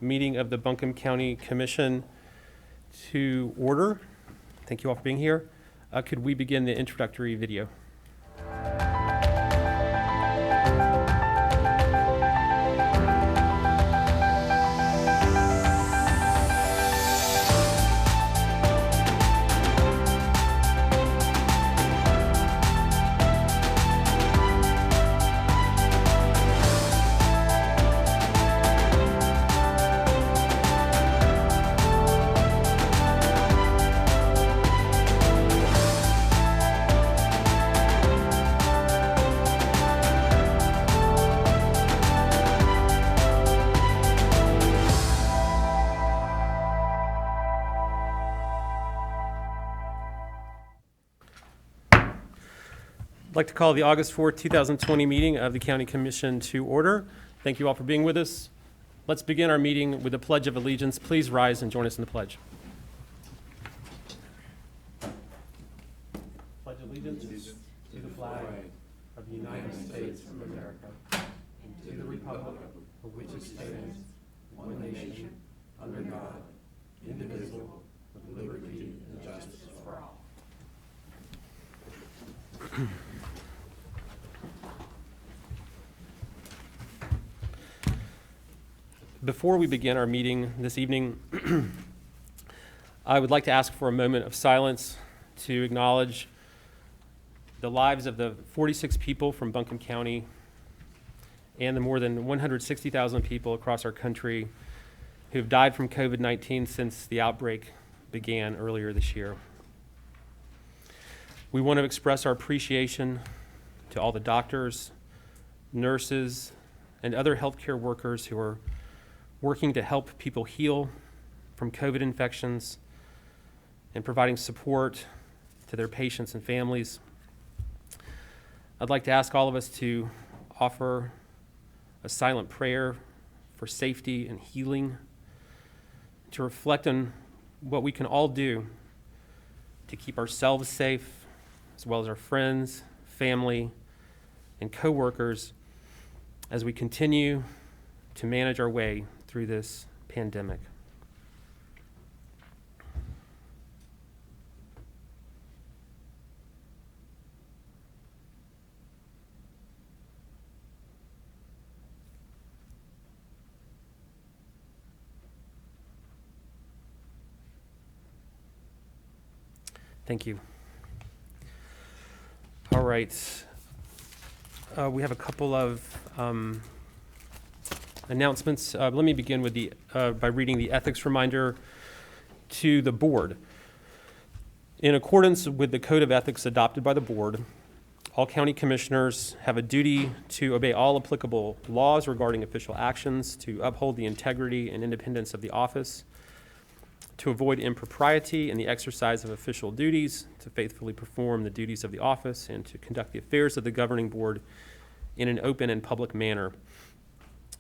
meeting of the Buncombe County Commission to order. Thank you all for being here. Could we begin the introductory video? I'd like to call the August 4th, 2020 meeting of the County Commission to order. Thank you all for being with us. Let's begin our meeting with a Pledge of Allegiance. Please rise and join us in the pledge. Pledge allegiance to the flag of the United States of America and to the republic for which it stands, one nation, under God, indivisible, with liberty and justice for all. Before we begin our meeting this evening, I would like to ask for a moment of silence to acknowledge the lives of the 46 people from Buncombe County and the more than 160,000 people across our country who have died from COVID-19 since the outbreak began earlier this year. We want to express our appreciation to all the doctors, nurses, and other healthcare workers who are working to help people heal from COVID infections and providing support to their patients and families. I'd like to ask all of us to offer a silent prayer for safety and healing, to reflect on what we can all do to keep ourselves safe, as well as our friends, family, and coworkers as we continue to manage our way through this pandemic. Thank you. All right. We have a couple of announcements. Let me begin with by reading the ethics reminder to the board. In accordance with the code of ethics adopted by the board, all county commissioners have a duty to obey all applicable laws regarding official actions, to uphold the integrity and independence of the office, to avoid impropriety in the exercise of official duties, to faithfully perform the duties of the office, and to conduct the affairs of the governing board in an open and public manner.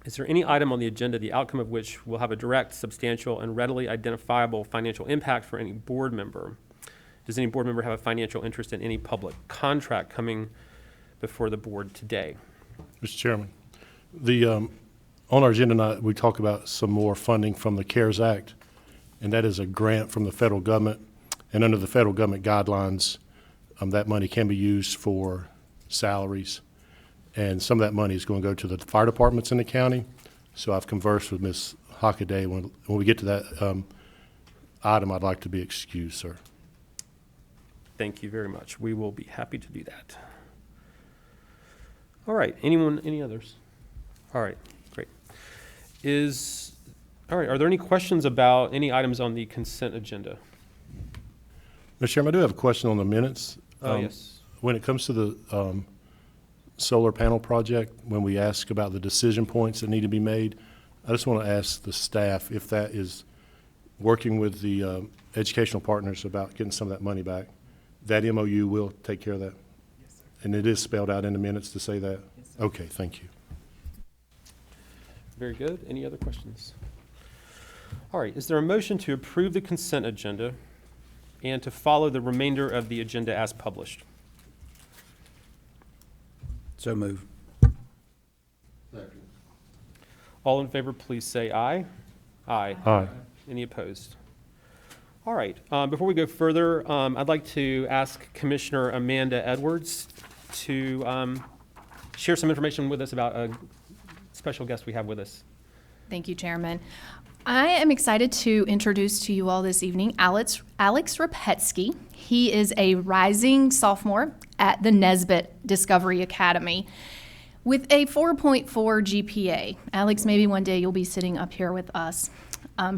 Is there any item on the agenda, the outcome of which will have a direct, substantial, and readily identifiable financial impact for any board member? Does any board member have a financial interest in any public contract coming before the board today? Mr. Chairman, on our agenda tonight, we talk about some more funding from the CARES Act, and that is a grant from the federal government. And under the federal government guidelines, that money can be used for salaries. And some of that money is going to go to the fire departments in the county. So I've conversed with Ms. Hockaday. When we get to that item, I'd like to be excused, sir. Thank you very much. We will be happy to do that. All right. Any others? All right. Great. All right. Are there any questions about any items on the consent agenda? Mr. Chairman, I do have a question on the minutes. Yes. When it comes to the solar panel project, when we ask about the decision points that need to be made, I just want to ask the staff if that is working with the educational partners about getting some of that money back. That MOU will take care of that? Yes, sir. And it is spelled out in the minutes to say that? Yes, sir. Okay, thank you. Very good. Any other questions? All right. Is there a motion to approve the consent agenda and to follow the remainder of the agenda as published? So move. Second. All in favor, please say aye. Aye. Aye. Any opposed? All right. Before we go further, I'd like to ask Commissioner Amanda Edwards to share some information with us about a special guest we have with us. Thank you, Chairman. I am excited to introduce to you all this evening Alex Rapetsky. He is a rising sophomore at the Nesbitt Discovery Academy with a 4.4 GPA. Alex, maybe one day you'll be sitting up here with us.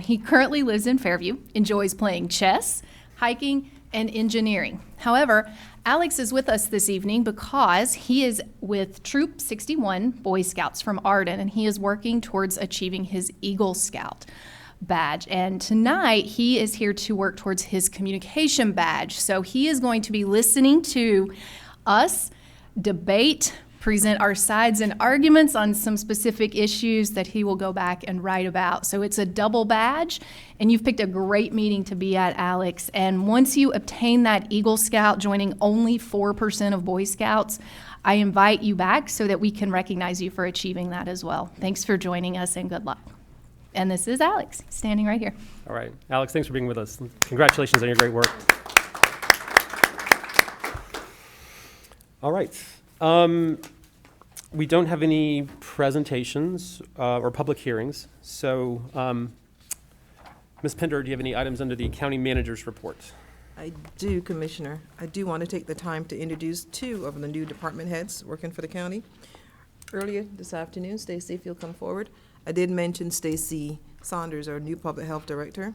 He currently lives in Fairview, enjoys playing chess, hiking, and engineering. However, Alex is with us this evening because he is with Troop 61 Boy Scouts from Arden, and he is working towards achieving his Eagle Scout badge. And tonight, he is here to work towards his communication badge. So he is going to be listening to us debate, present our sides and arguments on some specific issues that he will go back and write about. So it's a double badge, and you've picked a great meeting to be at, Alex. And once you obtain that Eagle Scout, joining only 4% of Boy Scouts, I invite you back so that we can recognize you for achieving that as well. Thanks for joining us, and good luck. And this is Alex, standing right here. All right. Alex, thanks for being with us. Congratulations on your great work. All right. We don't have any presentations or public hearings. So, Ms. Pender, do you have any items under the county manager's report? I do, Commissioner. I do want to take the time to introduce two of the new department heads working for the county. Earlier this afternoon, Stacy, if you'll come forward, I did mention Stacy Saunders, our new public health director.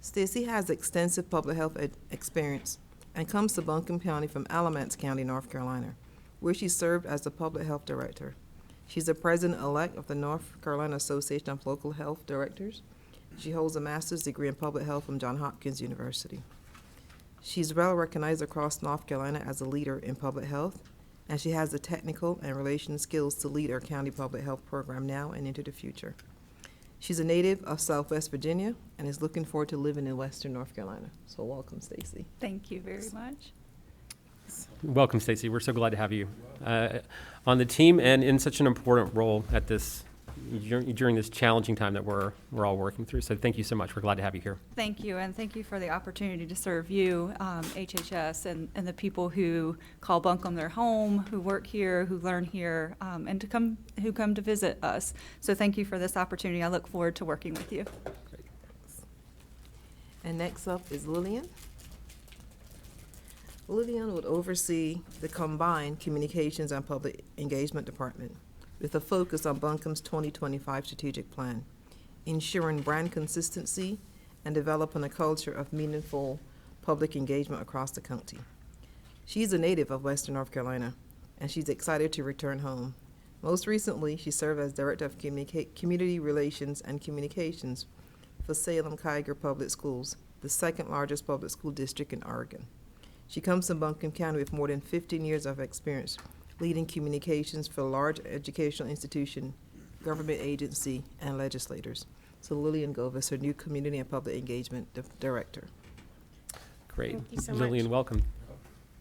Stacy has extensive public health experience and comes to Buncombe County from Alamance County, North Carolina, where she served as the public health director. She's the president-elect of the North Carolina Association of Local Health Directors. She holds a master's degree in public health from Johns Hopkins University. She's well recognized across North Carolina as a leader in public health, and she has the technical and relation skills to lead our county public health program now and into the future. She's a native of Southwest Virginia and is looking forward to living in Western North Carolina. So welcome, Stacy. Thank you very much. Welcome, Stacy. We're so glad to have you on the team and in such an important role at this during this challenging time that we're all working through. So thank you so much. We're glad to have you here. Thank you, and thank you for the opportunity to serve you, HHS, and the people who call Buncombe their home, who work here, who learn here, and who come to visit us. So thank you for this opportunity. I look forward to working with you. And next up is Lillian. Lillian would oversee the combined Communications and Public Engagement Department with a focus on Buncombe's 2025 strategic plan, ensuring brand consistency and developing a culture of meaningful public engagement across the county. She's a native of Western North Carolina, and she's excited to return home. Most recently, she served as Director of Community Relations and Communications for Salem-Keiger Public Schools, the second largest public school district in Oregon. She comes from Buncombe County with more than 15 years of experience leading communications for large educational institution, government agency, and legislators. So Lillian Govis, her new Community and Public Engagement Director. Great. Thank you so Lillian, much. welcome.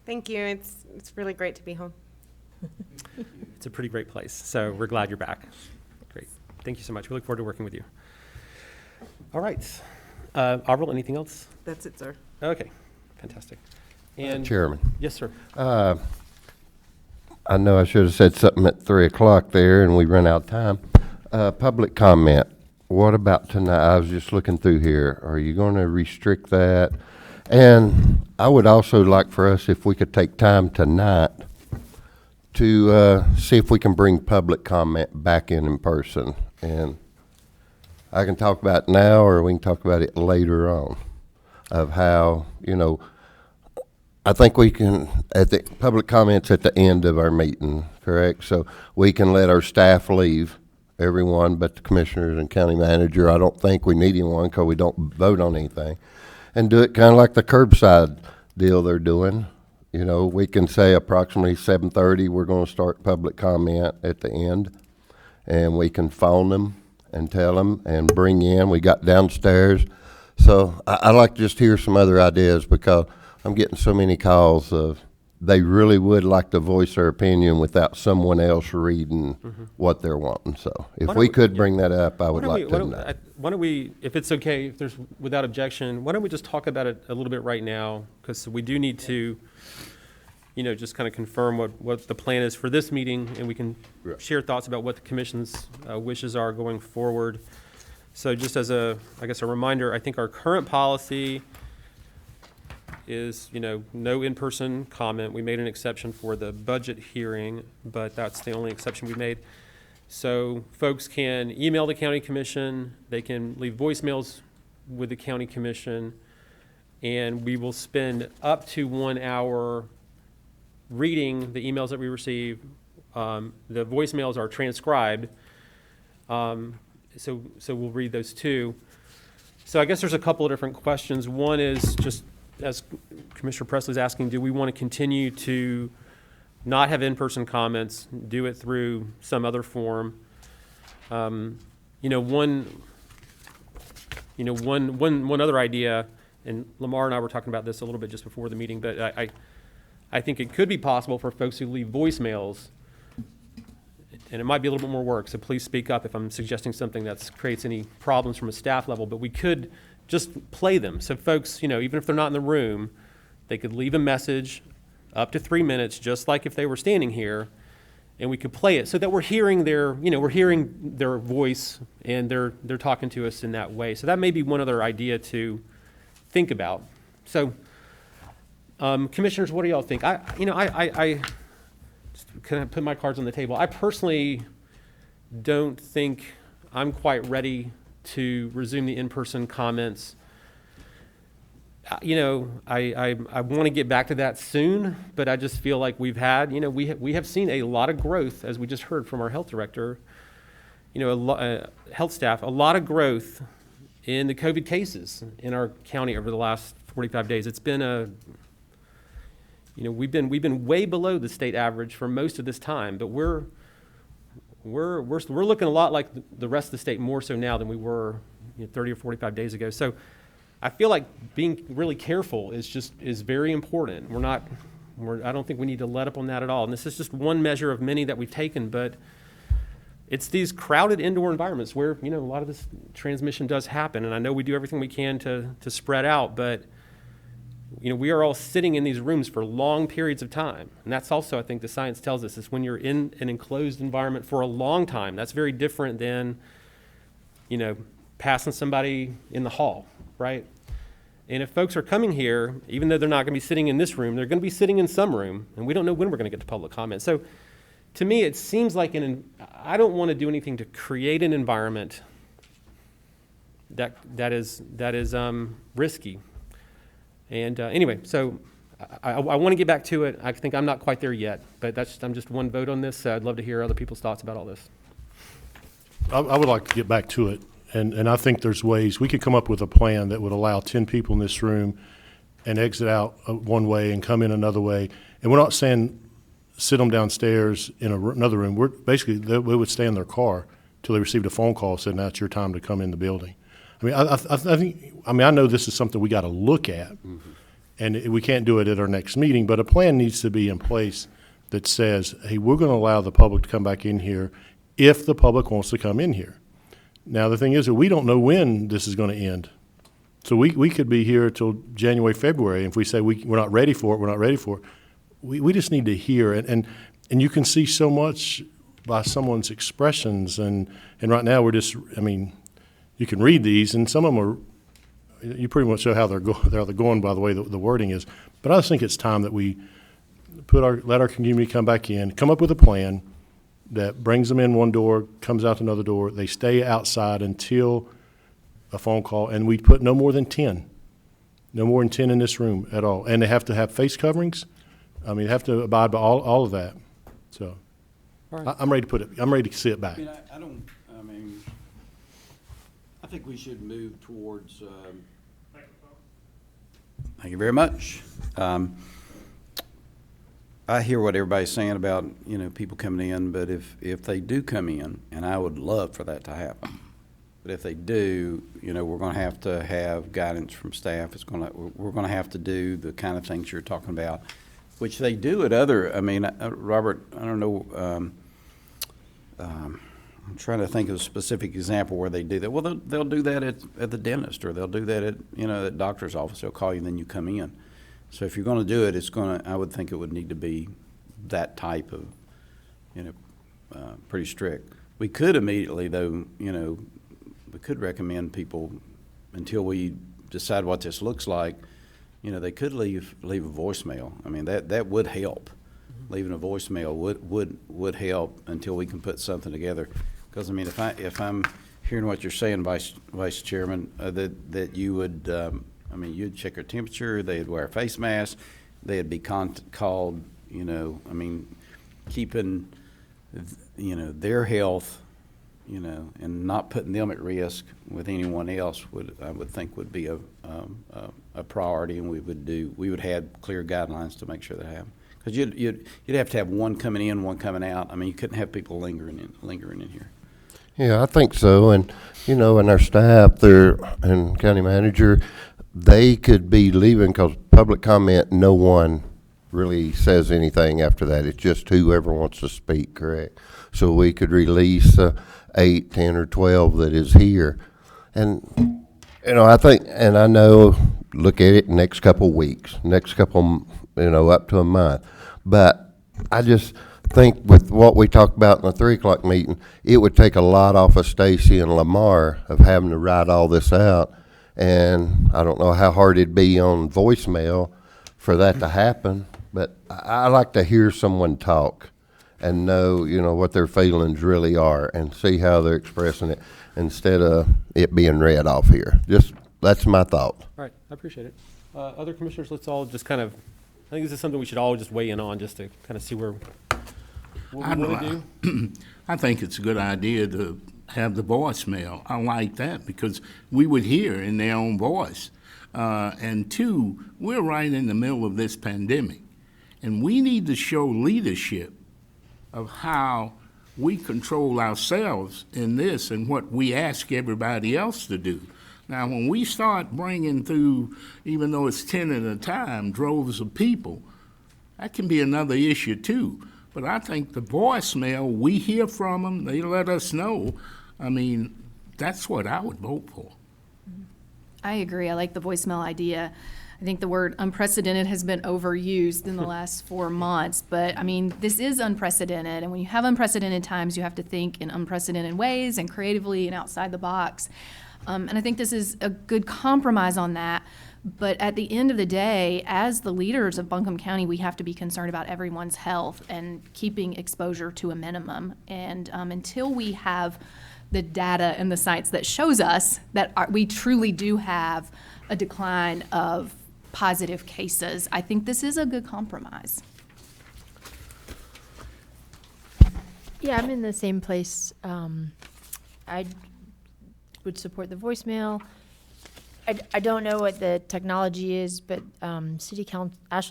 Thank you. It's really great to be home. It's a pretty great place. So we're glad you're back. Great. Thank you so much. We look forward to working with you. All right. Avril, anything else? That's it, sir. Okay. Fantastic. And Chairman, yes, sir. I know I should have said something at 3 o'clock there, and we run out of time. Public comment. What about tonight? I was just looking through here. Are you going to restrict that? And I would also like for us, if we could take time tonight to see if we can bring public comment back in person. And I can talk about it now, or we can talk about it later on, of how, I think we can, at the public comments at the end of our meeting, correct? So we can let our staff leave, everyone but the commissioners and county manager. I don't think we need anyone because we don't vote on anything. And do it kind of like the curbside deal they're doing. We can say approximately 7:30, we're going to start public comment at the end. And we can phone them and tell them and bring in. We got downstairs. So I'd like to just hear some other ideas because I'm getting so many calls of, they really would like to voice their opinion without someone else reading what they're wanting. So if Why don't we we- could yeah. bring that up, I would Why like don't to we- know. why don't we, if it's okay, if there's, without objection, why don't we just talk about it a little bit right now? Because we do need to, just kind of confirm what the plan is for this meeting, and we can Right. share thoughts about what the commission's wishes are going forward. So just as a reminder, I think our current policy is, no in-person comment. We made an exception for the budget hearing, but that's the only exception we made. So folks can email the county commission, they can leave voicemails with the county commission, and we will spend up to 1 hour reading the emails that we receive. The voicemails are transcribed, so we'll read those too. So I guess there's a couple of different questions. One is just, as Commissioner Presley's asking, do we want to continue to not have in-person comments, do it through some other form? One other idea, and Lamar and I were talking about this a little bit just before the meeting, but I think it could be possible for folks who leave voicemails, and it might be a little bit more work, so please speak up if I'm suggesting something that creates any problems from a staff level, but we could just play them. So folks, even if they're not in the room, they could leave a message up to 3 minutes, just like if they were standing here, and we could play it so that we're hearing their voice, and they're talking to us in that way. So that may be one other idea to think about. So, commissioners, what do y'all think? I just kind of put my cards on the table. I personally don't think I'm quite ready to resume the in-person comments. I want to get back to that soon, but I just feel like we have seen a lot of growth, as we just heard from our health director, health staff, a lot of growth in the COVID cases in our county over the last 45 days. It's been we've been way below the state average for most of this time, but we're looking a lot like the rest of the state, more so now than we were 30 or 45 days ago. So I feel like being really careful is very important. I don't think we need to let up on that at all. And this is just one measure of many that we've taken, but it's these crowded indoor environments where, a lot of this transmission does happen. And I know we do everything we can to spread out, but we are all sitting in these rooms for long periods of time. And that's also, I think the science tells us, is when you're in an enclosed environment for a long time, that's very different than, passing somebody in the hall, right? And if folks are coming here, even though they're not going to be sitting in this room, they're going to be sitting in some room, and we don't know when we're going to get to public comment. So to me, it seems like I don't want to do anything to create an environment that is risky. And anyway, so I want to get back to it. I think I'm not quite there yet, but I'm just one vote on this. So I'd love to hear other people's thoughts about all this. I would like to get back to it, and I think there's ways we could come up with a plan that would allow 10 people in this room and exit out one way and come in another way. And we're not saying sit them downstairs in another room. We're basically, they would stay in their car till they received a phone call saying, now it's your time to come in the building. I know this is something we got to look at, and we can't do it at our next meeting, but a plan needs to be in place that says, hey, we're going to allow the public to come back in here if the public wants to come in here. Now, the thing is that we don't know when this is going to end. So we could be here till January, February, and if we say we're not ready for it, we're not ready for it. We just need to hear it. And you can see so much by someone's expressions, and right now we're just, you can read these, and some of them are, you pretty much show how they're going by the way the wording is. But I just think it's time that we let our community come back in, come up with a plan that brings them in one door, comes out another door. They stay outside until a phone call, and we put no more than 10. No more than 10 in this room at all. And they have to have face coverings. They have to abide by all of that. So All right. I'm ready to see it back. I think we should move towards, thank you very much. I hear what everybody's saying about, people coming in, but if they do come in, and I would love for that to happen, but if they do, we're going to have guidance from staff. We're going to have to do the kind of things you're talking about. Which they do at other, I mean, Robert, I don't know, I'm trying to think of a specific example where they do that. Well, they'll do that at the dentist, or they'll do that at, at doctor's office. They'll call you and then you come in. So if you're gonna do it, I would think it would need to be that type of, pretty strict. We could immediately, though, we could recommend people, until we decide what this looks like, they could leave a voicemail. I mean, that would help. Leaving a voicemail would help until we can put something together. Because, I mean, if I'm hearing what you're saying, Vice Chairman, that you would, you'd check their temperature, they'd wear a face mask, they'd be called, keeping, their health, and not putting them at risk with anyone else I would think would be a priority, and we would have clear guidelines to make sure that happens. Because you'd have to have one coming in, one coming out. I mean, you couldn't have people lingering in here. Yeah, I think so. And, and our staff there and county manager, they could be leaving because public comment, no one really says anything after that. It's just whoever wants to speak, correct? So we could release 8, 10, or 12 that is here. And, I think, and I know, look at it next couple weeks, next couple, up to a month. But I just think with what we talked about in the 3 o'clock meeting, it would take a lot off of Stacy and Lamar of having to write all this out. And I don't know how hard it'd be on voicemail for that to happen, but I like to hear someone talk and know, what their feelings really are and see how they're expressing it instead of it being read off here. Just, that's my thought. All right, I appreciate it. Other commissioners, let's all just kind of, I think this is something we should all just weigh in on, just to kind of see what we want to do. I think it's a good idea to have the voicemail. I like that because we would hear in their own voice. And 2, we're right in the middle of this pandemic, and we need to show leadership of how we control ourselves in this and what we ask everybody else to do. Now, when we start bringing through, even though it's 10 at a time, droves of people, that can be another issue too. But I think the voicemail, we hear from them, they let us know. I mean, that's what I would vote for. I agree. I like the voicemail idea. I think the word unprecedented has been overused in the last 4 months, but I mean, this is unprecedented. And when you have unprecedented times, you have to think in unprecedented ways and creatively and outside the box. And I think this is a good compromise on that. But at the end of the day, as the leaders of Buncombe County, we have to be concerned about everyone's health and keeping exposure to a minimum. And until we have the data and the science that shows us that we truly do have a decline of positive cases, I think this is a good compromise. Yeah, I'm in the same place. I would support the voicemail. I don't know what the technology is, but Asheville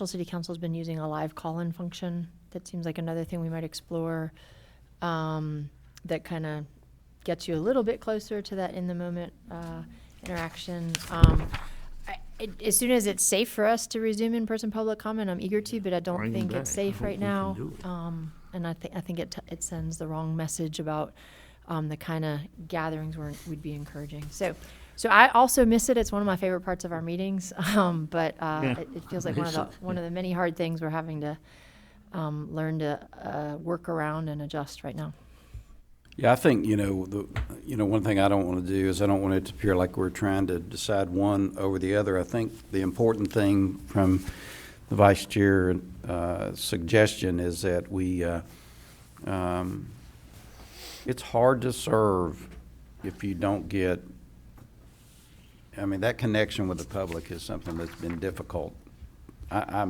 City Council has been using a live call-in function. That seems like another thing we might explore, that kind of gets you a little bit closer to that in-the-moment interaction. As soon as it's safe for us to resume in-person public comment, I'm eager to, but I don't think it's safe right now. And I think it sends the wrong message about the kind of gatherings we'd be encouraging. So I also miss it. It's one of my favorite parts of our meetings, but it feels like one of the many hard things we're having to learn to work around and adjust right now. Yeah, I think, one thing I don't want to do is I don't want it to appear like we're trying to decide one over the other. I think the important thing from the Vice Chair suggestion is that we, it's hard to serve if you don't get, that connection with the public is something that's been difficult. I've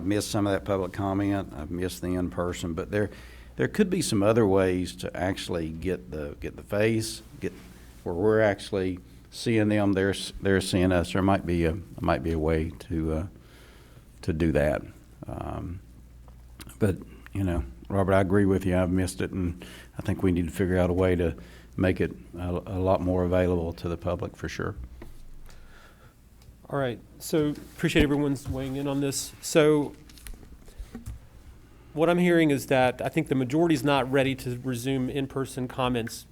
missed some of that public comment. I've missed the in-person, but there could be some other ways to actually get the face, where we're actually seeing them, they're seeing us. There might be a way to do that. But Robert, I agree with you. I've missed it, and I think we need to figure out a way to make it a lot more available to the public for sure. All right, so appreciate everyone's weighing in on this. So what I'm hearing is that I think the majority is not ready to resume in-person comments,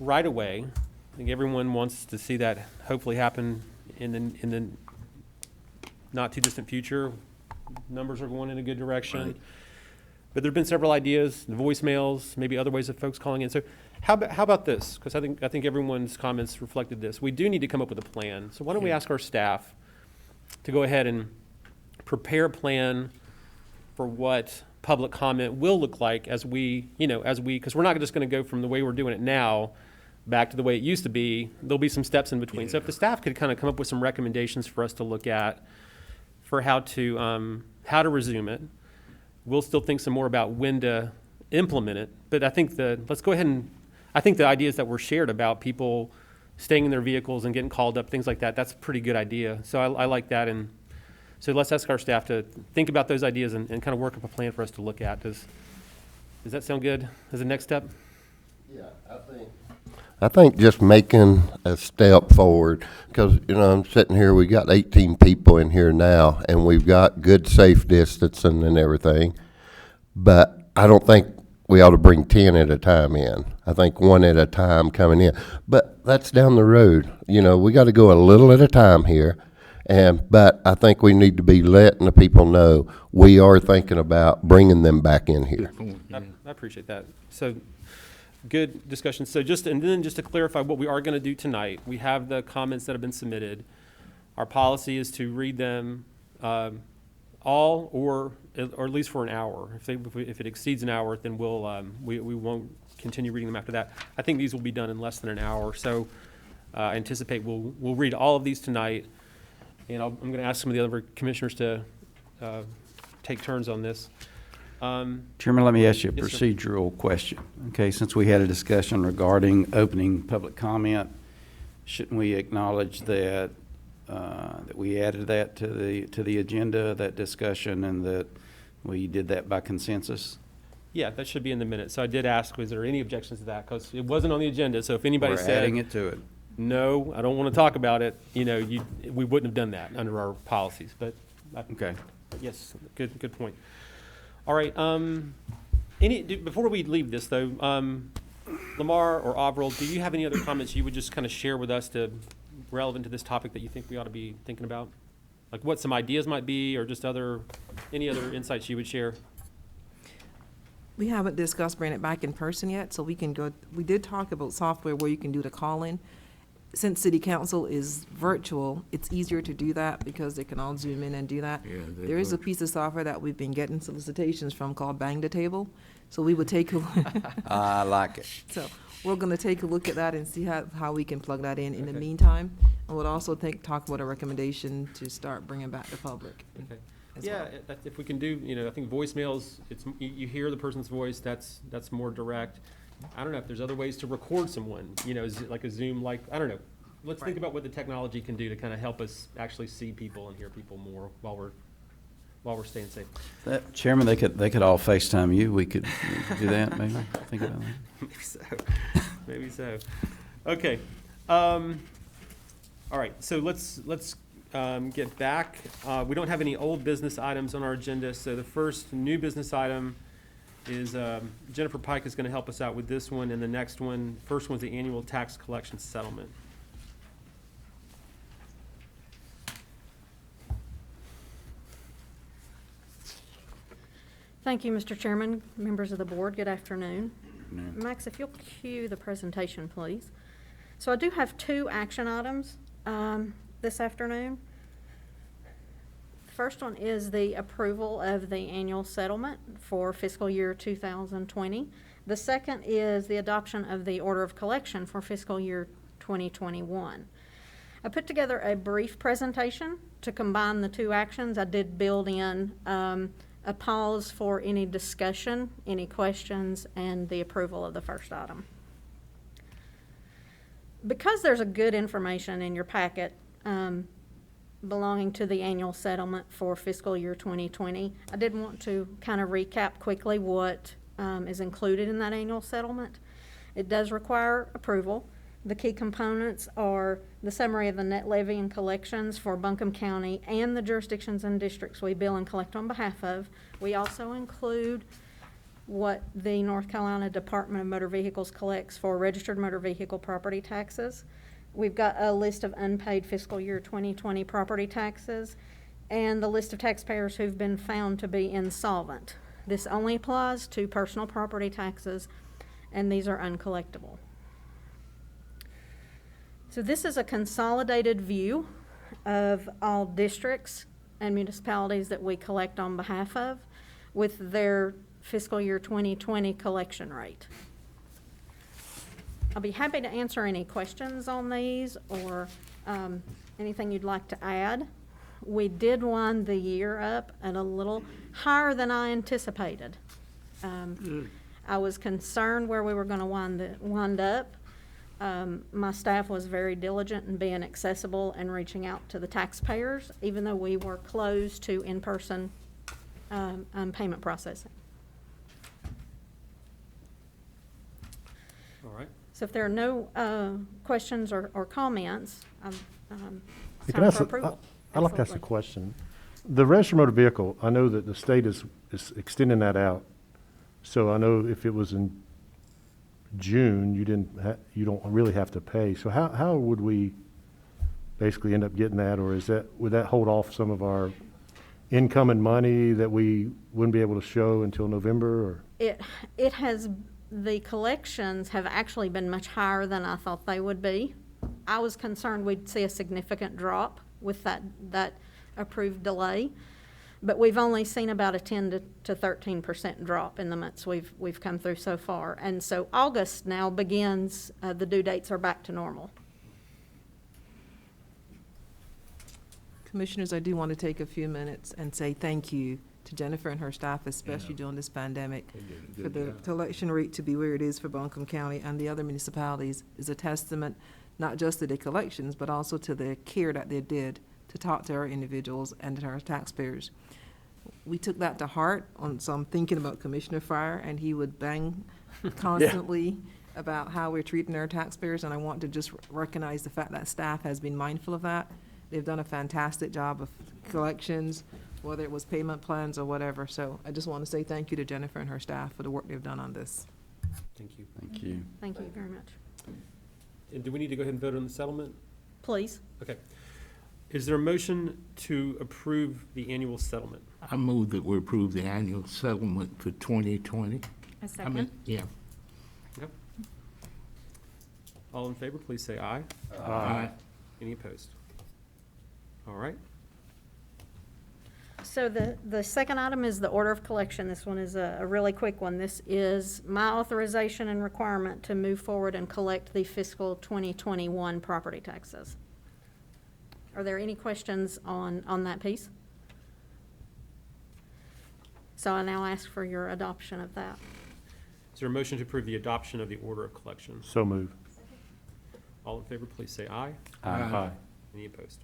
right away. I think everyone wants to see that hopefully happen in the not too distant future. Numbers are going in a good direction. Right. But there've been several ideas, the voicemails, maybe other ways of folks calling in. So how about this? Because I think everyone's comments reflected this. We do need to come up with a plan. So why don't we ask our staff to go ahead and prepare a plan for what public comment will look like because we're not just going to go from the way we're doing it now back to the way it used to be. There'll be some steps in between. So if the staff could kind of come up with some recommendations for us to look at for how to resume it. We'll still think some more about when to implement it. But I think I think the ideas that were shared about people staying in their vehicles and getting called up, things like that, that's a pretty good idea. So I like that. And so let's ask our staff to think about those ideas and kind of work up a plan for us to look at. Does that sound good as a next step? Yeah, I think just making a step forward, because, I'm sitting here, we got 18 people in here now, and we've got good safe distancing and everything, but I don't think we ought to bring 10 at a time in. I think one at a time coming in, but that's down the road. We got to go a little at a time here, but I think we need to be letting the people know we are thinking about bringing them back in here. I appreciate that. So good discussion. So just to clarify what we are going to do tonight, we have the comments that have been submitted. Our policy is to read them all or at least for an hour. If it exceeds an hour, then we won't continue reading them after that. I think these will be done in less than an hour. So I anticipate we'll read all of these tonight. And I'm going to ask some of the other commissioners to take turns on this. Chairman, let me ask you a Yes, sir. procedural question. Okay, since we had a discussion regarding opening public comment, shouldn't we acknowledge that that we added that to the agenda, that discussion, and that we did that by consensus? Yeah, that should be in the minutes. So I did ask, was there any objections to that? Because it wasn't on the agenda. So if anybody We're said, adding it to it. no, I don't want to talk about it, we wouldn't have done that under our policies. But Okay. yes, good point. All right. Before we leave this though, Lamar or Avril, do you have any other comments you would just kind of share with us relevant to this topic that you think we ought to be thinking about? Like what some ideas might be, or just any other insights you would share? We haven't discussed bringing it back in person yet, so we did talk about software where you can do the call-in. Since city council is virtual, it's easier to do that because they can all zoom in and do that. Yeah, There is a piece of software that we've been getting solicitations from called Bang the Table. So we would take I like it. so we're gonna take a look at that and see how we can plug that in the Okay. meantime. And we'll also talk about a recommendation to start bringing back the public. Okay. as Yeah, well. if we can do, I think voicemails, you hear the person's voice, that's more direct. I don't know if there's other ways to record someone, like a Zoom, I don't know. Let's think about what the technology can do to kind of help us actually see people and hear people more while we're staying safe. Chairman, they could all FaceTime you. We could do that, maybe? Think about that. Maybe so. Maybe so. Okay. All right. So let's get back. We don't have any old business items on our agenda. So the first new business item is Jennifer Pike is going to help us out with this one, and the next one. First one's the annual tax collection settlement. Thank you, Mr. Chairman, members of the board, good afternoon. No. Max, if you'll cue the presentation, please. So I do have two action items this afternoon. First one is the approval of the annual settlement for fiscal year 2020. The second is the adoption of the order of collection for fiscal year 2021. I put together a brief presentation to combine the two actions. I did build in a pause for any discussion, any questions, and the approval of the first item. Because there's a good information in your packet belonging to the annual settlement for fiscal year 2020, I did want to kind of recap quickly what is included in that annual settlement. It does require approval. The key components are the summary of the net levy and collections for Buncombe County and the jurisdictions and districts we bill and collect on behalf of. We also include what the North Carolina Department of Motor Vehicles collects for registered motor vehicle property taxes. We've got a list of unpaid fiscal year 2020 property taxes and the list of taxpayers who've been found to be insolvent. This only applies to personal property taxes, and these are uncollectible. So this is a consolidated view of all districts and municipalities that we collect on behalf of with their fiscal year 2020 collection rate. I'll be happy to answer any questions on these or anything you'd like to add. We did wind the year up at a little higher than I anticipated. I was concerned where we were going to wind up. My staff was very diligent in being accessible and reaching out to the taxpayers, even though we were closed to in-person payment processing. All right. So if there are no questions or comments, Hey, time for approval. I'd like to ask a Absolutely. question. The registered motor vehicle, I know that the state is extending that out. So I know if it was in June, you don't really have to pay. So how would we basically end up getting that, or would that hold off some of our income and money that we wouldn't be able to show until November? Or? It has, the collections have actually been much higher than I thought they would be. I was concerned we'd see a significant drop with that approved delay, but we've only seen about a 10 to 13% drop in the months we've come through so far. And so August now begins, the due dates are back to normal. Commissioners, I do want to take a few minutes and say thank you to Jennifer and her staff, especially during this pandemic, for the collection rate to be where it is for Buncombe County and the other municipalities is a testament not just to the collections, but also to the care that they did to talk to our individuals and to our taxpayers. We took that to heart so I'm thinking about Commissioner Fryer, and he would bang constantly about how we're treating our taxpayers, and I want to just recognize the fact that staff has been mindful of that. They've done a fantastic job of collections, whether it was payment plans or whatever. So I just want to say thank you to Jennifer and her staff for the work they've done on this. Thank you. Thank you. Thank you very much. And do we need to go ahead and vote on the settlement? Please. Okay. Is there a motion to approve the annual settlement? I move that we approve the annual settlement for 2020. A I second. mean, yeah. Okay. All in favor, please say aye. Aye. Any opposed? All right. So the second item is the order of collection. This one is a really quick one. This is my authorization and requirement to move forward and collect the fiscal 2021 property taxes. Are there any questions on that piece? So I now ask for your adoption of that. Is there a motion to approve the adoption of the order of collection? So move. All in favor, please say aye. Aye. Any opposed?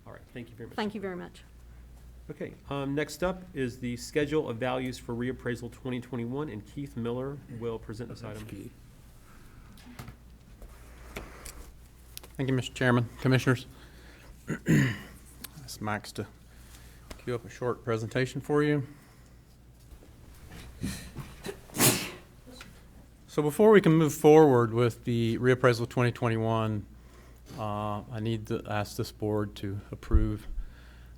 All right, thank you very much. Thank you very much. Okay, next up is the schedule of values for reappraisal 2021, and Keith Miller will present this item. Thank you, Mr. Chairman, Commissioners. Ask Max to queue up a short presentation for you. So before we can move forward with the reappraisal 2021, I need to ask this board to approve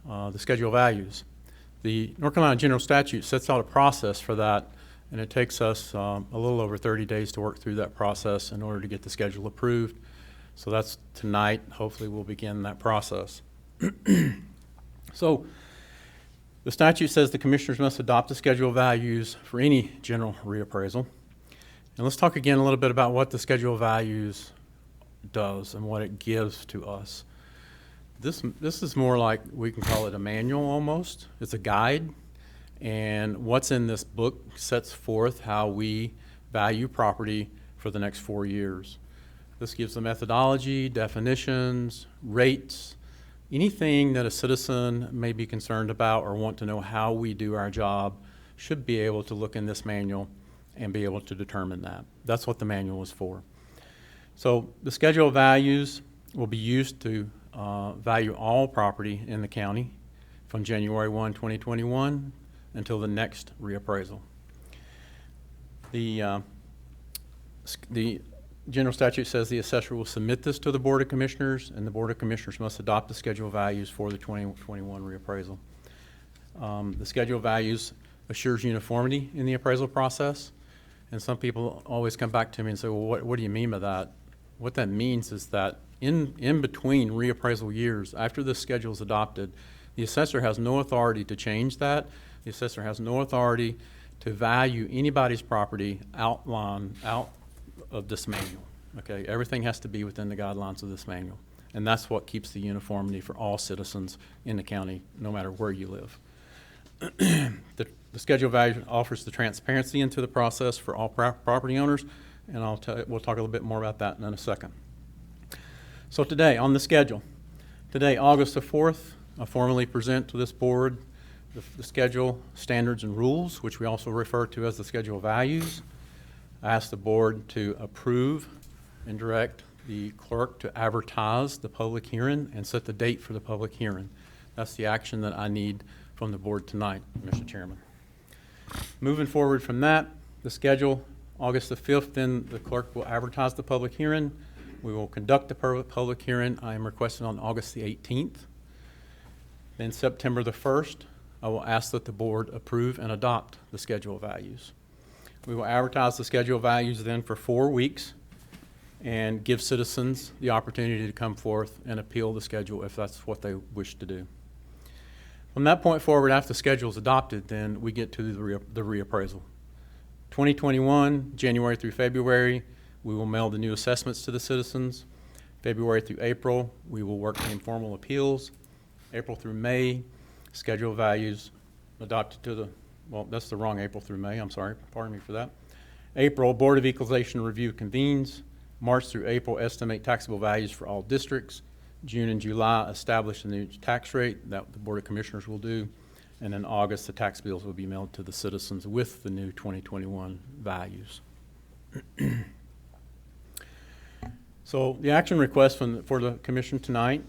the schedule of values. The North Carolina General Statute sets out a process for that, and it takes us a little over 30 days to work through that process in order to get the schedule approved. So that's tonight. Hopefully we'll begin that process. So the statute says the commissioners must adopt a schedule of values for any general reappraisal. And let's talk again a little bit about what the schedule of values does and what it gives to us. This is more like, we can call it a manual almost. It's a guide, and what's in this book sets forth how we value property for the next 4 years. This gives the methodology, definitions, rates, anything that a citizen may be concerned about or want to know how we do our job should be able to look in this manual and be able to determine that. That's what the manual is for. So the schedule of values will be used to value all property in the county from January 1, 2021 until the next reappraisal. The general statute says the assessor will submit this to the Board of Commissioners, and the Board of Commissioners must adopt the schedule of values for the 2021 reappraisal. The schedule of values assures uniformity in the appraisal process, and some people always come back to me and say, well, what do you mean by that? What that means is that in between reappraisal years, after this schedule is adopted, the assessor has no authority to change that. The assessor has no authority to value anybody's property out of this manual. Okay, everything has to be within the guidelines of this manual, and that's what keeps the uniformity for all citizens in the county, no matter where you live. The schedule of value offers the transparency into the process for all property owners, and we'll talk a little bit more about that in a second. So today, on the schedule, today, August the 4th, I formally present to this board the schedule, standards, and rules, which we also refer to as the schedule of values. I ask the board to approve and direct the clerk to advertise the public hearing and set the date for the public hearing. That's the action that I need from the board tonight, Mr. Chairman. Moving forward from that, the schedule, August the 5th, then the clerk will advertise the public hearing. We will conduct the public hearing. I am requesting on August the 18th. Then September the 1st, I will ask that the board approve and adopt the schedule of values. We will advertise the schedule of values then for 4 weeks and give citizens the opportunity to come forth and appeal the schedule if that's what they wish to do. From that point forward, after the schedule is adopted, then we get to the reappraisal. 2021, January through February, we will mail the new assessments to the citizens. February through April, we will work the informal appeals. April through May, schedule of values adopted to the, well, that's the wrong April through May, I'm sorry, pardon me for that. April, Board of Equalization Review convenes. March through April, estimate taxable values for all districts. June and July, establish the new tax rate that the Board of Commissioners will do. And in August, the tax bills will be mailed to the citizens with the new 2021 values. So the action request for the Commission tonight,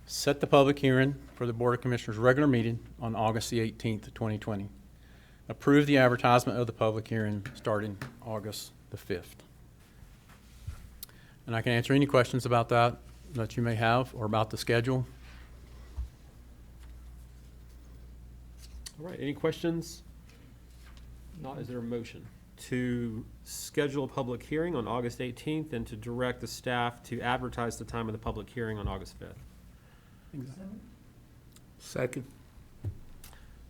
set the public hearing for the Board of Commissioners regular meeting on August the 18th, 2020. Approve the advertisement of the public hearing starting August the 5th. And I can answer any questions about that you may have or about the schedule. All right, any questions? Not, is there a motion to schedule a public hearing on August 18th and to direct the staff to advertise the time of the public hearing on August 5th? Second.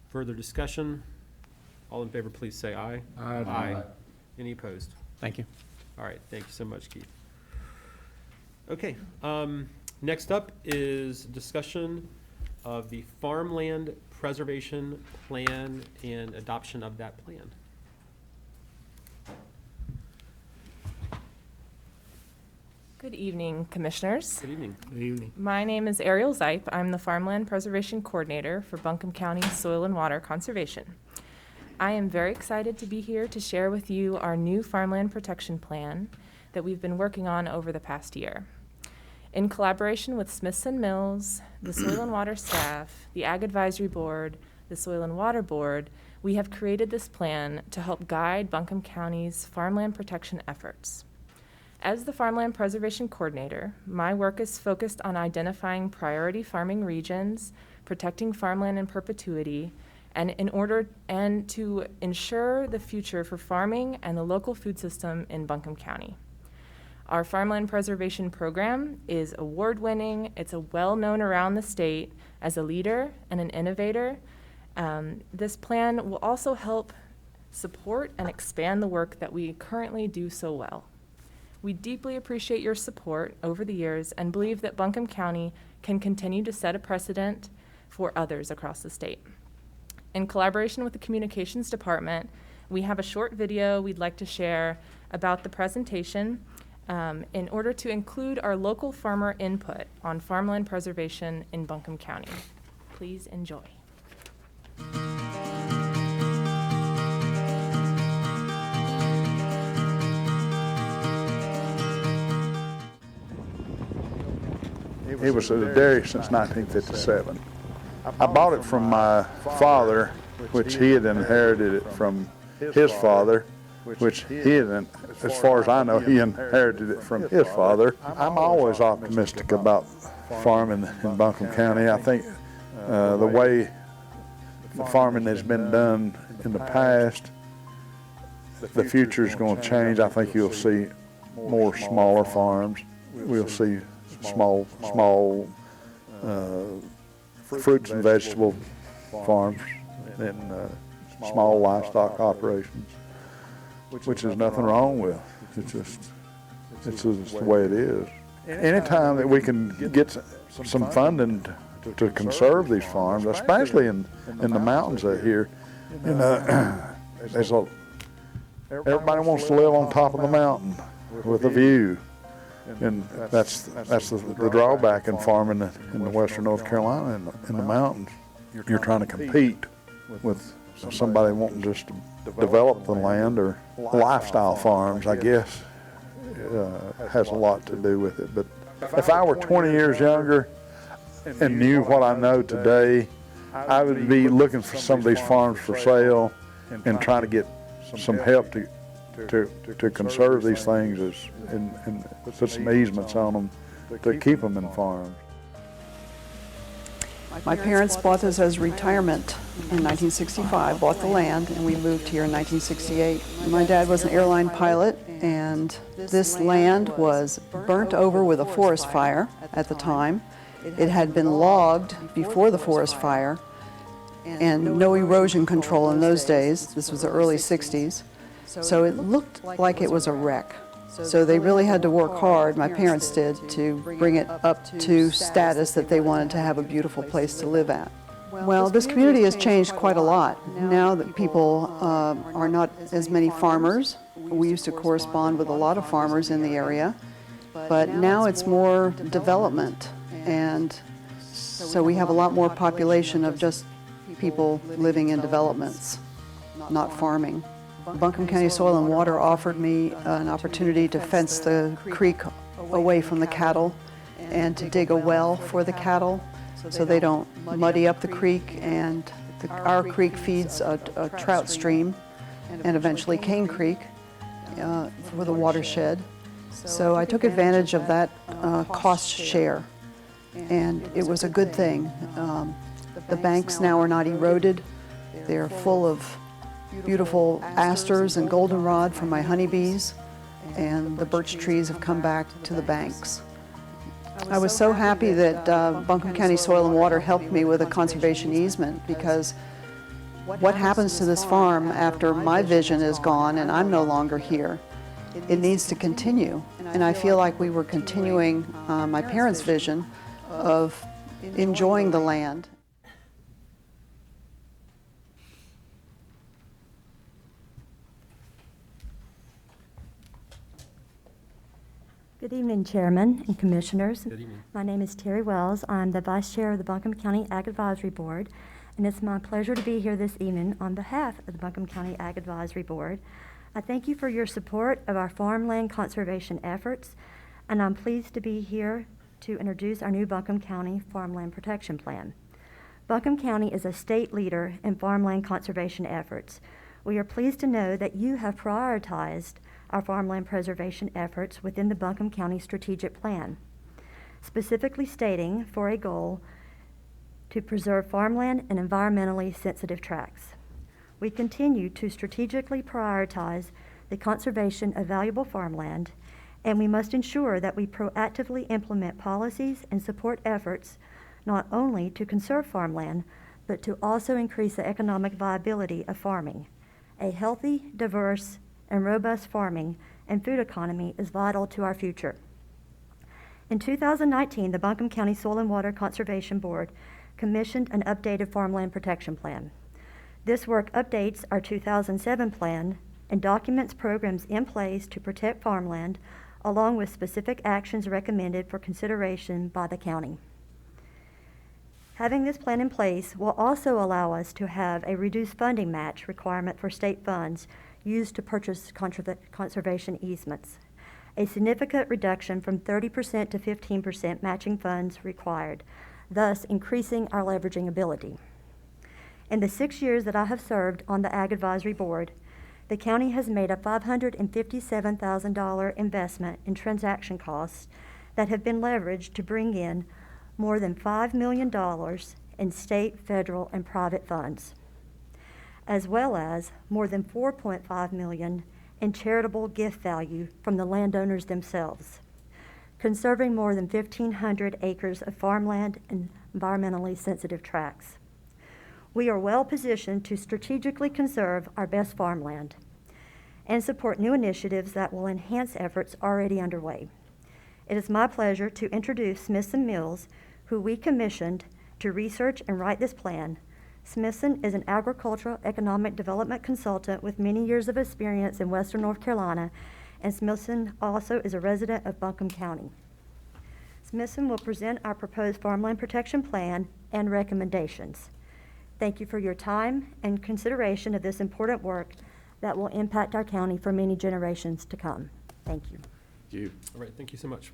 Further discussion? All in favor, please say aye. Aye. Any opposed? Thank you. All right, thank you so much, Keith. Okay, next up is discussion of the Farmland Preservation Plan and adoption of that plan. Good evening, Commissioners. Good evening. Good evening. My name is Ariel Zipe. I'm the Farmland Preservation Coordinator for Buncombe County Soil and Water Conservation. I am very excited to be here to share with you our new Farmland Protection Plan that we've been working on over the past year. In collaboration with Smithson Mills, the Soil and Water staff, the Ag Advisory Board, the Soil and Water Board, we have created this plan to help guide Buncombe County's farmland protection efforts. As the Farmland Preservation Coordinator, my work is focused on identifying priority farming regions, protecting farmland in perpetuity, and to ensure the future for farming and the local food system in Buncombe County. Our farmland preservation program is award-winning. It's well-known around the state as a leader and an innovator. This plan will also help support and expand the work that we currently do so well. We deeply appreciate your support over the years and believe that Buncombe County can continue to set a precedent for others across the state. In collaboration with the Communications Department, we have a short video we'd like to share about the presentation in order to include our local farmer input on farmland preservation in Buncombe County. Please enjoy. It was a dairy since 1957. I bought it from my father, which he had inherited it from his father, which he had, as far as I know, he inherited it from his father. I'm always optimistic about farming in Buncombe County. I think the way the farming has been done in the past, the future is going to change. I think you'll see more smaller farms. We'll see small fruits and vegetable farms and small livestock operations, which is nothing wrong with. It's just the way it is. Anytime that we can get some funding to conserve these farms, especially in the mountains out here, you know, everybody wants to live on top of the mountain with a view. And that's the drawback in farming in the western North Carolina in the mountains. You're trying to compete with somebody wanting just to develop the land, or lifestyle farms, I guess, has a lot to do with it. But if I were 20 years younger and knew what I know today, I would be looking for some of these farms for sale and trying to get some help to conserve these things and put some easements on them to keep them in farms. My parents bought this as retirement in 1965, bought the land, and we moved here in 1968. My dad was an airline pilot, and this land was burnt over with a forest fire at the time. It had been logged before the forest fire, and no erosion control in those days. This was the early 60s. So it looked like it was a wreck. So they really had to work hard, my parents did, to bring it up to status that they wanted to have a beautiful place to live at. Well, this community has changed quite a lot. Now that people are not as many farmers. We used to correspond with a lot of farmers in the area, but now it's more development. And so we have a lot more population of just people living in developments, not farming. Buncombe County Soil and Water offered me an opportunity to fence the creek away from the cattle and to dig a well for the cattle so they don't muddy up the creek. And our creek feeds a trout stream and eventually Cane Creek for the watershed. So I took advantage of that cost share, and it was a good thing. The banks now are not eroded. They're full of beautiful asters and goldenrod from my honeybees, and the birch trees have come back to the banks. I was so happy that Buncombe County Soil and Water helped me with a conservation easement, because what happens to this farm after my vision is gone and I'm no longer here? It needs to continue, and I feel like we were continuing my parents' vision of enjoying the land. Good evening, Chairman and Commissioners. Good evening. My name is Terry Wells. I'm the Vice Chair of the Buncombe County Ag Advisory Board, and it's my pleasure to be here this evening on behalf of the Buncombe County Ag Advisory Board. I thank you for your support of our farmland conservation efforts, and I'm pleased to be here to introduce our new Buncombe County Farmland Protection Plan. Buncombe County is a state leader in farmland conservation efforts. We are pleased to know that you have prioritized our farmland preservation efforts within the Buncombe County Strategic Plan, specifically stating for a goal to preserve farmland and environmentally sensitive tracts. We continue to strategically prioritize the conservation of valuable farmland, and we must ensure that we proactively implement policies and support efforts not only to conserve farmland, but to also increase the economic viability of farming. A healthy, diverse, and robust farming and food economy is vital to our future. In 2019, the Buncombe County Soil and Water Conservation Board commissioned an updated farmland protection plan. This work updates our 2007 plan and documents programs in place to protect farmland, along with specific actions recommended for consideration by the county. Having this plan in place will also allow us to have a reduced funding match requirement for state funds used to purchase conservation easements. a significant reduction from 30% to 15% matching funds required, thus increasing our leveraging ability. In the 6 years that I have served on the Ag Advisory Board, the county has made a $557,000 investment in transaction costs that have been leveraged to bring in more than $5 million in state, federal, and private funds, as well as more than $4.5 million in charitable gift value from the landowners themselves, conserving more than 1,500 acres of farmland and environmentally sensitive tracts. We are well positioned to strategically conserve our best farmland and support new initiatives that will enhance efforts already underway. It is my pleasure to introduce Smithson Mills, who we commissioned to research and write this plan. Smithson is an agricultural economic development consultant with many years of experience in Western North Carolina, and Smithson also is a resident of Buncombe County. Smithson will present our proposed farmland protection plan and recommendations. Thank you for your time and consideration of this important work that will impact our county for many generations to come. Thank you. Thank you. All right, thank you so much.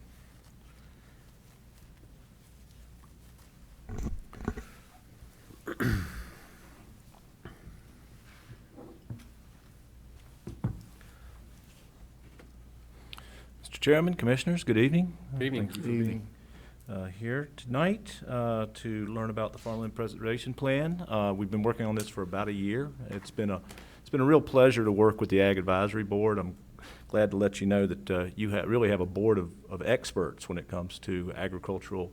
Mr. Chairman, Commissioners, good evening. Good evening. Thank you for being here tonight to learn about the Farmland Preservation Plan. We've been working on this for about a year. It's been a real pleasure to work with the Ag Advisory Board. I'm glad to let you know that you really have a board of experts when it comes to agricultural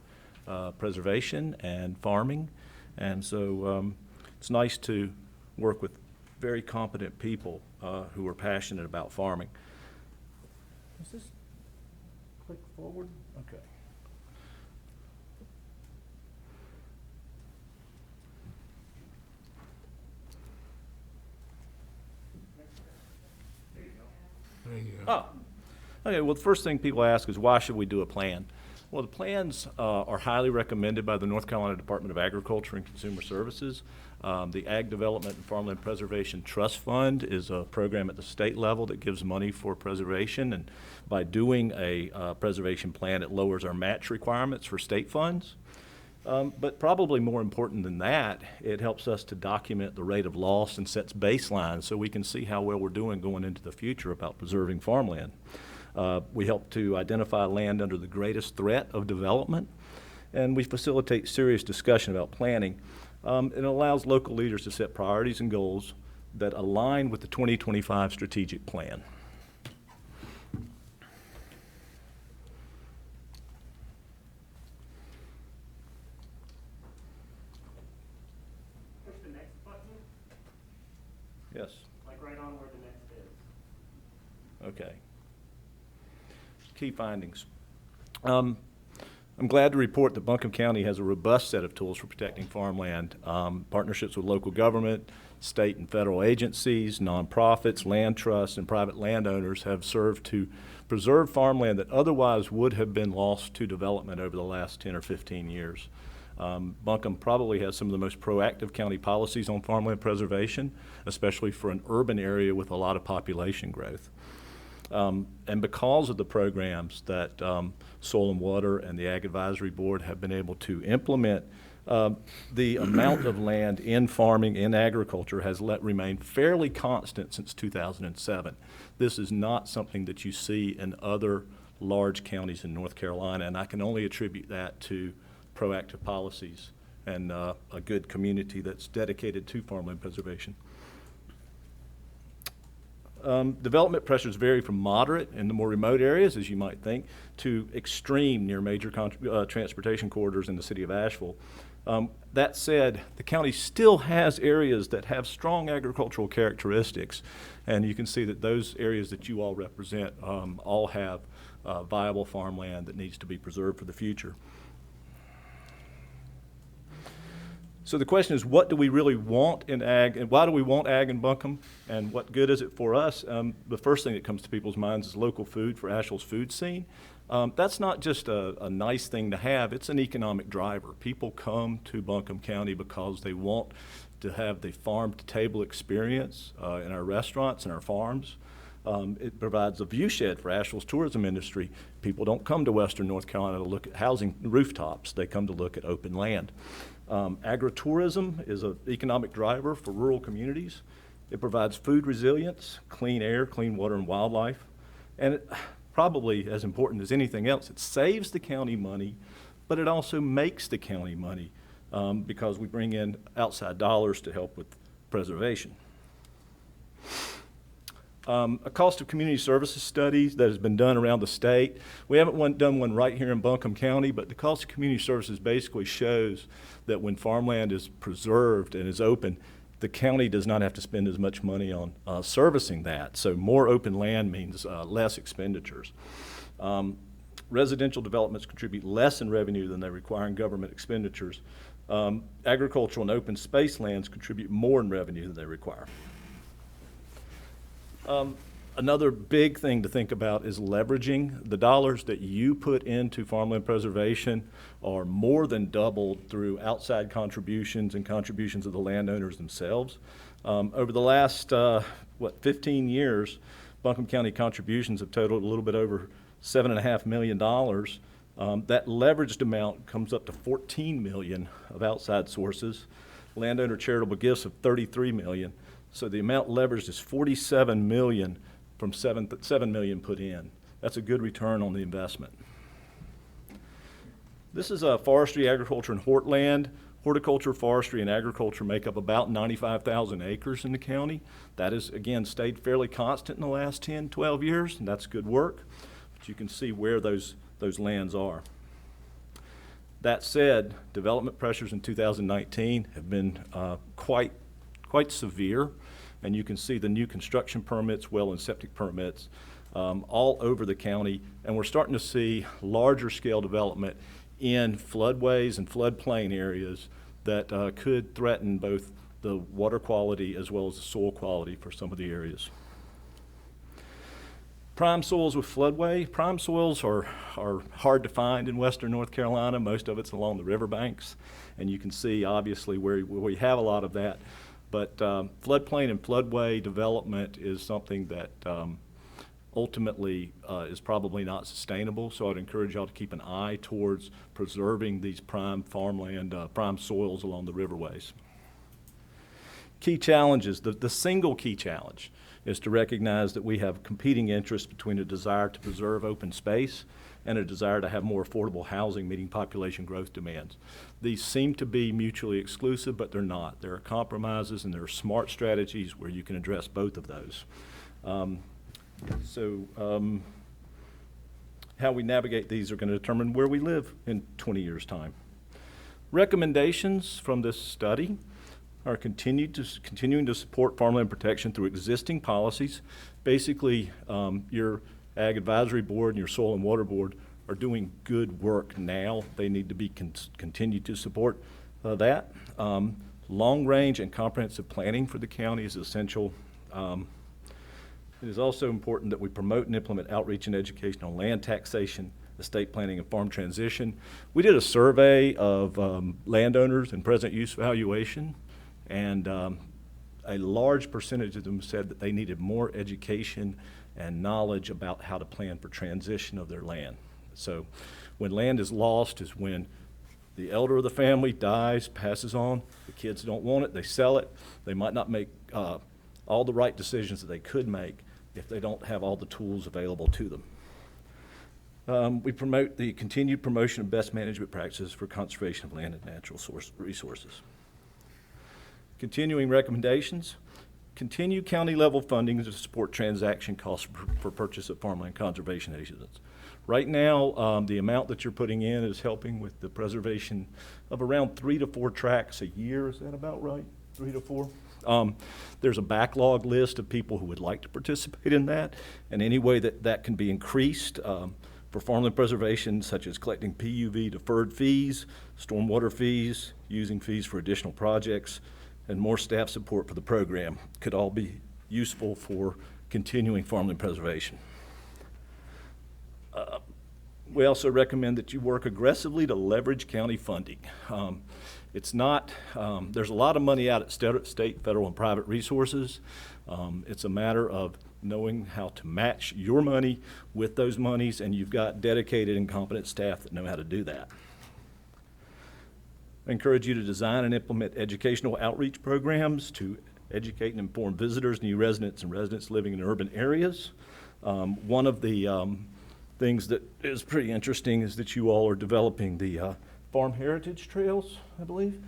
preservation and farming. And so it's nice to work with very competent people who are passionate about farming. Is this click forward? Okay. Oh, okay. Well, the first thing people ask is, why should we do a plan? Well, the plans are highly recommended by the North Carolina Department of Agriculture and Consumer Services. The Ag Development and Farmland Preservation Trust Fund is a program at the state level that gives money for preservation, and by doing a preservation plan, it lowers our match requirements for state funds. But probably more important than that, it helps us to document the rate of loss and sets baselines so we can see how well we're doing going into the future about preserving farmland. We help to identify land under the greatest threat of development, and we facilitate serious discussion about planning. It allows local leaders to set priorities and goals that align with the 2025 strategic plan. Yes. Like right on where the next is. Okay. Key findings. I'm glad to report that Buncombe County has a robust set of tools for protecting farmland. Partnerships with local government, state and federal agencies, nonprofits, land trusts, and private landowners have served to preserve farmland that otherwise would have been lost to development over the last 10 or 15 years. Buncombe probably has some of the most proactive county policies on farmland preservation, especially for an urban area with a lot of population growth. And because of the programs that Soil and Water and the Ag Advisory Board have been able to implement, the amount of land in farming, in agriculture, has remained fairly constant since 2007. This is not something that you see in other large counties in North Carolina, and I can only attribute that to proactive policies and a good community that's dedicated to farmland preservation. Development pressures vary from moderate in the more remote areas, as you might think, to extreme near major transportation corridors in the city of Asheville. That said, the county still has areas that have strong agricultural characteristics, and you can see that those areas that you all represent all have viable farmland that needs to be preserved for the future. So the question is, what do we really want in ag, and why do we want ag in Buncombe, and what good is it for us? The first thing that comes to people's minds is local food for Asheville's food scene. That's not just a nice thing to have, it's an economic driver. People come to Buncombe County because they want to have the farm-to-table experience in our restaurants and our farms. It provides a view shed for Asheville's tourism industry. People don't come to Western North Carolina to look at housing rooftops. They come to look at open land. Agritourism is an economic driver for rural communities. It provides food resilience, clean air, clean water, and wildlife. And it, probably as important as anything else, it saves the county money, but it also makes the county money because we bring in outside dollars to help with preservation. A cost of community services study that has been done around the state. We haven't done one right here in Buncombe County, but the cost of community services basically shows that when farmland is preserved and is open, the county does not have to spend as much money on servicing that. So more open land means less expenditures. Residential developments contribute less in revenue than they require in government expenditures. Agricultural and open space lands contribute more in revenue than they require. Another big thing to think about is leveraging. The dollars that you put into farmland preservation are more than doubled through outside contributions and contributions of the landowners themselves. Over the last, 15 years, Buncombe County contributions have totaled a little bit over $7.5 million. That leveraged amount comes up to $14 million of outside sources. Landowner charitable gifts of $33 million. So the amount leveraged is $47 million from $7 million put in. That's a good return on the investment. This is forestry, agriculture, and hortland. Horticulture, forestry, and agriculture make up about 95,000 acres in the county. That has, again, stayed fairly constant in the last 10, 12 years, and that's good work. But you can see where those lands are. That said, development pressures in 2019 have been quite severe, and you can see the new construction permits, well and septic permits all over the county, and we're starting to see larger scale development in floodways and floodplain areas that could threaten both the water quality as well as the soil quality for some of the areas. Prime soils with floodway. Prime soils are hard to find in Western North Carolina. Most of it's along the riverbanks, and you can see obviously where we have a lot of that. But floodplain and floodway development is something that ultimately is probably not sustainable. So I'd encourage y'all to keep an eye towards preserving these prime farmland, prime soils along the riverways. Key challenges. The single key challenge is to recognize that we have competing interests between a desire to preserve open space and a desire to have more affordable housing meeting population growth demands. These seem to be mutually exclusive, but they're not. There are compromises and there are smart strategies where you can address both of those. How we navigate these are going to determine where we live in 20 years' time. Recommendations from this study are continuing to support farmland protection through existing policies. Basically, your Ag Advisory Board and your Soil and Water Board are doing good work now. They need to be continued to support that. Long-range and comprehensive planning for the county is essential. It is also important that we promote and implement outreach and education on land taxation, estate planning, and farm transition. We did a survey of landowners and present use valuation, and a large percentage of them said that they needed more education and knowledge about how to plan for transition of their land. So when land is lost is when the elder of the family dies, passes on, the kids don't want it, they sell it. They might not make all the right decisions that they could make if they don't have all the tools available to them. We promote the continued promotion of best management practices for conservation of land and natural resources. Continuing recommendations. Continue county-level funding to support transaction costs for purchase of farmland conservation easements. Right now, the amount that you're putting in is helping with the preservation of around 3 to 4 tracts a year. Is that about right? 3 to 4? There's a backlog list of people who would like to participate in that, and any way that can be increased for farmland preservation, such as collecting PUV deferred fees, stormwater fees, using fees for additional projects, and more staff support for the program could all be useful for continuing farmland preservation. We also recommend that you work aggressively to leverage county funding. It's not, there's a lot of money out at state, federal, and private resources. It's a matter of knowing how to match your money with those monies, and you've got dedicated and competent staff that know how to do that. I encourage you to design and implement educational outreach programs to educate and inform visitors, new residents, and residents living in urban areas. One of the things that is pretty interesting is that you all are developing the farm heritage trails, I believe,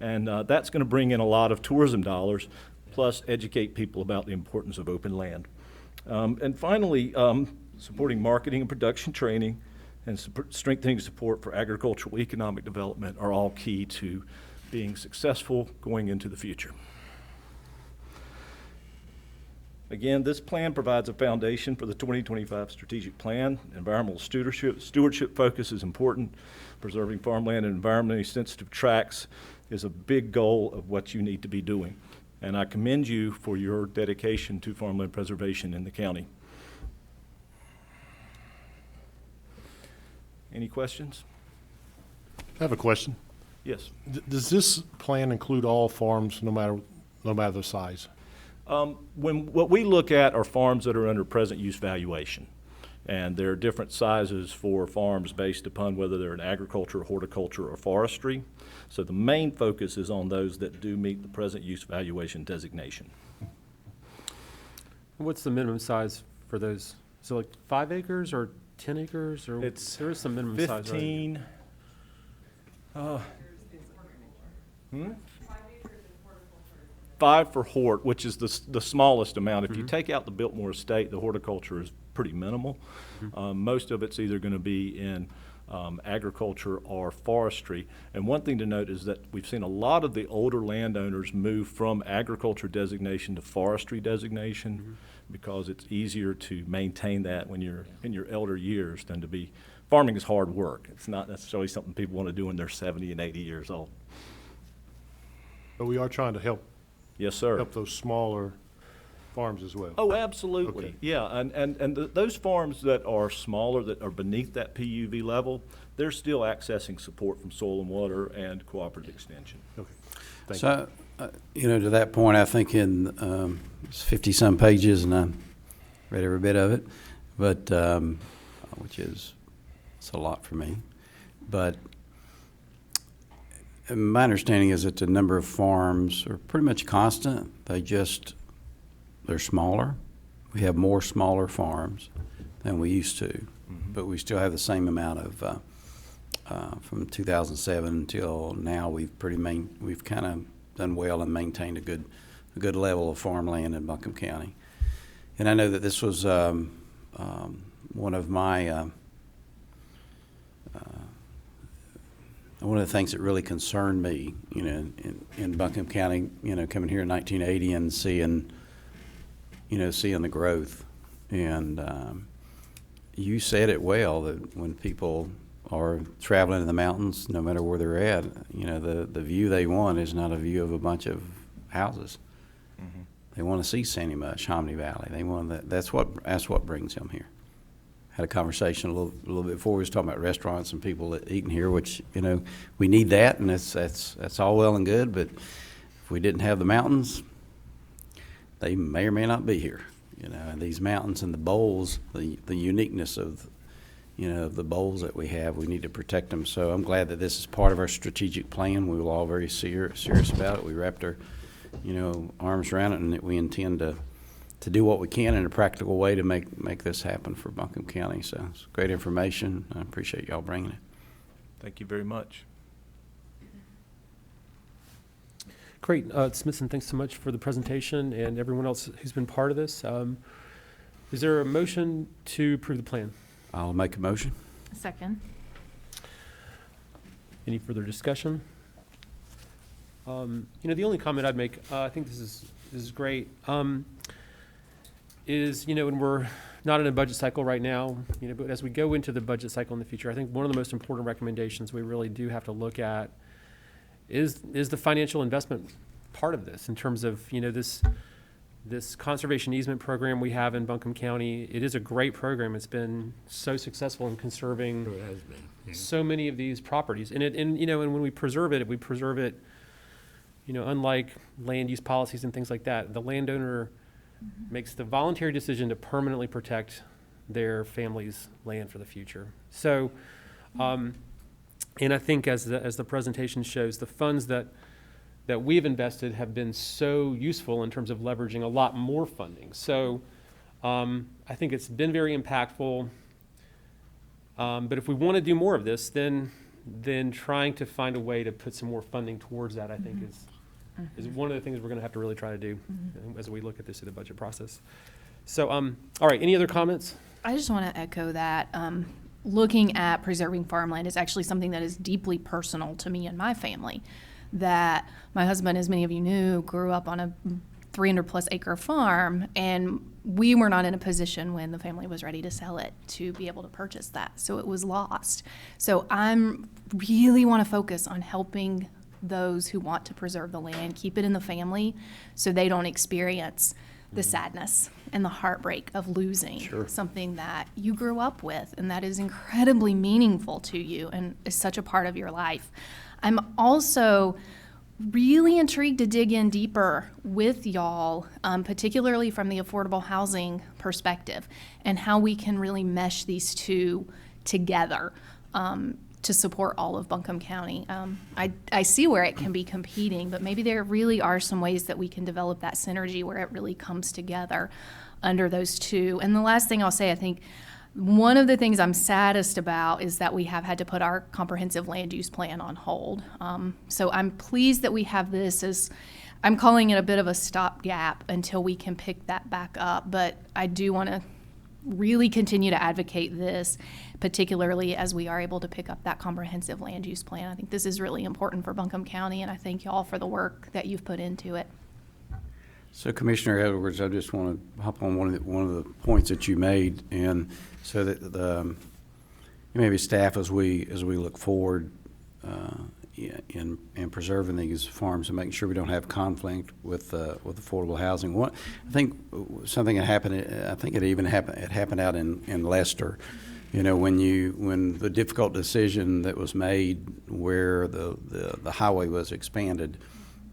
and that's going to bring in a lot of tourism dollars, plus educate people about the importance of open land. And finally, supporting marketing and production training and strengthening support for agricultural economic development are all key to being successful going into the future. Again, this plan provides a foundation for the 2025 strategic plan. Environmental stewardship focus is important. Preserving farmland and environmentally sensitive tracts is a big goal of what you need to be doing. And I commend you for your dedication to farmland preservation in the county. Any questions? I have a question. Yes. Does this plan include all farms, no matter the size? What we look at are farms that are under present use valuation. And there are different sizes for farms based upon whether they're in agriculture, horticulture, or forestry. So the main focus is on those that do meet the present use valuation designation. What's the minimum size for those? So like 5 acres or 10 acres, or there is some minimum size, right? 15. 5 for hort, which is the smallest amount. If you take out the Biltmore estate, the horticulture is pretty minimal. Most of it's either going to be in agriculture or forestry. And one thing to note is that we've seen a lot of the older landowners move from agriculture designation to forestry designation because it's easier to maintain that when you're in your elder years than to be. Farming is hard work. It's not necessarily something people want to do when they're 70 and 80 years old. But we are trying to help. Yes, sir. Help those smaller farms as well. Oh, absolutely. Okay. Yeah, and those farms that are smaller, that are beneath that PUV level, they're still accessing support from Soil and Water and Cooperative Extension. Okay. Thank So, to that point, I think in it's 50-some pages, and I read every bit of it, but which is it's a lot for me. But my understanding is that the number of farms are pretty much constant. They're smaller. We have more smaller farms than we used to, but we still have the same amount of. From 2007 until now, we've kind of done well and maintained a good level of farmland in Buncombe County. And I know that this was one of my one of the things that really concerned me, in Buncombe County, coming here in 1980 and seeing the growth. And you said it well, that when people are traveling in the mountains, no matter where they're at, the view they want is not a view of a bunch of houses. They want to see Sandy Mush, Hominy Valley. They want that's what brings them here. Had a conversation a little bit before. We was talking about restaurants and people that eating here, which we need that, and that's all well and good. But if we didn't have the mountains, they may or may not be here. And these mountains and the bowls, the uniqueness of the bowls that we have, we need to protect them. So I'm glad that this is part of our strategic plan. We were all very serious about it. We wrapped our arms around it, and that we intend to do what we can in a practical way to make this happen for Buncombe County. So it's great information. I appreciate y'all bringing it. Thank you very much. Great. Smithson, thanks so much for the presentation and everyone else who's been part of this. Is there a motion to approve the plan? I'll make a motion. Second. Any further discussion? The only comment I'd make, I think this is great, is, when we're not in a budget cycle right now, but as we go into the budget cycle in the future, I think one of the most important recommendations we really do have to look at is the financial investment part of this, in terms of, this conservation easement program we have in Buncombe County. It is a great program. It's been so successful in conserving so many of these properties. And when we preserve it, unlike land use policies and things like that, the landowner makes the voluntary decision to permanently protect their family's land for the future. So, and I think as the presentation shows, the funds that we've invested have been so useful in terms of leveraging a lot more funding. So I think it's been very impactful. But if we want to do more of this, then trying to find a way to put some more funding towards that, I think, is one of the things we're going to have to really try to do as we look at this in the budget process. So, all right, any other comments? I just want to echo that. Looking at preserving farmland is actually something that is deeply personal to me and my family. That my husband, as many of you knew, grew up on a 300-plus acre farm, and we were not in a position when the family was ready to sell it to be able to purchase that. So it was lost. So I'm really want to focus on helping those who want to preserve the land, keep it in the family so they don't experience the sadness and the heartbreak of losing something that you grew up with and that is incredibly meaningful to you and is such a part of your life. I'm also really intrigued to dig in deeper with y'all, particularly from the affordable housing perspective and how we can really mesh these two together to support all of Buncombe County. I see where it can be competing, but maybe there really are some ways that we can develop that synergy where it really comes together under those two. And the last thing I'll say, I think one of the things I'm saddest about is that we have had to put our comprehensive land use plan on hold. So I'm pleased that we have this as, I'm calling it a bit of a stopgap until we can pick that back up. But I do want to really continue to advocate this, particularly as we are able to pick up that comprehensive land use plan. I think this is really important for Buncombe County, and I thank y'all for the work that you've put into it. So Commissioner Edwards, I just want to hop on one of the points that you made, and so that maybe staff as we look forward in preserving these farms and making sure we don't have conflict with affordable housing. I think something that happened. I think it even happened. It happened out in Leicester. You know, when the difficult decision that was made where the highway was expanded,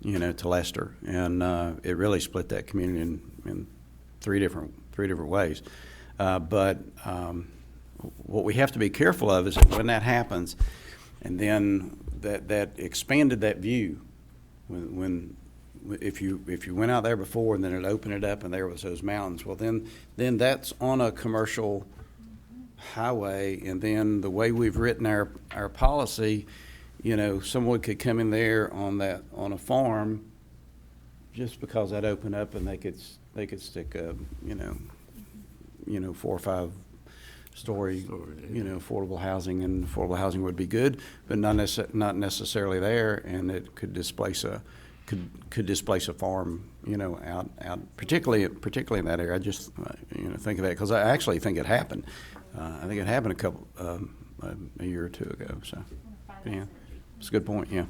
you know, to Leicester, and it really split that community in three different ways. But what we have to be careful of is that when that happens, and then that expanded that view, if you went out there before and then it opened it up and there was those mountains, well then that's on a commercial highway, and then the way we've written our policy, you know, someone could come in there on a farm just because that opened up and they could stick a you know 4 or 5 story you know affordable housing, and affordable housing would be good, but not necessarily there, and it could displace a farm, you know, out particularly in that area. I just you know think of that because I actually think it happened. I think it happened a year or two ago. So yeah, it's a good point. Yeah.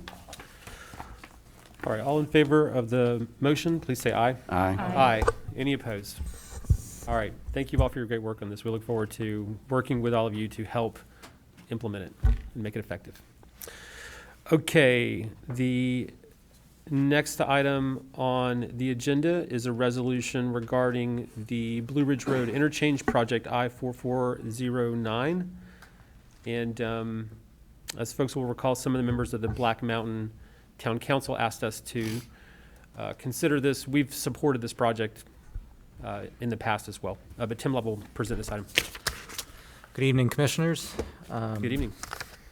All right, all in favor of the motion, please say aye. Aye. Aye. Any opposed? All right, thank you all for your great work on this. We look forward to working with all of you to help implement it and make it effective. Okay, the next item on the agenda is a resolution regarding the Blue Ridge Road Interchange Project I-4409. And as folks will recall, some of the members of the Black Mountain Town Council asked us to consider this. We've supported this project in the past as well. But Tim Love will present this item. Good evening, Commissioners. Good evening.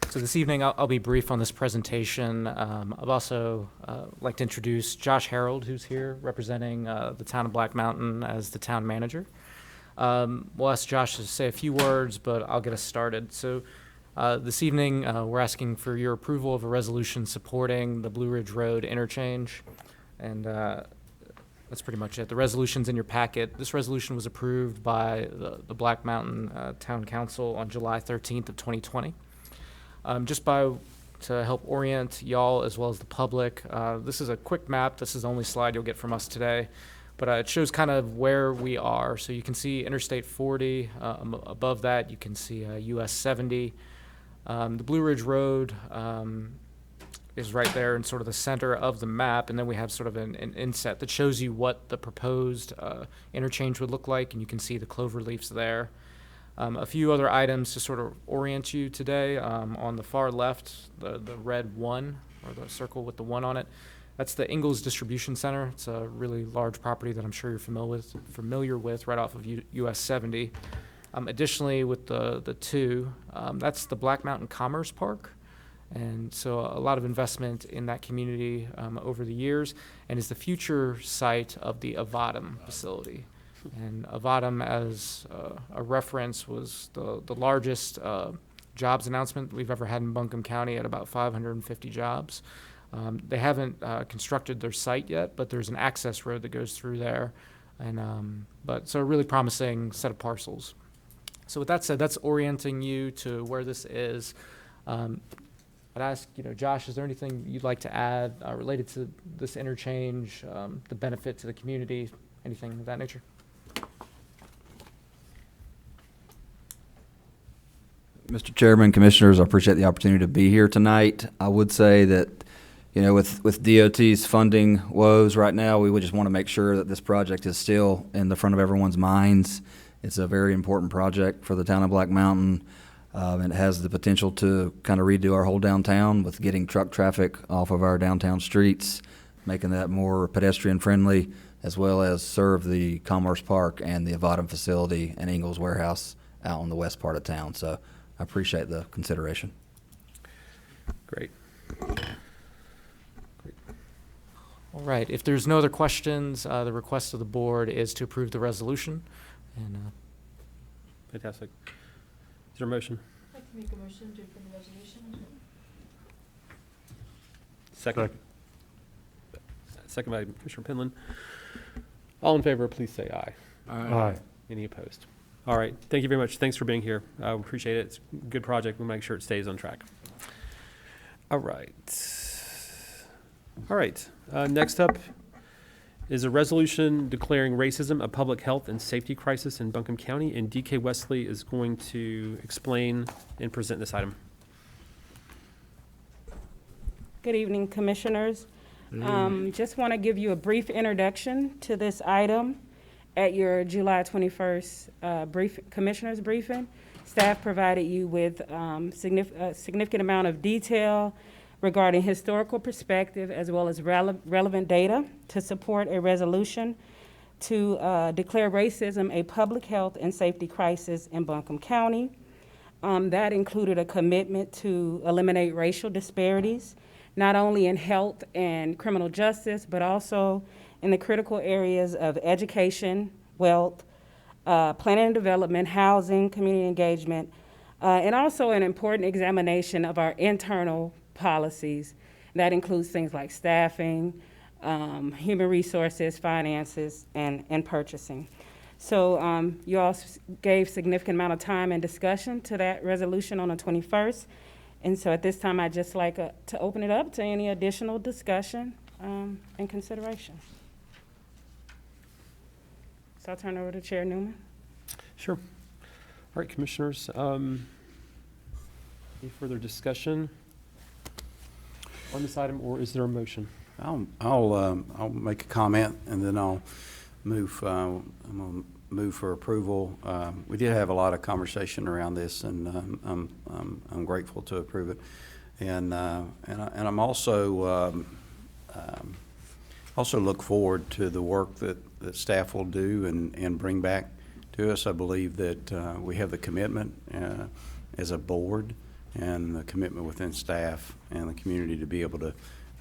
So this evening, I'll be brief on this presentation. I'd also like to introduce Josh Harold, who's here representing the town of Black Mountain as the town manager. We'll ask Josh to say a few words, but I'll get us started. So this evening, we're asking for your approval of a resolution supporting the Blue Ridge Road interchange, and that's pretty much it. The resolution's in your packet. This resolution was approved by the Black Mountain Town Council on July 13th of 2020. To help orient y'all as well as the public, this is a quick map. This is the only slide you'll get from us today, but it shows kind of where we are. So you can see Interstate 40. Above that, you can see US 70. The Blue Ridge Road is right there in sort of the center of the map, and then we have sort of an inset that shows you what the proposed interchange would look like, and you can see the clover leaves there. A few other items to sort of orient you today. On the far left, the red 1, or the circle with the 1 on it, that's the Ingalls Distribution Center. It's a really large property that I'm sure you're familiar with right off of US 70. Additionally, with the 2, that's the Black Mountain Commerce Park. And so a lot of investment in that community over the years, and is the future site of the Avatum facility. And Avatum, as a reference, was the largest jobs announcement we've ever had in Buncombe County at about 550 jobs. They haven't constructed their site yet, but there's an access road that goes through there. And so a really promising set of parcels. So with that said, that's orienting you to where this is. I'd ask, Josh, is there anything you'd like to add related to this interchange, the benefit to the community, anything of that nature? Mr. Chairman, Commissioners, I appreciate the opportunity to be here tonight. I would say that, with DOT's funding woes right now, we would just want to make sure that this project is still in the front of everyone's minds. It's a very important project for the town of Black Mountain. And it has the potential to kind of redo our whole downtown with getting truck traffic off of our downtown streets, making that more pedestrian friendly, as well as serve the Commerce Park and the Avatum facility and Ingalls Warehouse out in the west part of town. So I appreciate the consideration. Great. All right. If there's no other questions, the request of the board is to approve the resolution. And fantastic. Is there a motion? I'd like to make a motion to approve the resolution. Second. Second by Commissioner Penland. All in favor, please say aye. Aye. Any opposed? All right. Thank you very much. Thanks for being here. I appreciate it. It's a good project. We'll make sure it stays on track. All right. All right. Next up is a resolution declaring racism a public health and safety crisis in Buncombe County, and DK Wesley is going to explain and present this item. Good evening, Commissioners. Just want to give you a brief introduction to this item. At your July 21st Commissioners briefing, staff provided you with a significant amount of detail regarding historical perspective as well as relevant data to support a resolution to declare racism a public health and safety crisis in Buncombe County. That included a commitment to eliminate racial disparities, not only in health and criminal justice, but also in the critical areas of education, wealth, planning and development, housing, community engagement, and also an important examination of our internal policies. That includes things like staffing, human resources, finances, and purchasing. So you all gave significant amount of time and discussion to that resolution on the 21st. And so at this time, I'd just like to open it up to any additional discussion and consideration. So I'll turn it over to Chair Newman. Sure. All right, Commissioners. Any further discussion on this item, or is there a motion? I'll make a comment and then I'll move. I'm gonna move for approval. We did have a lot of conversation around this, and I'm grateful to approve it. And I'm also look forward to the work that staff will do and bring back to us. I believe that we have the commitment as a board and the commitment within staff and the community to be able to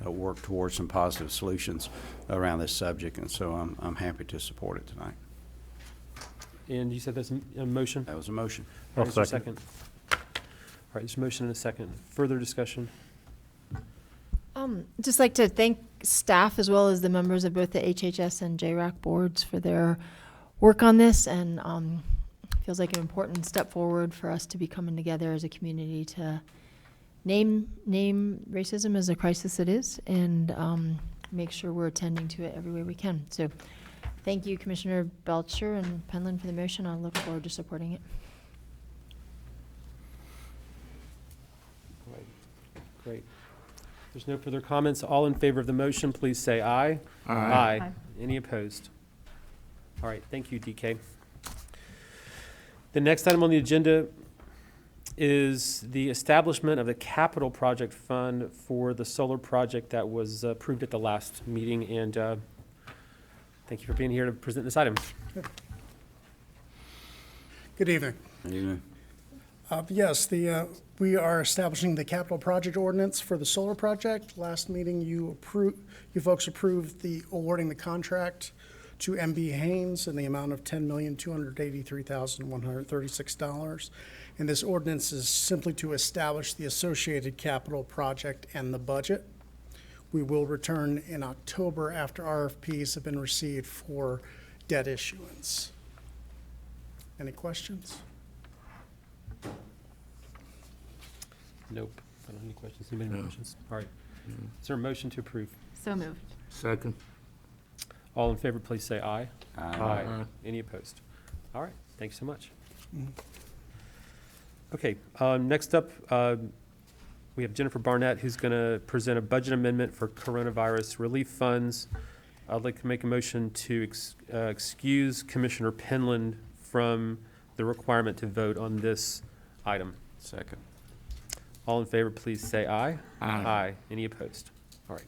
work towards some positive solutions around this subject. And so I'm happy to support it tonight. And you said that's a motion? That was a motion. All right, second. All right, there's a motion and a second. Further discussion? Just like to thank staff as well as the members of both the HHS and JRAC boards for their work on this, and feels like an important step forward for us to be coming together as a community to name racism as a crisis it is, and make sure we're attending to it every way we can. So thank you, Commissioner Belcher and Penland, for the motion. I look forward to supporting it. Right. Great. There's no further comments. All in favor of the motion, please say aye. Aye. Any opposed? All right, thank you, DK. The next item on the agenda is the establishment of the capital project fund for the solar project that was approved at the last meeting, and thank you for being here to present this item. Good evening. Good evening. Yes, we are establishing the capital project ordinance for the solar project. Last meeting, you folks approved the awarding the contract to MB Haynes in the amount of $10,283,136. And this ordinance is simply to establish the associated capital project and the budget. We will return in October after RFPs have been received for debt issuance. Any questions? Nope. I don't have any questions. Anybody have any questions? All right. Is there a motion to approve? So moved. Second. All in favor, please say aye. Aye. Any opposed? All right. Thanks so much. Okay. Next up, we have Jennifer Barnett, who's going to present a budget amendment for coronavirus relief funds. I'd like to make a motion to excuse Commissioner Penland from the requirement to vote on this item. Second. All in favor, please say aye. Aye. Any opposed? All right.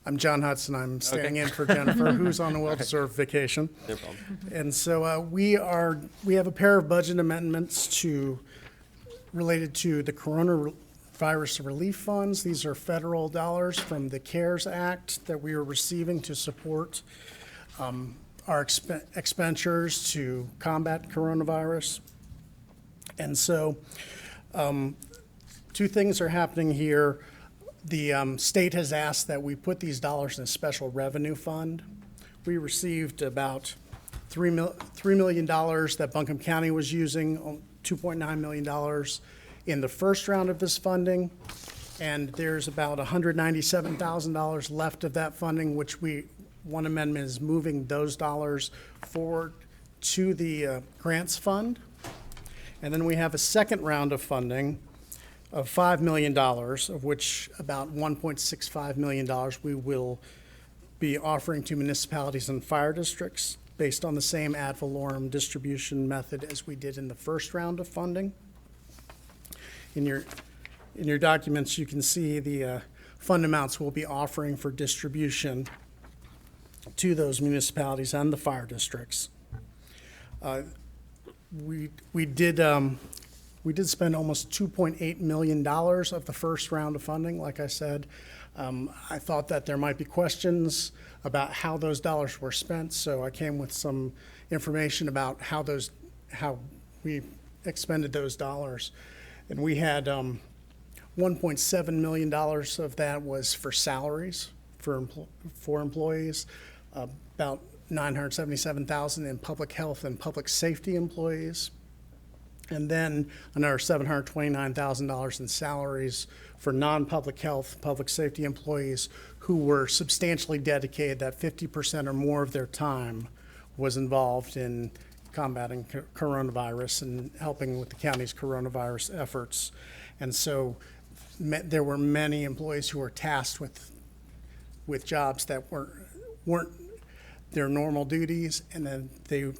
I'm John Hudson. I'm standing in for Jennifer, who's on a well-deserved vacation. No problem. And so we have a pair of budget amendments related to the coronavirus relief funds. These are federal dollars from the CARES Act that we are receiving to support our expenditures to combat coronavirus. And so two things are happening here. The state has asked that we put these dollars in a special revenue fund. We received about $3 million that Buncombe County was using, $2.9 million in the first round of this funding. And there's about $197,000 left of that funding, which one amendment is moving those dollars forward to the grants fund. And then we have a second round of funding of $5 million, of which about $1.65 million we will be offering to municipalities and fire districts based on the same ad valorem distribution method as we did in the first round of funding. In your documents, you can see the fund amounts we'll be offering for distribution to those municipalities and the fire districts. We did spend almost $2.8 million of the first round of funding. Like I said, I thought that there might be questions about how those dollars were spent, so I came with some information about how we expended those dollars. And we had $1.7 million of that was for salaries for employees, about $977,000 in public health and public safety employees, and then another $729,000 in salaries for non-public health, public safety employees who were substantially dedicated, that 50% or more of their time was involved in combating coronavirus and helping with the county's coronavirus efforts. And so there were many employees who were tasked with jobs that weren't their normal duties, and then they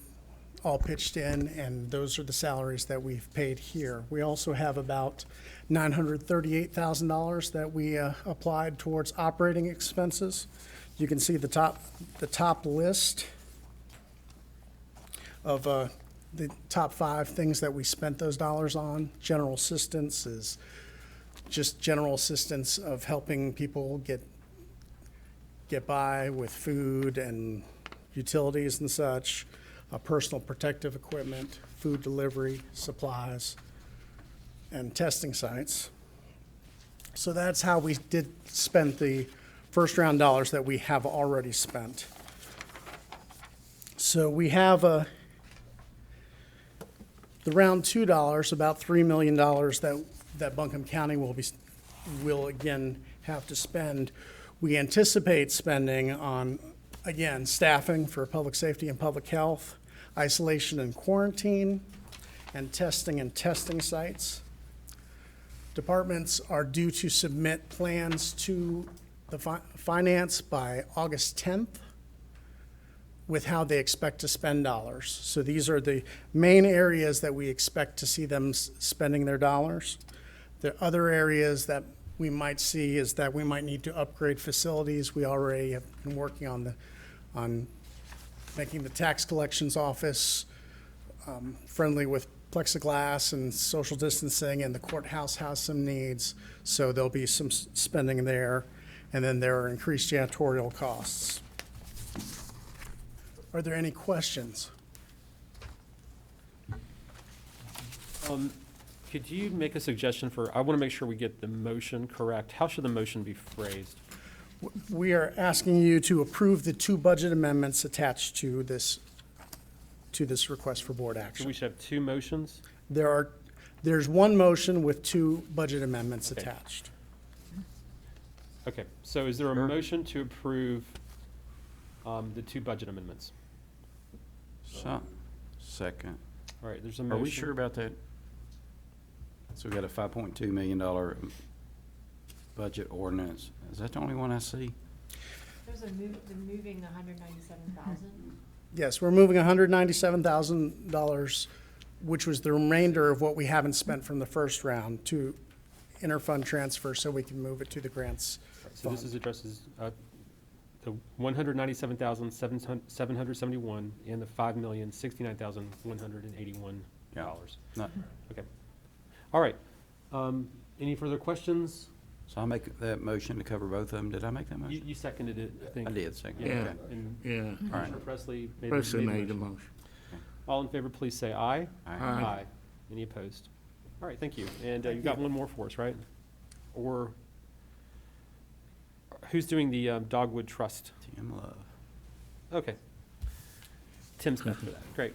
all pitched in, and those are the salaries that we've paid here. We also have about $938,000 that we applied towards operating expenses. You can see the top list of the top 5 things that we spent those dollars on. General assistance is just general assistance of helping people get by with food and utilities and such, personal protective equipment, food delivery, supplies, and testing sites. So that's how we did spend the first round dollars that we have already spent. So we have the round $2, about $3 million that Buncombe County will again have to spend. We anticipate spending on, again, staffing for public safety and public health, isolation and quarantine, and testing sites. Departments are due to submit plans to the finance by August 10th with how they expect to spend dollars. So these are the main areas that we expect to see them spending their dollars. The other areas that we might see is that we might need to upgrade facilities. We already have been working on making the tax collections office friendly with plexiglass and social distancing, and the courthouse has some needs, so there'll be some spending there. And then there are increased janitorial costs. Are there any questions? Could you make a suggestion I want to make sure we get the motion correct. How should the motion be phrased? We are asking you to approve the 2 budget amendments attached to this request for board So action. we should have 2 motions? There's 1 motion with 2 budget amendments Okay. attached. Okay, so is there a motion to approve the 2 budget amendments? Second. All right, there's a Are motion. we sure about that? So we got a $5.2 million budget ordinance. Is that the only one I see? There's the moving 197,000. Yes, we're moving $197,000, which was the remainder of what we haven't spent from the first round, to interfund transfer so we can move it to the grants So this fund. is addresses the 197,771 and the $5,069,181. No. Okay. All right. Any further questions? So I'll make that motion to cover both of them. Did I make that motion? You seconded it, I think. I did second it, Yeah. okay. And Yeah. All right. Commissioner Presley made Presley the made the motion. All in favor, please say aye. Aye. Any opposed? All right, thank you. And you got one more for us, right? Or who's doing the Dogwood Trust? Tim Love. Okay. Tim's got for that. Great.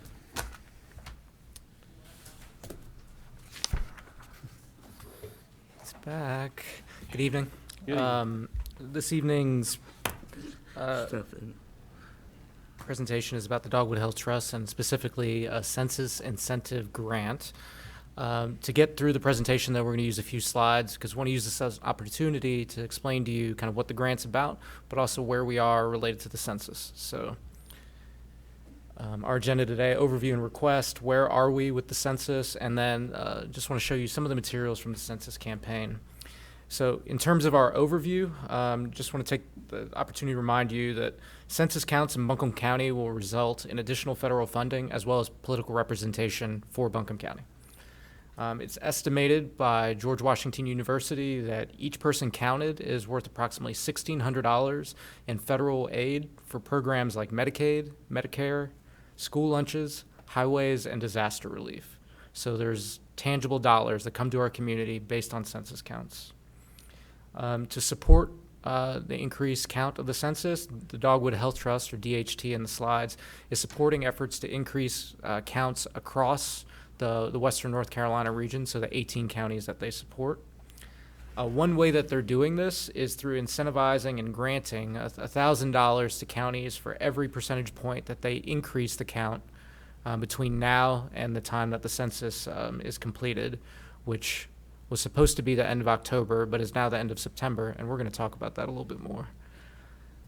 It's back. Good evening. Good evening. This evening's Stuff in. presentation is about the Dogwood Health Trust and specifically a census incentive grant. To get through the presentation, though, we're going to use a few slides because we want to use this as an opportunity to explain to you kind of what the grant's about, but also where we are related to the census. So our agenda today, overview and request, where are we with the census, and then just want to show you some of the materials from the census campaign. So in terms of our overview, just want to take the opportunity to remind you that census counts in Buncombe County will result in additional federal funding as well as political representation for Buncombe County. It's estimated by George Washington University that each person counted is worth approximately $1,600 in federal aid for programs like Medicaid, Medicare, school lunches, highways, and disaster relief. So there's tangible dollars that come to our community based on census counts. To support the increased count of the census, the Dogwood Health Trust, or DHT in the slides, is supporting efforts to increase counts across the Western North Carolina region, so the 18 counties that they support. One way that they're doing this is through incentivizing and granting $1,000 to counties for every percentage point that they increase the count between now and the time that the census is completed, which was supposed to be the end of October, but is now the end of September, and we're going to talk about that a little bit more.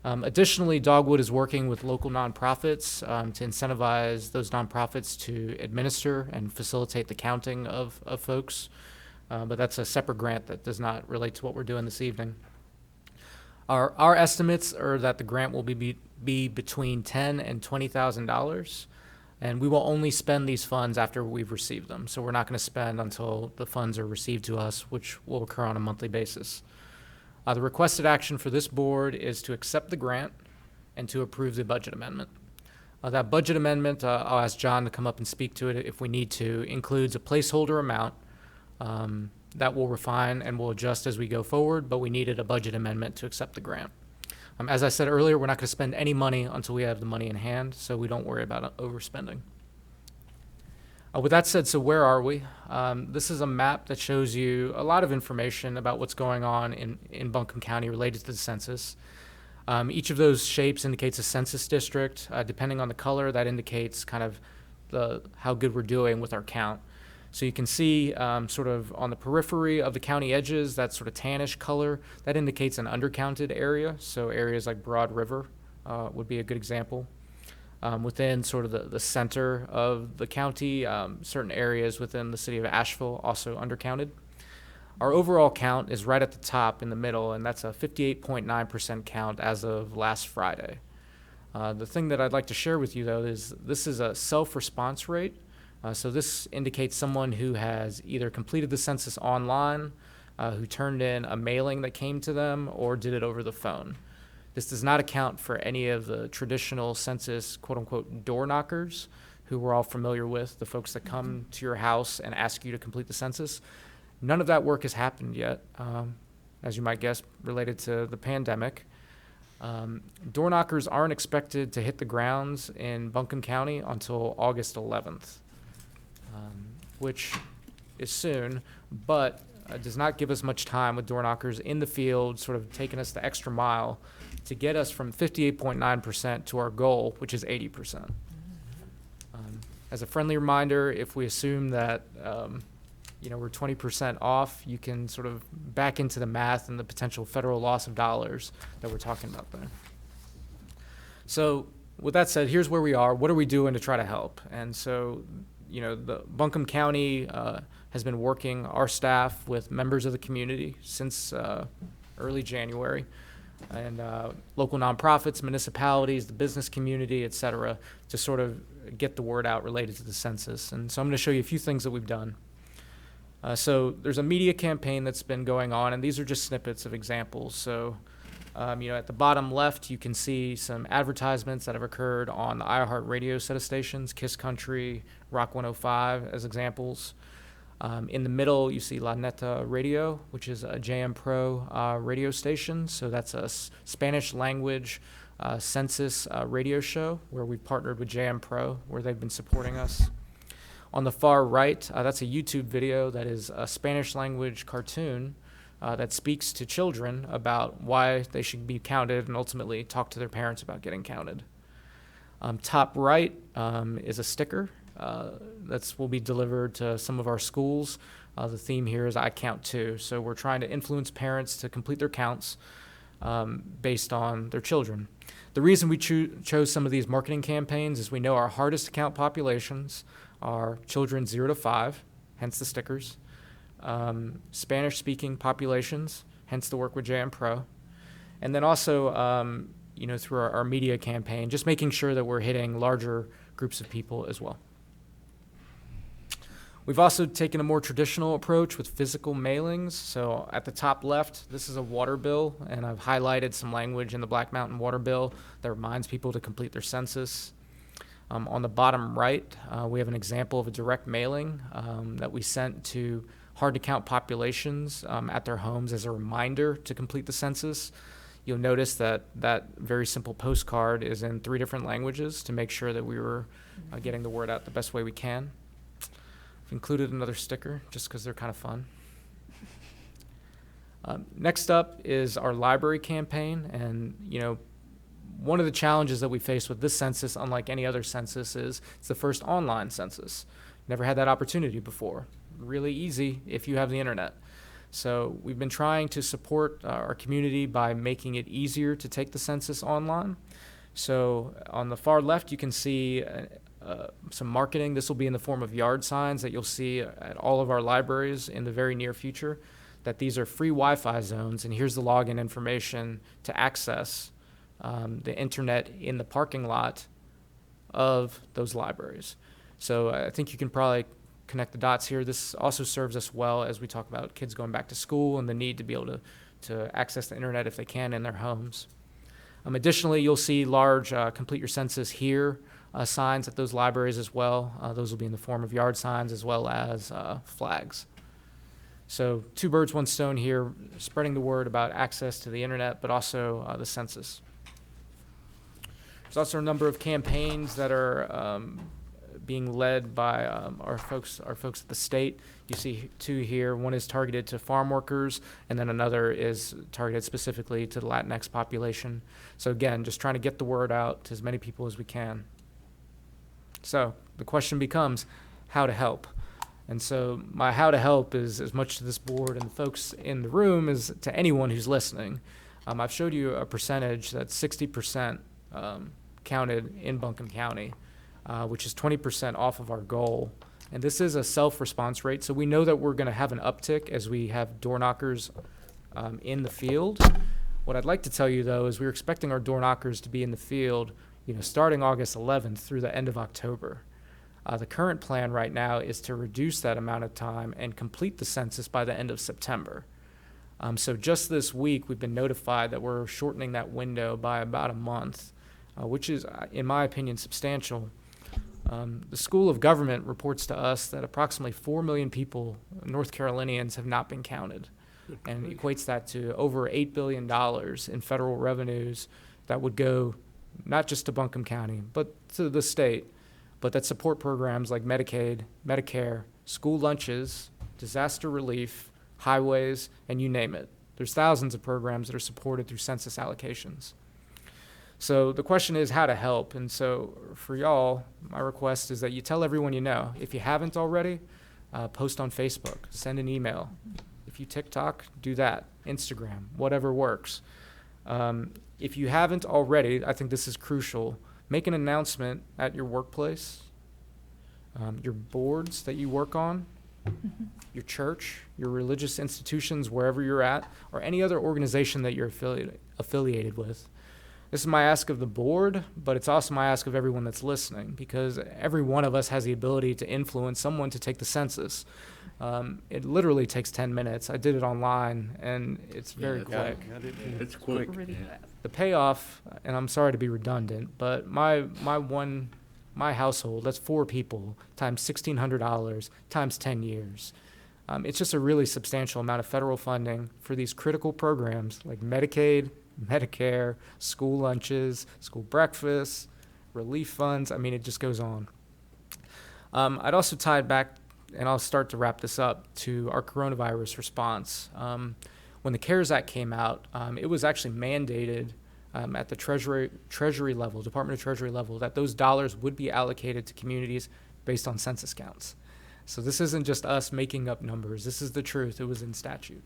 Additionally, Dogwood is working with local nonprofits to incentivize those nonprofits to administer and facilitate the counting of folks, but that's a separate grant that does not relate to what we're doing this evening. Our estimates are that the grant will be between $10,000 and $20,000. And we will only spend these funds after we've received them. So we're not going to spend until the funds are received to us, which will occur on a monthly basis. The requested action for this board is to accept the grant and to approve the budget amendment. That budget amendment, I'll ask John to come up and speak to it if we need to, includes a placeholder amount that we'll refine and we'll adjust as we go forward, but we needed a budget amendment to accept the grant. As I said earlier, we're not going to spend any money until we have the money in hand, so we don't worry about overspending. With that said, so where are we? This is a map that shows you a lot of information about what's going on in Buncombe County related to the census. Each of those shapes indicates a census district. Depending on the color, that indicates kind of how good we're doing with our count. So you can see sort of on the periphery of the county edges, that sort of tannish color, that indicates an undercounted area. So areas like Broad River would be a good example. Within sort of the center of the county, certain areas within the city of Asheville also undercounted. Our overall count is right at the top in the middle, and that's a 58.9% count as of last Friday. The thing that I'd like to share with you, though, is this is a self-response rate. So this indicates someone who has either completed the census online, who turned in a mailing that came to them, or did it over the phone. This does not account for any of the traditional census, quote-unquote, door knockers, who we're all familiar with, the folks that come to your house and ask you to complete the census. None of that work has happened yet, as you might guess, related to the pandemic. Door knockers aren't expected to hit the grounds in Buncombe County until August 11th, which is soon, but does not give us much time with door knockers in the field, sort of taking us the extra mile to get us from 58.9% to our goal, which is 80%. As a friendly reminder, if we assume that we're 20% off, you can sort of back into the math and the potential federal loss of dollars that we're talking about there. So with that said, here's where we are. What are we doing to try to help? And so, the Buncombe County has been working, our staff, with members of the community since early January, and local nonprofits, municipalities, the business community, et cetera, to sort of get the word out related to the census. And so I'm going to show you a few things that we've done. So there's a media campaign that's been going on, and these are just snippets of examples. So, at the bottom left, you can see some advertisements that have occurred on the iHeart radio set of stations, Kiss Country, Rock 105 as examples. In the middle, you see La Neta Radio, which is a JM Pro radio station. So that's a Spanish language census radio show where we partnered with JM Pro, where they've been supporting us. On the far right, that's a YouTube video that is a Spanish language cartoon that speaks to children about why they should be counted and ultimately talk to their parents about getting counted. Top right is a sticker that will be delivered to some of our schools. The theme here is I Count Too. So we're trying to influence parents to complete their counts based on their children. The reason we chose some of these marketing campaigns is we know our hardest to count populations are children 0 to 5, hence the stickers, Spanish-speaking populations, hence the work with JM Pro, and then also, through our media campaign, just making sure that we're hitting larger groups of people as well. We've also taken a more traditional approach with physical mailings. So at the top left, this is a water bill, and I've highlighted some language in the Black Mountain Water Bill that reminds people to complete their census. On the bottom right, we have an example of a direct mailing that we sent to hard-to-count populations at their homes as a reminder to complete the census. You'll notice that that very simple postcard is in 3 different languages to make sure that we were getting the word out the best way we can. I've included another sticker just because they're kind of fun. Next up is our library campaign, and one of the challenges that we face with this census, unlike any other census, is it's the first online census. Never had that opportunity before. Really easy if you have the internet. So we've been trying to support our community by making it easier to take the census online. So on the far left, you can see some marketing. This will be in the form of yard signs that you'll see at all of our libraries in the very near future, that these are free Wi-Fi zones, and here's the login information to access the internet in the parking lot of those libraries. So I think you can probably connect the dots here. This also serves us well as we talk about kids going back to school and the need to be able to access the internet if they can in their homes. Additionally, you'll see large complete your census here signs at those libraries as well. Those will be in the form of yard signs as well as flags. So 2 birds, 1 stone here, spreading the word about access to the internet, but also the census. There's also a number of campaigns that are being led by our folks at the state. You see 2 here. One is targeted to farm workers, and then another is targeted specifically to the Latinx population. So again, just trying to get the word out to as many people as we can. So the question becomes how to help. And so my how to help is as much to this board and the folks in the room as to anyone who's listening. I've showed you a percentage that's 60% counted in Buncombe County, which is 20% off of our goal. And this is a self-response rate, so we know that we're going to have an uptick as we have door knockers in the field. What I'd like to tell you, though, is we're expecting our door knockers to be in the field, starting August 11th through the end of October. The current plan right now is to reduce that amount of time and complete the census by the end of September. So just this week, we've been notified that we're shortening that window by about a month, which is, in my opinion, substantial. The School of Government reports to us that approximately 4 million people, North Carolinians, have not been counted, and equates that to over $8 billion in federal revenues that would go not just to Buncombe County, but to the state, but that support programs like Medicaid, Medicare, school lunches, disaster relief, highways, and you name it. There's thousands of programs that are supported through census allocations. So the question is how to help. And so for y'all, my request is that you tell everyone you know. If you haven't already, post on Facebook, send an email. If you TikTok, do that. Instagram, whatever works. If you haven't already, I think this is crucial, make an announcement at your workplace, your boards that you work on, your church, your religious institutions, wherever you're at, or any other organization that you're affiliated with. This is my ask of the board, but it's also my ask of everyone that's listening, because every one of us has the ability to influence someone to take the census. It literally takes 10 minutes. I did it online, and it's very quick. It's quick. The payoff, and I'm sorry to be redundant, but my household, that's 4 people, times $1,600, times 10 years. It's just a really substantial amount of federal funding for these critical programs like Medicaid, Medicare, school lunches, school breakfasts, relief funds. I mean, it just goes on. I'd also tie it back, and I'll start to wrap this up, to our coronavirus response. When the CARES Act came out, it was actually mandated at the Treasury level, Department of Treasury level, that those dollars would be allocated to communities based on census counts. So this isn't just us making up numbers. This is the truth. It was in statute.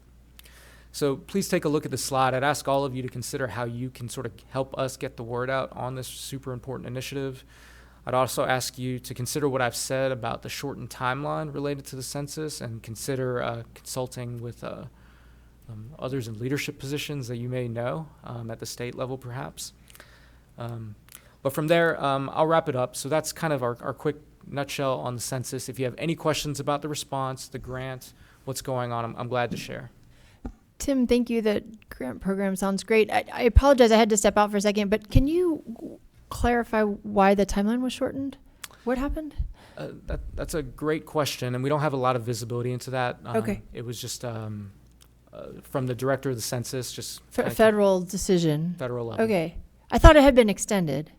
So please take a look at the slide. I'd ask all of you to consider how you can sort of help us get the word out on this super important initiative. I'd also ask you to consider what I've said about the shortened timeline related to the census, and consider consulting with others in leadership positions that you may know at the state level perhaps. But from there, I'll wrap it up. So that's kind of our quick nutshell on the census. If you have any questions about the response, the grant, what's going on, I'm glad to share. Tim, thank you. The grant program sounds great. I apologize, I had to step out for a second, but can you clarify why the timeline was shortened? What happened? That's a great question, and we don't have a lot of visibility into that. Okay. It was just from the director of the census, just Federal decision. Federal level. Okay. I thought it had been extended.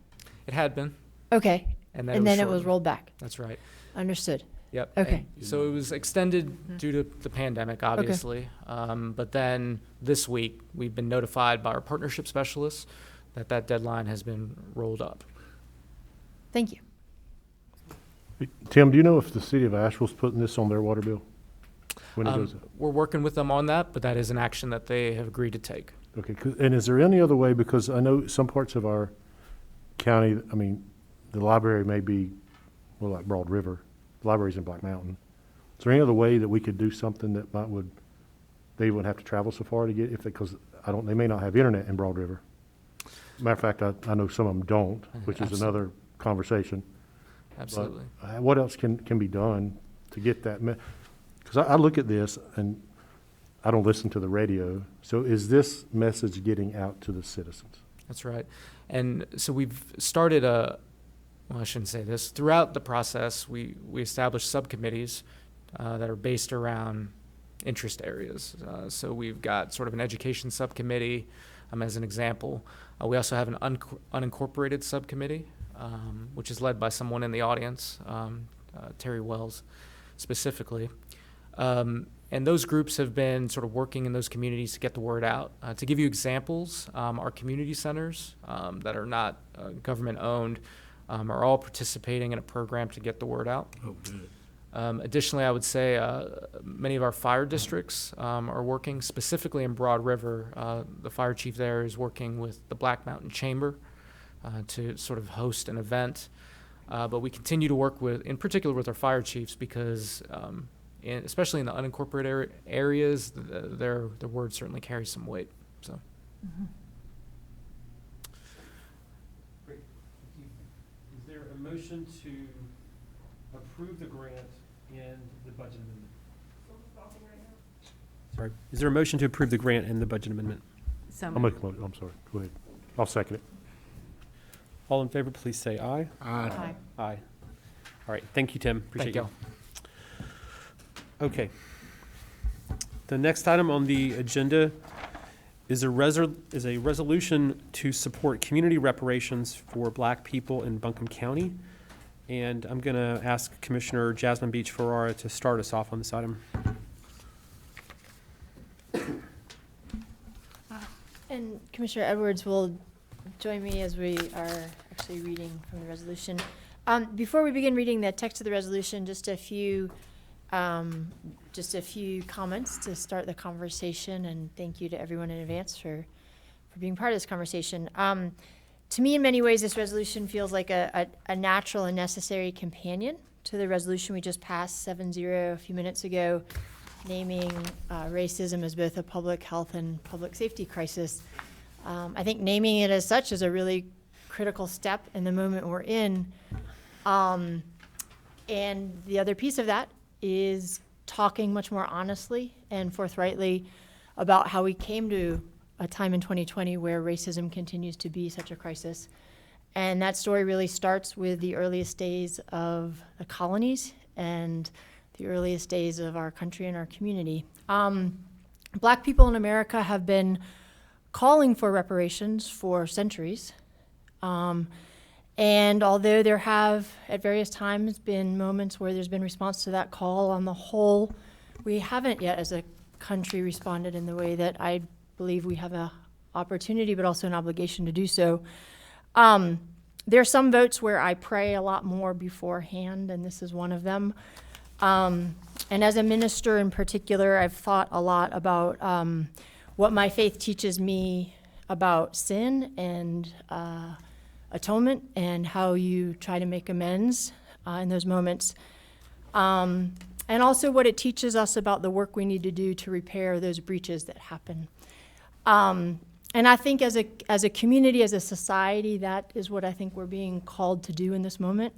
It had been. Okay. And then it was rolled back. That's right. Understood. Yep. Okay. And so it was extended due to the pandemic, obviously. But then this week, we've been notified by our partnership specialists that that deadline has been rolled up. Thank you. Tim, do you know if the city of Asheville's putting this on their water bill when it goes up? We're working with them on that, but that is an action that they have agreed to take. Okay, and is there any other way, because I know some parts of our county, I mean, the library may be, well, like Broad River, the library's in Black Mountain. Is there any other way that we could do something that they wouldn't have to travel so far to get, because they may not have internet in Broad River. Matter of fact, I know some of them don't, which is another conversation. Absolutely. But what else can be done to get that? Because I look at this and I don't listen to the radio. So is this message getting out to the citizens? That's right. And so we've started well, I shouldn't say this. Throughout the process, we established subcommittees that are based around interest areas. So we've got sort of an education subcommittee, as an example. We also have an unincorporated subcommittee, which is led by someone in the audience, Terry Wells specifically. And those groups have been sort of working in those communities to get the word out. To give you examples, our community centers that are not government owned are all participating in a program to get the word out. Oh, good. Additionally, I would say many of our fire districts are working specifically in Broad River. The fire chief there is working with the Black Mountain Chamber to sort of host an event. But we continue to work with, in particular with our fire chiefs, because especially in the unincorporated areas, their word certainly carries some weight. So. Great. Is there a motion to approve the grant and the budget amendment? Sorry. Is there a motion to approve the grant and the budget amendment? I'll make a motion. I'm sorry. Go ahead. I'll second it. All in favor, please say aye. Aye. Aye. All right. Thank you, Tim. Appreciate Thank you. Okay. The next item on the agenda is a resolution to support community reparations for Black people in Buncombe County. And I'm going to ask Commissioner Jasmine Beach Ferrara to start us off on this item. And Commissioner Edwards will join me as we are actually reading from the resolution. Before we begin reading the text of the resolution, just a few comments to start the conversation, and thank you to everyone in advance for being part of this conversation. To me, in many ways, this resolution feels like a natural and necessary companion to the resolution we just passed 7-0 a few minutes ago, naming racism as both a public health and public safety crisis. I think naming it as such is a really critical step in the moment we're in. And the other piece of that is talking much more honestly and forthrightly about how we came to a time in 2020 where racism continues to be such a crisis. And that story really starts with the earliest days of the colonies and the earliest days of our country and our community. Black people in America have been calling for reparations for centuries. And although there have, at various times, been moments where there's been response to that call, on the whole, we haven't yet as a country responded in the way that I believe we have an opportunity, but also an obligation to do so. There are some votes where I pray a lot more beforehand, and this is one of them. And as a minister in particular, I've thought a lot about what my faith teaches me about sin and atonement and how you try to make amends in those moments. And also what it teaches us about the work we need to do to repair those breaches that happen. And I think as a community, as a society, that is what I think we're being called to do in this moment,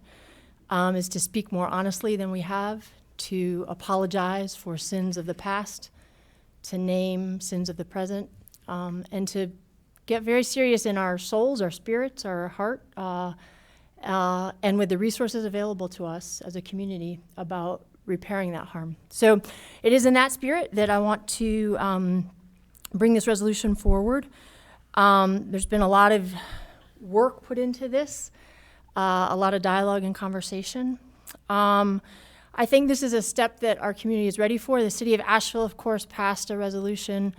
is to speak more honestly than we have, to apologize for sins of the past, to name sins of the present, and to get very serious in our souls, our spirits, our heart, and with the resources available to us as a community about repairing that harm. So it is in that spirit that I want to bring this resolution forward. There's been a lot of work put into this, a lot of dialogue and conversation. I think this is a step that our community is ready for. The city of Asheville, of course, passed a resolution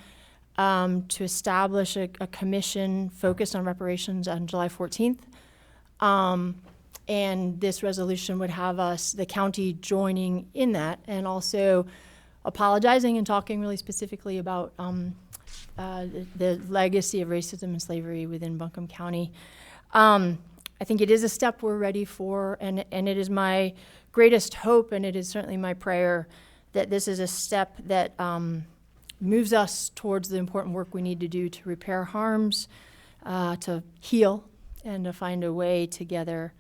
to establish a commission focused on reparations on July 14th. And this resolution would have us, the county, joining in that and also apologizing and talking really specifically about the legacy of racism and slavery within Buncombe County. I think it is a step we're ready for, and it is my greatest hope, and it is certainly my prayer, that this is a step that moves us towards the important work we need to do to repair harms, to heal, and to find a way together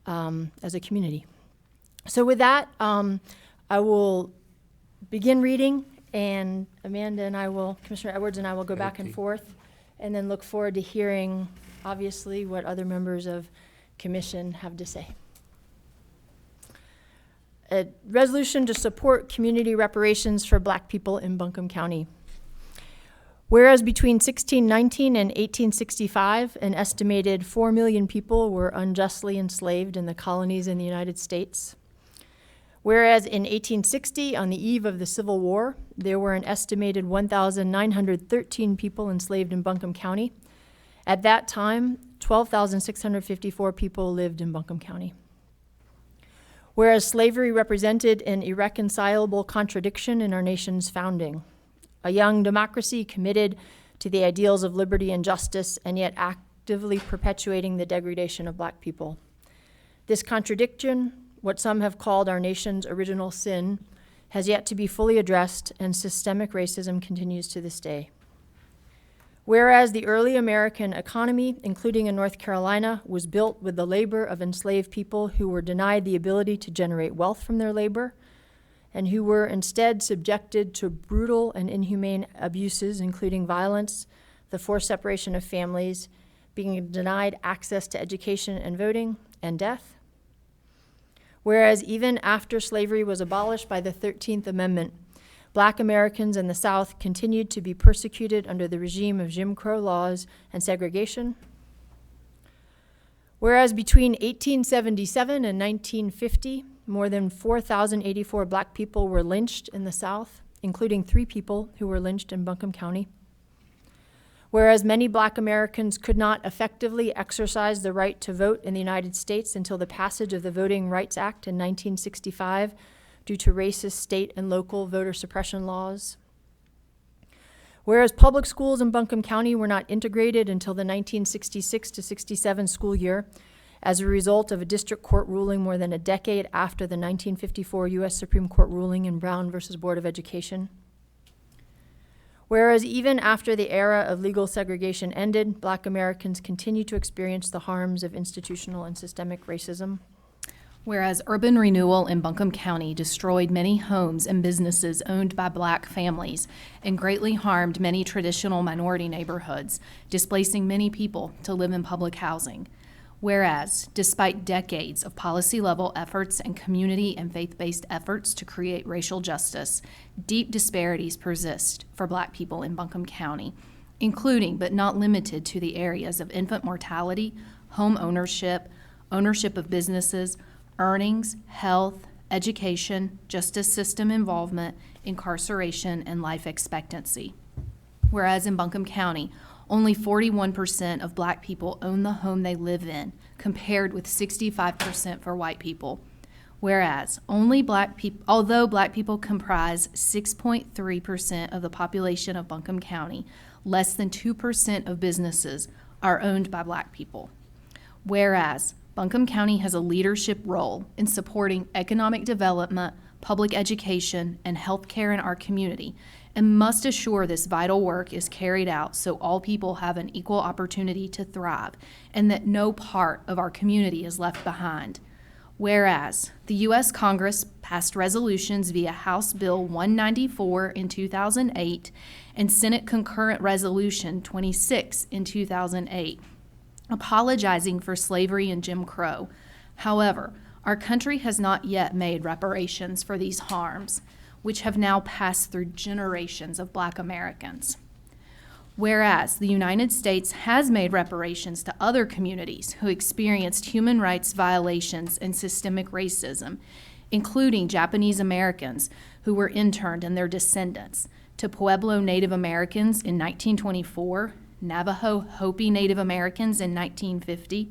as a community. So with that, I will begin reading, and Amanda and I will, Commissioner Edwards and I will go back and forth, and then look forward to hearing, obviously, what other members of commission have to say. A resolution to support community reparations for Black people in Buncombe County. Whereas between 1619 and 1865, an estimated 4 million people were unjustly enslaved in the colonies in the United States. Whereas in 1860, on the eve of the Civil War, there were an estimated 1,913 people enslaved in Buncombe County. At that time, 12,654 people lived in Buncombe County. Whereas slavery represented an irreconcilable contradiction in our nation's founding, a young democracy committed to the ideals of liberty and justice, and yet actively perpetuating the degradation of Black people. This contradiction, what some have called our nation's original sin, has yet to be fully addressed, and systemic racism continues to this day. Whereas the early American economy, including in North Carolina, was built with the labor of enslaved people who were denied the ability to generate wealth from their labor, and who were instead subjected to brutal and inhumane abuses, including violence, the forced separation of families, being denied access to education and voting, and death. Whereas even after slavery was abolished by the 13th Amendment, Black Americans in the South continued to be persecuted under the regime of Jim Crow laws and segregation. Whereas between 1877 and 1950, more than 4,084 Black people were lynched in the South, including 3 people who were lynched in Buncombe County. Whereas many Black Americans could not effectively exercise the right to vote in the United States until the passage of the Voting Rights Act in 1965, due to racist state and local voter suppression laws. Whereas public schools in Buncombe County were not integrated until the 1966 to 67 school year, as a result of a district court ruling more than a decade after the 1954 U.S. Supreme Court ruling in Brown versus Board of Education. Whereas even after the era of legal segregation ended, Black Americans continue to experience the harms of institutional and systemic racism. Whereas urban renewal in Buncombe County destroyed many homes and businesses owned by Black families and greatly harmed many traditional minority neighborhoods, displacing many people to live in public housing. Whereas, despite decades of policy-level efforts and community and faith-based efforts to create racial justice, deep disparities persist for Black people in Buncombe County, including but not limited to the areas of infant mortality, home ownership, ownership of businesses, earnings, health, education, justice system involvement, incarceration, and life expectancy. Whereas in Buncombe County, only 41% of Black people own the home they live in, compared with 65% for white people. Whereas although Black people comprise 6.3% of the population of Buncombe County, less than 2% of businesses are owned by Black people. Whereas Buncombe County has a leadership role in supporting economic development, public education, and health care in our community, and must assure this vital work is carried out so all people have an equal opportunity to thrive, and that no part of our community is left behind. Whereas the U.S. Congress passed resolutions via House Bill 194 in 2008 and Senate Concurrent Resolution 26 in 2008, apologizing for slavery and Jim Crow. However, our country has not yet made reparations for these harms, which have now passed through generations of Black Americans. Whereas the United States has made reparations to other communities who experienced human rights violations and systemic racism, including Japanese Americans who were interned and their descendants, to Pueblo Native Americans in 1924, Navajo Hopi Native Americans in 1950,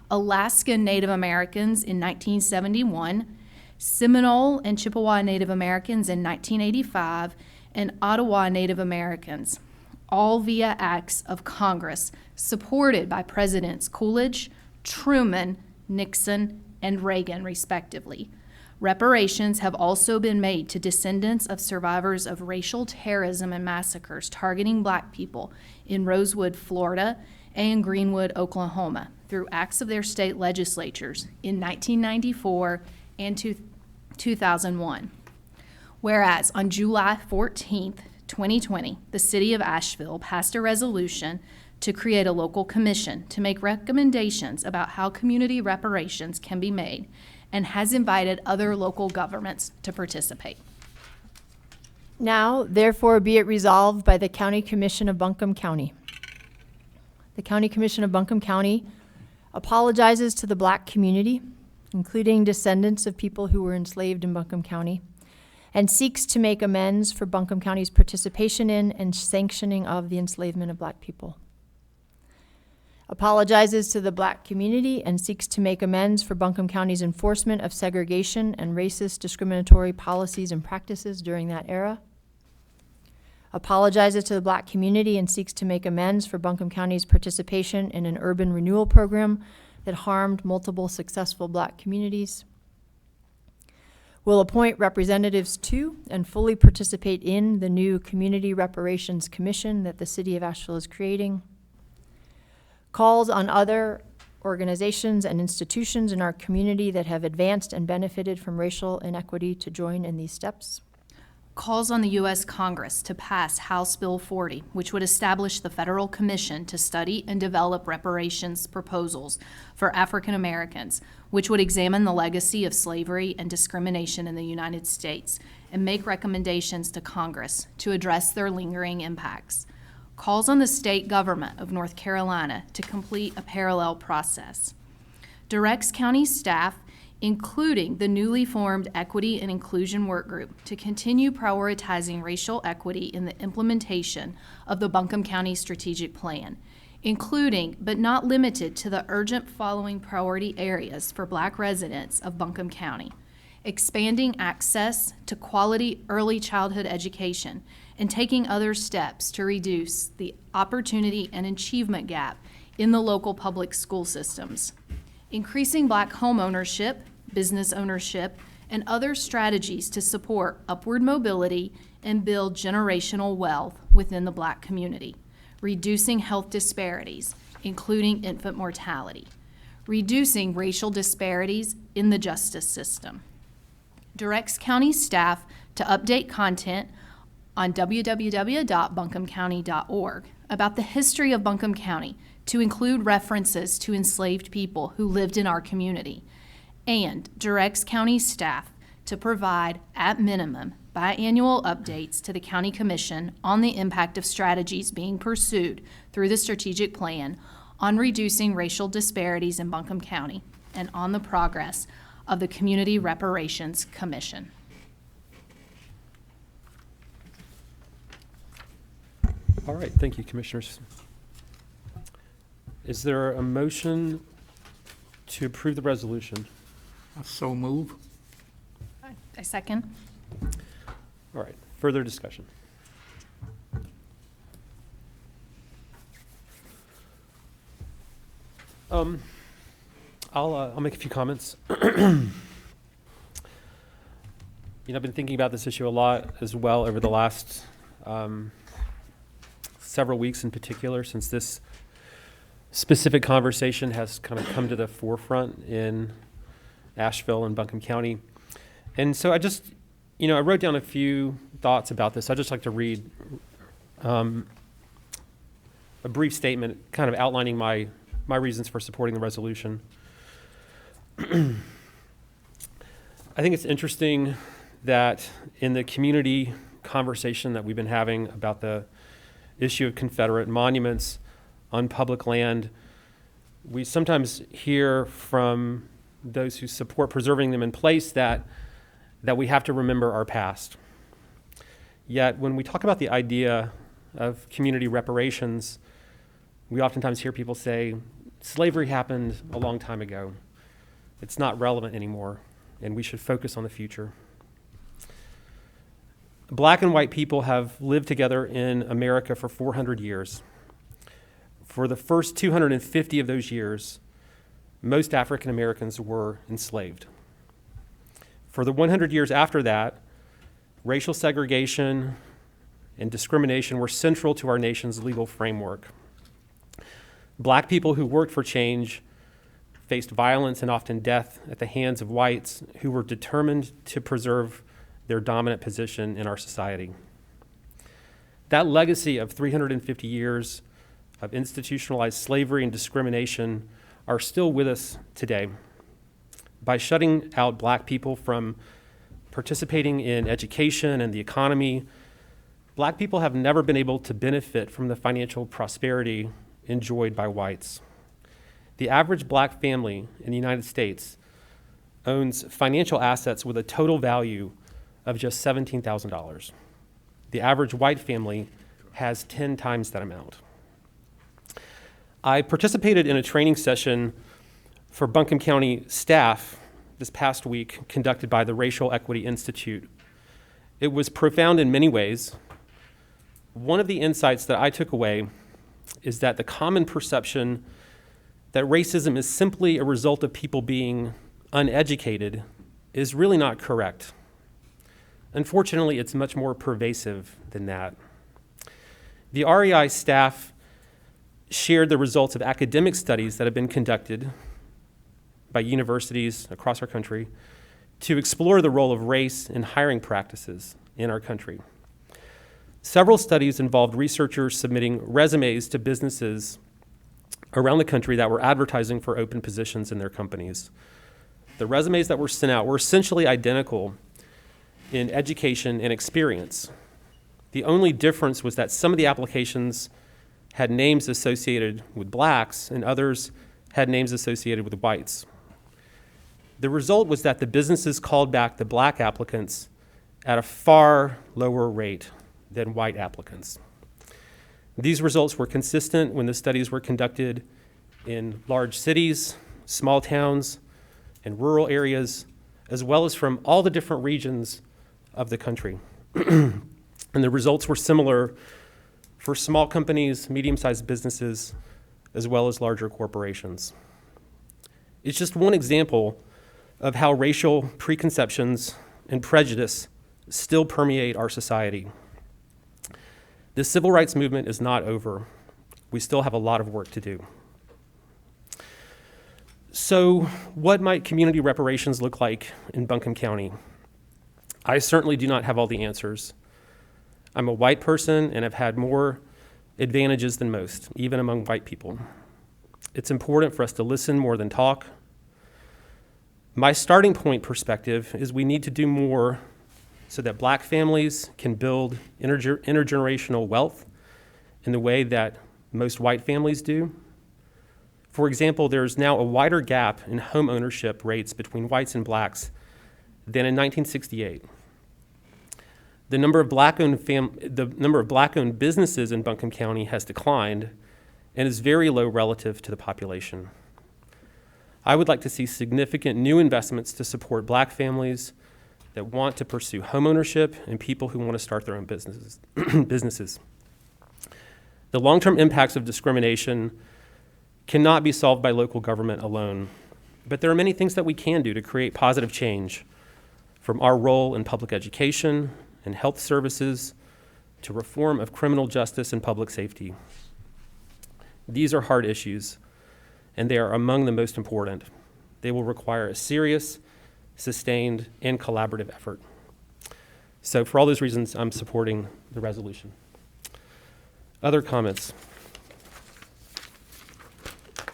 Alaskan Native Americans in 1971, Seminole and Chippewa Native Americans in 1985, and Ottawa Native Americans, all via acts of Congress supported by Presidents Coolidge, Truman, Nixon, and Reagan, respectively. Reparations have also been made to descendants of survivors of racial terrorism and massacres targeting Black people in Rosewood, Florida, and Greenwood, Oklahoma, through acts of their state legislatures in 1994 and 2001. Whereas on July 14th, 2020, the City of Asheville passed a resolution to create a local commission to make recommendations about how community reparations can be made, and has invited other local governments to participate. Now, therefore, be it resolved by the County Commission of Buncombe County. The County Commission of Buncombe County apologizes to the Black community, including descendants of people who were enslaved in Buncombe County, and seeks to make amends for Buncombe County's participation in and sanctioning of the enslavement of Black people. apologizes to the Black community and seeks to make amends for Buncombe County's enforcement of segregation and racist discriminatory policies and practices during that era. Apologizes to the Black community and seeks to make amends for Buncombe County's participation in an urban renewal program that harmed multiple successful Black communities. Will appoint representatives to and fully participate in the new Community Reparations Commission that the City of Asheville is creating. Calls on other organizations and institutions in our community that have advanced and benefited from racial inequity to join in these steps. Calls on the U.S. Congress to pass House Bill 40, which would establish the Federal Commission to study and develop reparations proposals for African Americans, which would examine the legacy of slavery and discrimination in the United States and make recommendations to Congress to address their lingering impacts. Calls on the state government of North Carolina to complete a parallel process. Directs county staff, including the newly formed Equity and Inclusion Work Group, to continue prioritizing racial equity in the implementation of the Buncombe County Strategic Plan, including but not limited to the urgent following priority areas for Black residents of Buncombe County: expanding access to quality early childhood education and taking other steps to reduce the opportunity and achievement gap in the local public school systems, increasing Black home ownership, business ownership, and other strategies to support upward mobility and build generational wealth within the Black community, reducing health disparities, including infant mortality, reducing racial disparities in the justice system. Directs county staff to update content on www.buncombecounty.org about the history of Buncombe County to include references to enslaved people who lived in our community, and directs county staff to provide, at minimum, biannual updates to the County Commission on the impact of strategies being pursued through the strategic plan on reducing racial disparities in Buncombe County and on the progress of the Community Reparations Commission. All right, thank you, Commissioners. Is there a motion to approve the resolution? I so move. I second. All right, further discussion. I'll make a few comments. I've been thinking about this issue a lot as well over the last several weeks in particular, since this specific conversation has kind of come to the forefront in Asheville and Buncombe County. And so I just, I wrote down a few thoughts about this. I'd just like to read a brief statement kind of outlining my reasons for supporting the resolution. I think it's interesting that in the community conversation that we've been having about the issue of Confederate monuments on public land, we sometimes hear from those who support preserving them in place that we have to remember our past. Yet when we talk about the idea of community reparations, we oftentimes hear people say, slavery happened a long time ago. It's not relevant anymore, and we should focus on the future. Black and white people have lived together in America for 400 years. For the first 250 of those years, most African Americans were enslaved. For the 100 years after that, racial segregation and discrimination were central to our nation's legal framework. Black people who worked for change faced violence and often death at the hands of whites who were determined to preserve their dominant position in our society. That legacy of 350 years of institutionalized slavery and discrimination are still with us today. By shutting out Black people from participating in education and the economy, Black people have never been able to benefit from the financial prosperity enjoyed by whites. The average Black family in the United States owns financial assets with a total value of just $17,000. The average white family has 10 times that amount. I participated in a training session for Buncombe County staff this past week conducted by the Racial Equity Institute. It was profound in many ways. One of the insights that I took away is that the common perception that racism is simply a result of people being uneducated is really not correct. Unfortunately, it's much more pervasive than that. The REI staff shared the results of academic studies that have been conducted by universities across our country to explore the role of race in hiring practices in our country. Several studies involved researchers submitting resumes to businesses around the country that were advertising for open positions in their companies. The resumes that were sent out were essentially identical in education and experience. The only difference was that some of the applications had names associated with blacks and others had names associated with whites. The result was that the businesses called back the black applicants at a far lower rate than white applicants. These results were consistent when the studies were conducted in large cities, small towns, and rural areas, as well as from all the different regions of the country. And the results were similar for small companies, medium-sized businesses, as well as larger corporations. It's just one example of how racial preconceptions and prejudice still permeate our society. The civil rights movement is not over. We still have a lot of work to do. So what might community reparations look like in Buncombe County? I certainly do not have all the answers. I'm a white person and have had more advantages than most, even among white people. It's important for us to listen more than talk. My starting point perspective is we need to do more so that black families can build intergenerational wealth in the way that most white families do. For example, there's now a wider gap in home ownership rates between whites and blacks than in 1968. The number of black-owned businesses in Buncombe County has declined and is very low relative to the population. I would like to see significant new investments to support black families that want to pursue homeownership and people who want to start their own businesses. The long-term impacts of discrimination cannot be solved by local government alone, but there are many things that we can do to create positive change, from our role in public education and health services to reform of criminal justice and public safety. These are hard issues, and they are among the most important. They will require a serious, sustained, and collaborative effort. So for all those reasons, I'm supporting the resolution. Other comments?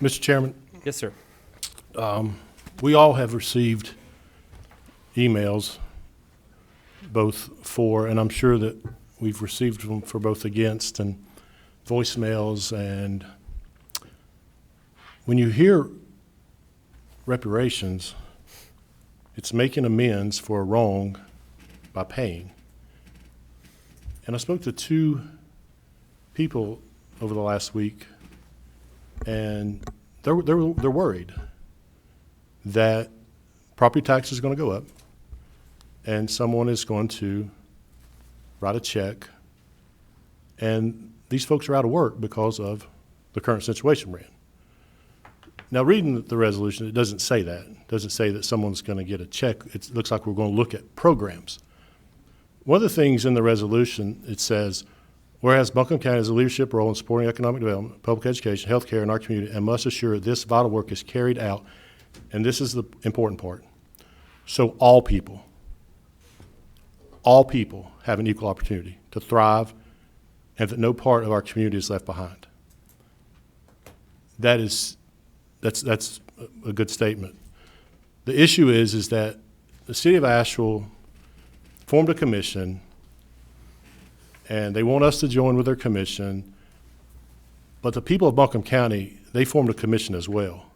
Mr. Chairman? Yes, sir. We all have received emails, both for, and I'm sure that we've received them for both against, and voicemails, and when you hear reparations, it's making amends for a wrong by paying. And I spoke to two people over the last week, and they're worried that property tax is going to go up, and someone is going to write a check, and these folks are out of work because of the current situation we're in. Now, reading the resolution, it doesn't say that. It doesn't say that someone's going to get a check. It looks like we're going to look at programs. One of the things in the resolution, it says, whereas Buncombe County has a leadership role in supporting economic development, public education, health care in our community, and must assure this vital work is carried out, and this is the important part, so all people have an equal opportunity to thrive and that no part of our community is left behind. That's a good statement. The issue is that the city of Asheville formed a commission, and they want us to join with their commission, but the people of Buncombe County, they formed a commission as well,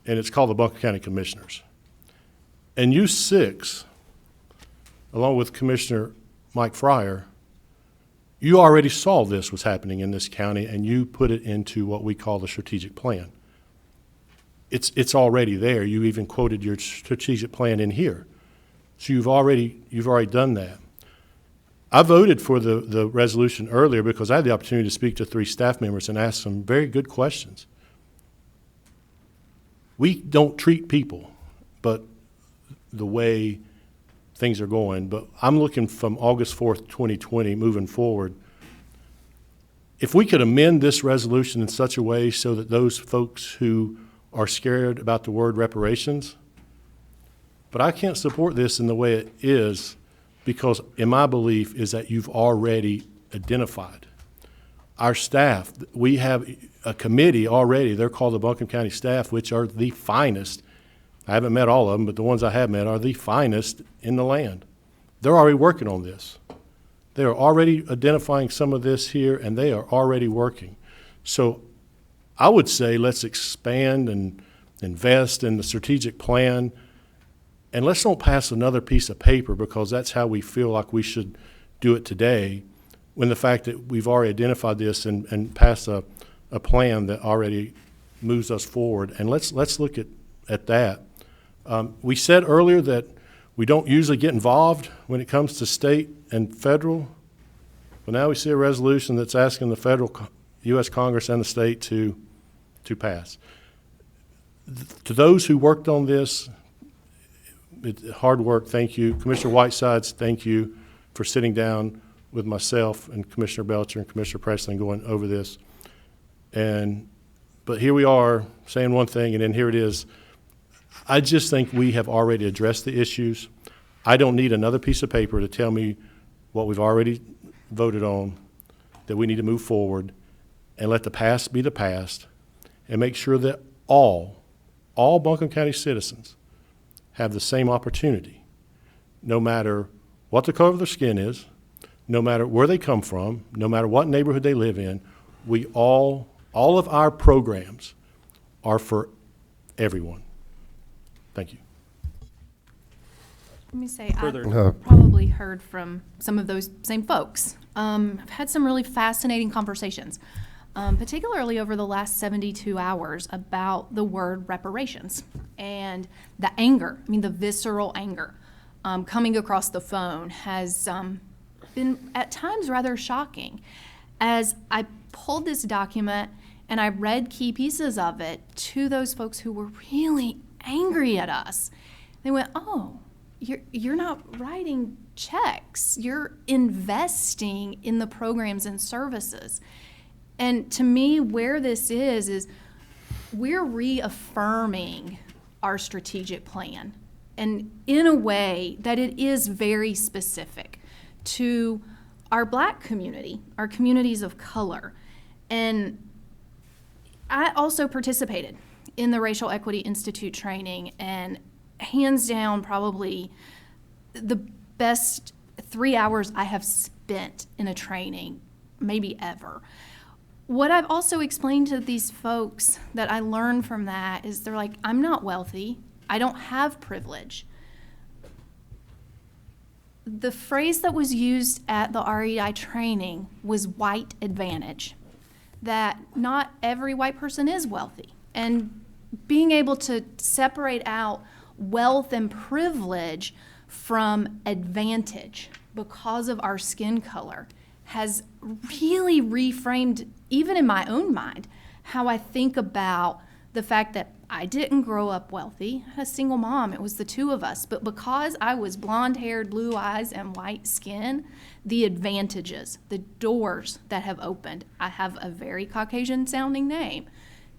and it's called the Buncombe County Commissioners. And you six, along with Commissioner Mike Fryer, You already saw this was happening in this county, and you put it into what we call the strategic plan. It's already there. You even quoted your strategic plan in here. So you've already done that. I voted for the resolution earlier because I had the opportunity to speak to 3 staff members and ask some very good questions. We don't treat people, but the way things are going. But I'm looking from August 4th, 2020, moving forward. If we could amend this resolution in such a way so that those folks who are scared about the word reparations, but I can't support this in the way it is because in my belief is that you've already identified. Our staff, we have a committee already, they're called the Buncombe County staff, which are the finest. I haven't met all of them, but the ones I have met are the finest in the land. They're already working on this. They are already identifying some of this here, and they are already working. So I would say let's expand and invest in the strategic plan, and let's don't pass another piece of paper because that's how we feel like we should do it today, when the fact that we've already identified this and passed a plan that already moves us forward. And let's look at that. We said earlier that we don't usually get involved when it comes to state and federal, but now we see a resolution that's asking the federal U.S. Congress and the state to pass. To those who worked on this, hard work, thank you. Commissioner Whitesides, thank you for sitting down with myself and Commissioner Belcher and Commissioner Presley going over this. But here we are saying one thing, and then here it is. I just think we have already addressed the issues. I don't need another piece of paper to tell me what we've already voted on, that we need to move forward and let the past be the past and make sure that all Buncombe County citizens have the same opportunity, no matter what the color of their skin is, no matter where they come from, no matter what neighborhood they live in. We all of our programs are for everyone. Thank you. Let me say, Further- I've probably heard from some of those same folks. I've had some really fascinating conversations, particularly over the last 72 hours about the word reparations and the anger, the visceral anger coming across the phone has been at times rather shocking. As I pulled this document and I read key pieces of it to those folks who were really angry at us, they went, "Oh, you're not writing checks, you're investing in the programs and services." And to me, where this is we're reaffirming our strategic plan, and in a way that it is very specific to our Black community, our communities of color. And I also participated in the Racial Equity Institute training, and hands down, probably the best 3 hours I have spent in a training, maybe ever. What I've also explained to these folks that I learned from that is they're like, I'm not wealthy, I don't have privilege. The phrase that was used at the REI training was white advantage, that not every white person is wealthy. And being able to separate out wealth and privilege from advantage because of our skin color has really reframed, even in my own mind, how I think about the fact that I didn't grow up wealthy. I had a single mom. It was the two of us. But because I was blonde-haired, blue eyes, and white skin, the advantages, the doors that have opened. I have a very Caucasian-sounding name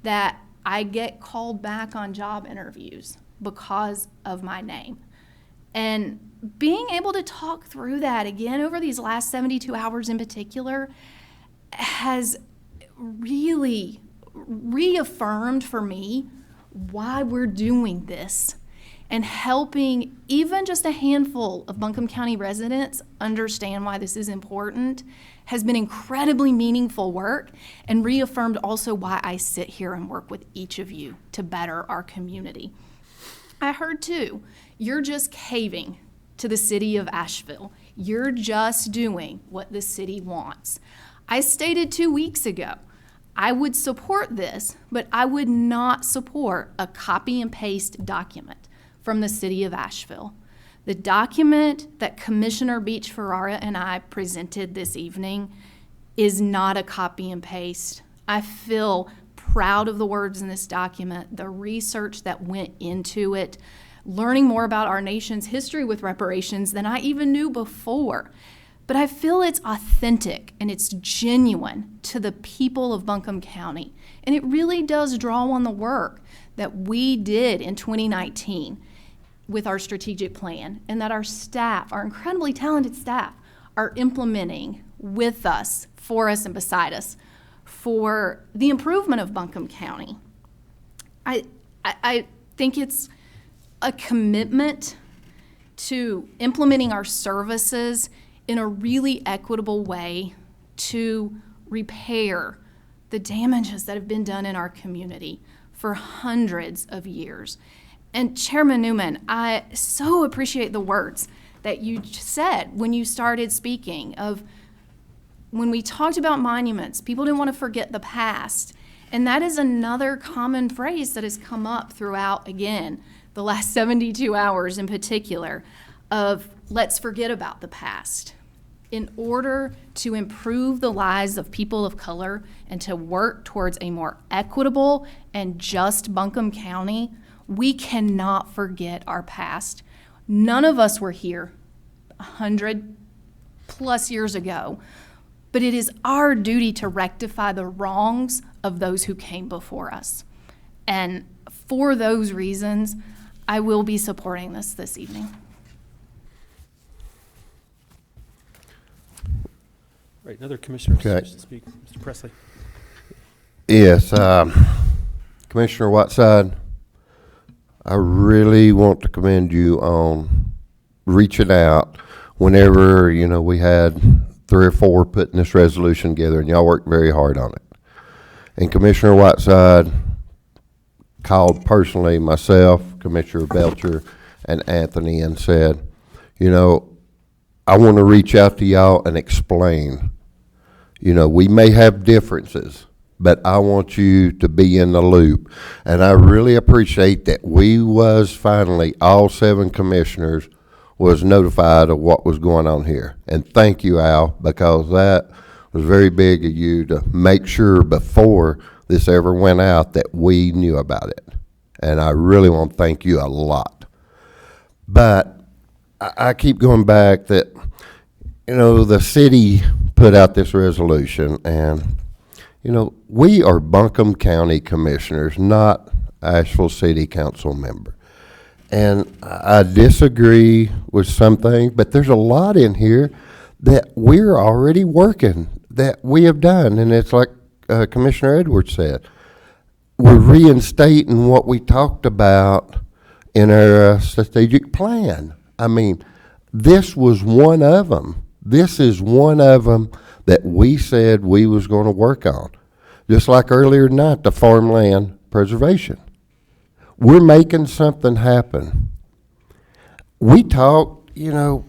that I get called back on job interviews because of my name. And being able to talk through that again over these last 72 hours in particular has really reaffirmed for me why we're doing this and helping even just a handful of Buncombe County residents understand why this is important has been incredibly meaningful work, and reaffirmed also why I sit here and work with each of you to better our community. I heard too, you're just caving to the city of Asheville. You're just doing what the city wants. I stated 2 weeks ago, I would support this, but I would not support a copy and paste document from the city of Asheville. The document that Commissioner Beach Ferrara and I presented this evening is not a copy and paste. I feel proud of the words in this document, the research that went into it, learning more about our nation's history with reparations than I even knew before. But I feel it's authentic and it's genuine to the people of Buncombe County. And it really does draw on the work that we did in 2019 with our strategic plan, and that our staff, our incredibly talented staff, are implementing with us, for us, and beside us for the improvement of Buncombe County. I think it's a commitment to implementing our services in a really equitable way to repair the damages that have been done in our community for hundreds of years. And Chairman Newman, I so appreciate the words that you said when you started speaking of when we talked about monuments, people didn't want to forget the past. And that is another common phrase that has come up throughout, again, the last 72 hours in particular, of let's forget about the past. In order to improve the lives of people of color and to work towards a more equitable and just Buncombe County, we cannot forget our past. None of us were here 100+ years ago, but it is our duty to rectify the wrongs of those who came before us. And for those reasons, I will be supporting this evening. Right, another commissioner Okay. to speak. Mr. Presley. Yes, Commissioner Whiteside, I really want to commend you on reaching out whenever, we had 3 or 4 putting this resolution together, and y'all worked very hard on it. And Commissioner Whiteside called personally myself, Commissioner Belcher, and Anthony and said, I want to reach out to y'all and explain. We may have differences, but I want you to be in the loop. And I really appreciate that we was finally, all 7 commissioners was notified of what was going on here. And thank you, Al, because that was very big of you to make sure before this ever went out that we knew about it. And I really want to thank you a lot. But I keep going back that, the city put out this resolution, and, we are Buncombe County Commissioners, not Asheville City Council member. And I disagree with some things, but there's a lot in here that we're already working, that we have done. And it's like Commissioner Edwards said, we're reinstating what we talked about in our strategic plan. I mean, this was one of them. This is one of them that we said we was going to work on. Just like earlier tonight, the farmland preservation. We're making something happen. We talked, 6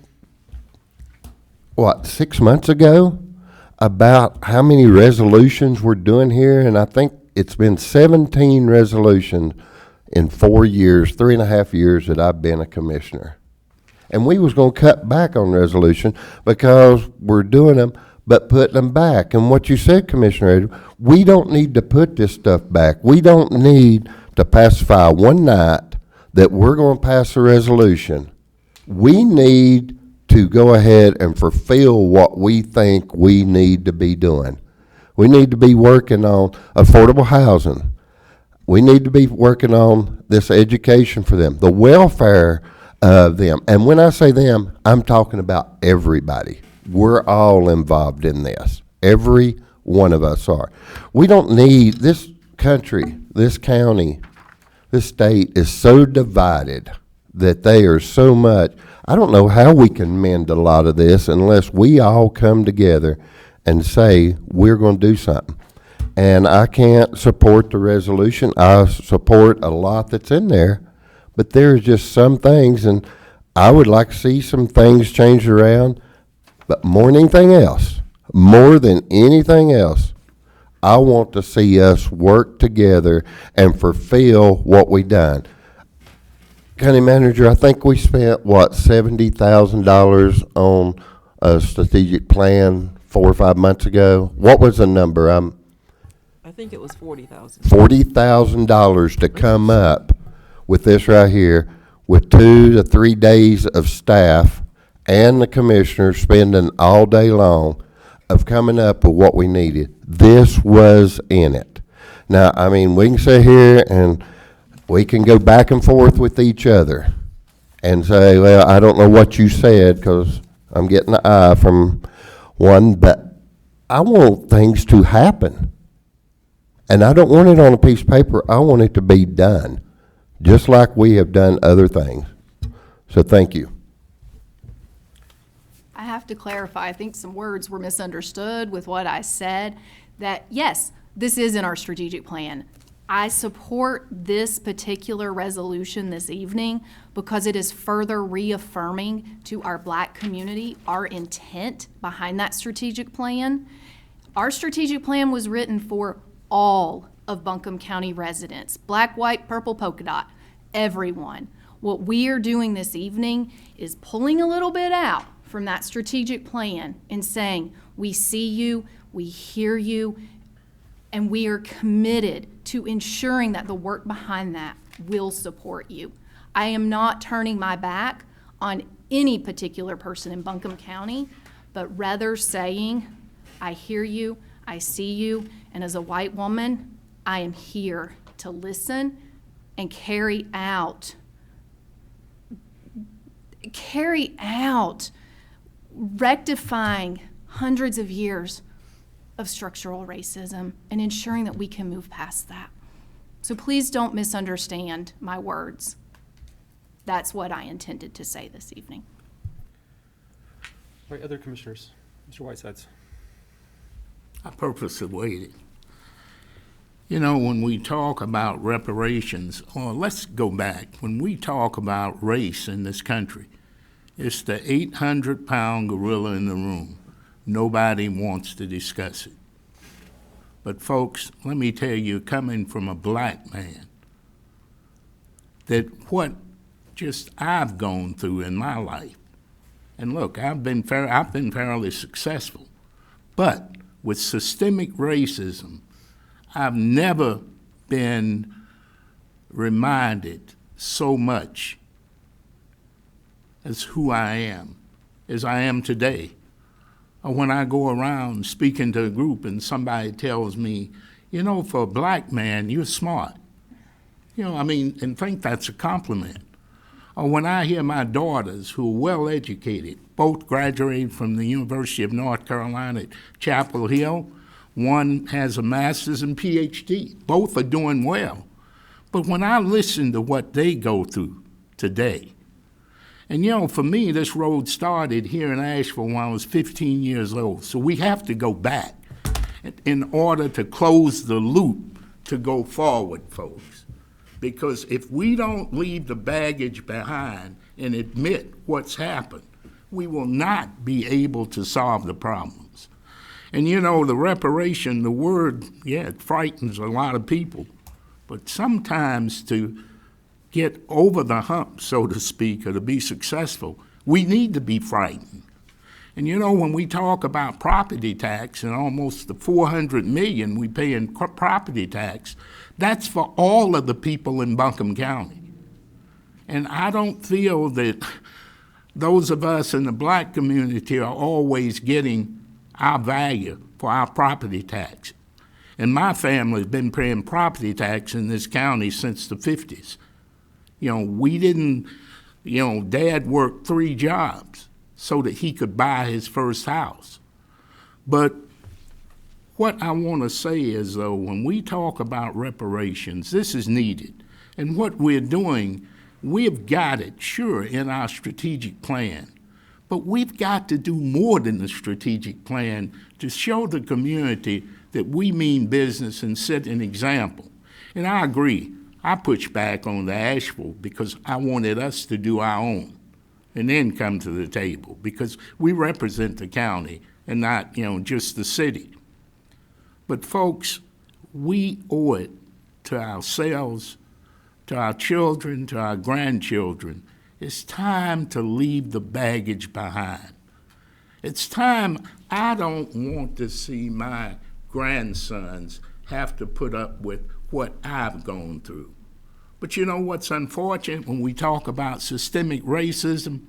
months ago about how many resolutions we're doing here, and I think it's been 17 resolutions in 4 years, 3.5 years that I've been a commissioner. And we was going to cut back on resolution because we're doing them, but putting them back. And what you said, Commissioner Edwards, we don't need to put this stuff back. We don't need to pacify one night that we're going to pass a resolution. We need to go ahead and fulfill what we think we need to be doing. We need to be working on affordable housing. We need to be working on this education for them, the welfare of them. And when I say them, I'm talking about everybody. We're all involved in this. Every one of us are. We don't need this country, this county, this state is so divided that they are so much. I don't know how we can mend a lot of this unless we all come together and say we're going to do something. And I can't support the resolution. I support a lot that's in there, but there's just some things, and I would like to see some things changed around. But more than anything else, I want to see us work together and fulfill what we done. County Manager, I think we spent, what, $70,000 on a strategic plan 4 or 5 months ago? What was the number? I think it was 40,000. $40,000 to come up with this right here, with 2 to 3 days of staff and the commissioners spending all day long of coming up with what we needed. This was in it. Now, I mean, we can sit here and we can go back and forth with each other and say, well, I don't know what you said because I'm getting an eye from one, but I want things to happen. And I don't want it on a piece of paper. I want it to be done, just like we have done other things. So thank you. I have to clarify, I think some words were misunderstood with what I said, that yes, this is in our strategic plan. I support this particular resolution this evening because it is further reaffirming to our Black community our intent behind that strategic plan. Our strategic plan was written for all of Buncombe County residents, black, white, purple, polka dot, everyone. What we are doing this evening is pulling a little bit out from that strategic plan and saying, we see you, we hear you, and we are committed to ensuring that the work behind that will support you. I am not turning my back on any particular person in Buncombe County, but rather saying, I hear you, I see you, and as a white woman, I am here to listen and carry out rectifying hundreds of years of structural racism and ensuring that we can move past that. So please don't misunderstand my words. That's what I intended to say this evening. All right, other commissioners. Mr. Whitesides. I purposely waited. You know, when we talk about reparations, or let's go back, when we talk about race in this country, it's the 800-pound gorilla in the room. Nobody wants to discuss it. But folks, let me tell you, coming from a black man, that what just I've gone through in my life, and look, I've been fairly successful, but with systemic racism, I've never been reminded so much as who I am, as I am today. Or when I go around speaking to a group and somebody tells me, you know, for a black man, you're smart. You know, I mean, and think that's a compliment. Or when I hear my daughters, who are well educated, both graduated from the University of North Carolina at Chapel Hill, one has a master's and PhD. Both are doing well. But when I listen to what they go through today, and you know, for me, this road started here in Asheville when I was 15 years old. So we have to go back in order to close the loop to go forward, folks. Because if we don't leave the baggage behind and admit what's happened, we will not be able to solve the problems. And you know, the reparation, the word, yeah, it frightens a lot of people. But sometimes to get over the hump, so to speak, or to be successful, we need to be frightened. And you know, when we talk about property tax and almost the $400 million we pay in property tax, that's for all of the people in Buncombe County. And I don't feel that those of us in the black community are always getting our value for our property tax. And my family has been paying property tax in this county since the 50s. You know, we didn't, you know, Dad worked 3 jobs so that he could buy his first house. But what I want to say is, though, when we talk about reparations, this is needed. And what we're doing, we've got it, sure, in our strategic plan. But we've got to do more than the strategic plan to show the community that we mean business and set an example. And I agree. I pushed back on the Asheville because I wanted us to do our own. and then come to the table, because we represent the county and not, just the city. But folks, we owe it to ourselves, to our children, to our grandchildren. It's time to leave the baggage behind. It's time. I don't want to see my grandsons have to put up with what I've gone through. But you know what's unfortunate when we talk about systemic racism?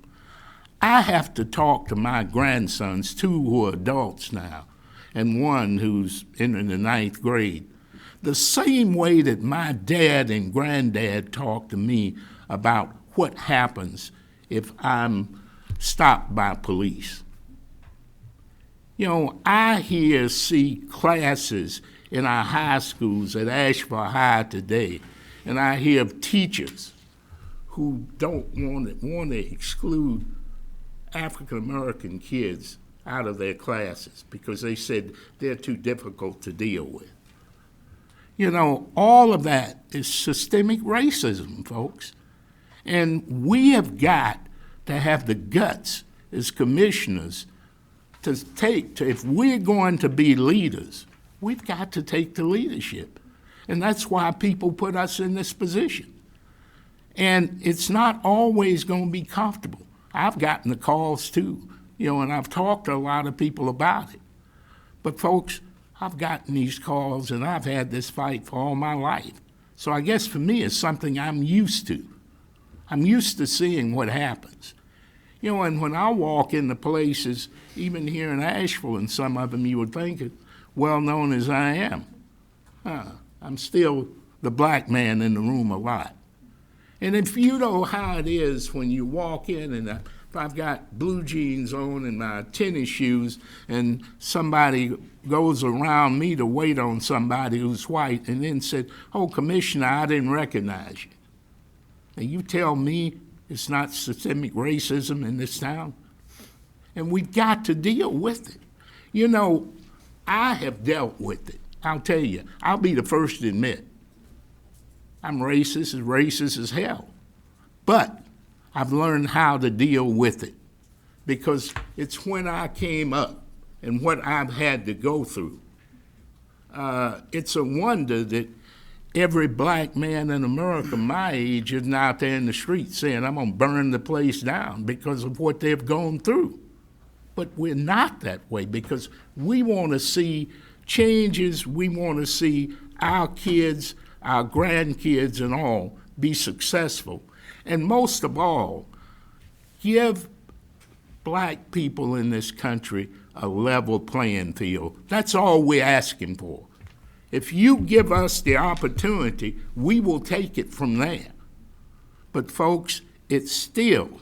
I have to talk to my grandsons, 2 who are adults now, and 1 who's in the 9th grade, the same way that my dad and granddad talked to me about what happens if I'm stopped by police. I see classes in our high schools at Asheville High today, and I hear of teachers who don't want to exclude African American kids out of their classes because they said they're too difficult to deal with. All of that is systemic racism, folks. And we have got to have the guts as commissioners if we're going to be leaders, we've got to take the leadership. And that's why people put us in this position. And it's not always going to be comfortable. I've gotten the calls too, and I've talked to a lot of people about it. But folks, I've gotten these calls and I've had this fight for all my life. So I guess for me it's something I'm used to. I'm used to seeing what happens. And when I walk into places, even here in Asheville, and some of them you would think it, well known as I am, I'm still the black man in the room a lot. And if you know how it is when you walk in and if I've got blue jeans on and my tennis shoes and somebody goes around me to wait on somebody who's white and then said, "Oh, Commissioner, I didn't recognize you." And you tell me it's not systemic racism in this town? And we've got to deal with it. I have dealt with it. I'll tell you, I'll be the first to admit I'm racist as hell. But I've learned how to deal with it because it's when I came up and what I've had to go through. It's a wonder that every black man in America my age isn't out there in the street saying, "I'm going to burn the place down" because of what they've gone through. But we're not that way because we want to see changes. We want to see our kids, our grandkids and all be successful. And most of all, give black people in this country a level playing field. That's all we're asking for. If you give us the opportunity, we will take it from there. But folks, it's still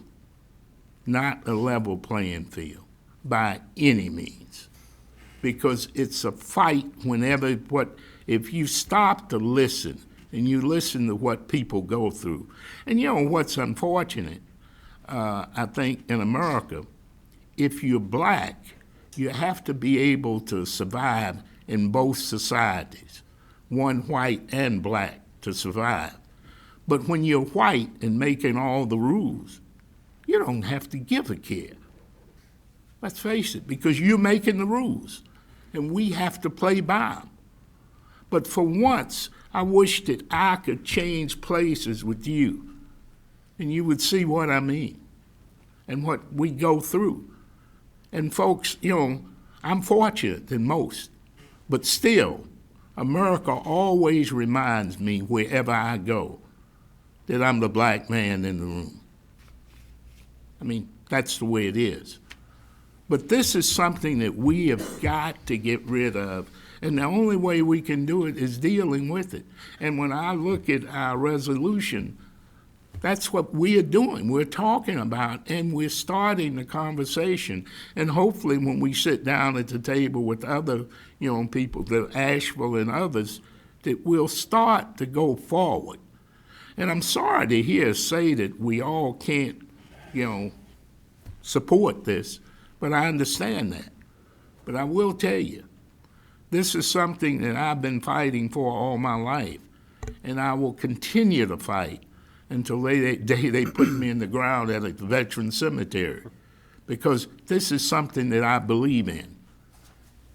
not a level playing field by any means, because it's a fight if you stop to listen and you listen to what people go through. And what's unfortunate, I think in America, if you're black, you have to be able to survive in both societies, one white and black, to survive. But when you're white and making all the rules, you don't have to give a care. Let's face it, because you're making the rules, and we have to play by them. But for once, I wish that I could change places with you, and you would see what I mean and what we go through. And folks, I'm fortunate than most. But still, America always reminds me wherever I go that I'm the black man in the room. I mean, that's the way it is. But this is something that we have got to get rid of, and the only way we can do it is dealing with it. And when I look at our resolution, that's what we are doing. We're talking about, and we're starting the conversation. And hopefully when we sit down at the table with other, people, the Asheville and others, that we'll start to go forward. And I'm sorry to hear say that we all can't, support this, but I understand that. But I will tell you, this is something that I've been fighting for all my life, and I will continue to fight until the day they put me in the ground at a veteran cemetery, because this is something that I believe in.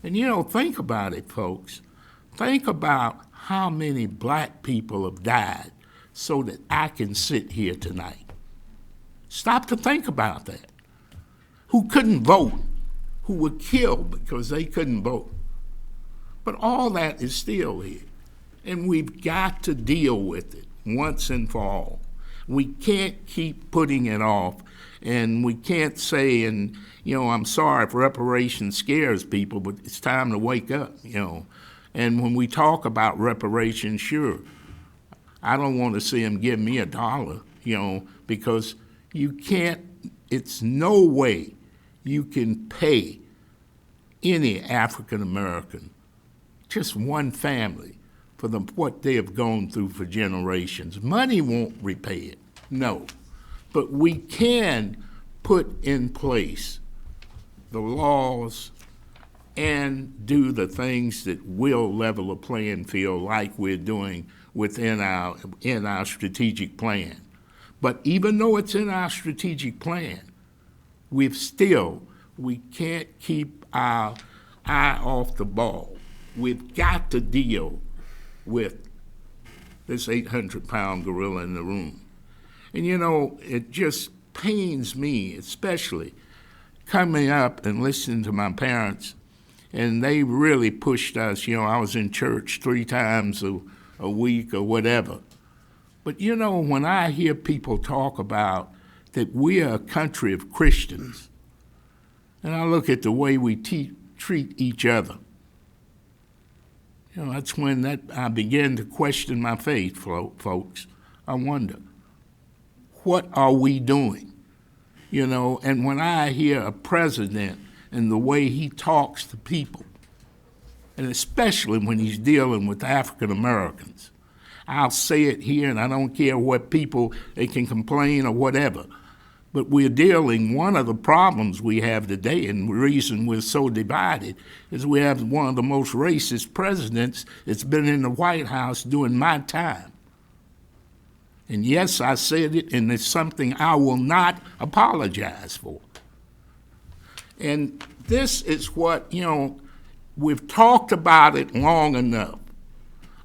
And you know, think about it, folks. Think about how many black people have died so that I can sit here tonight. Stop to think about that. Who couldn't vote, who were killed because they couldn't vote. But all that is still here, and we've got to deal with it once and for all. We can't keep putting it off, and we can't say, and you know, I'm sorry if reparations scares people, but it's time to wake up, you know. And when we talk about reparations, sure, I don't want to see them give me $1, you know, because you can't, it's no way you can pay any African American, just one family, for what they have gone through for generations. Money won't repay it, no. But we can put in place the laws and do the things that will level a playing field like we're doing within our strategic plan. But even though it's in our strategic plan, we can't keep our eye off the ball. We've got to deal with this 800-pound gorilla in the room. And you know, it just pains me, especially coming up and listening to my parents, and they really pushed us. You know, I was in church 3 times a week or whatever. But you know, when I hear people talk about that we are a country of Christians, and I look at the way we treat each other, you know, that's when I begin to question my faith, folks. I wonder, what are we doing? You know, and when I hear a president and the way he talks to people, and especially when he's dealing with African Americans, I'll say it here, and I don't care what people, they can complain or whatever, but we're dealing, one of the problems we have today, and the reason we're so divided, is we have one of the most racist presidents that's been in the White House during my time. And yes, I said it, and it's something I will not apologize for. And this is what, you know, we've talked about it long enough.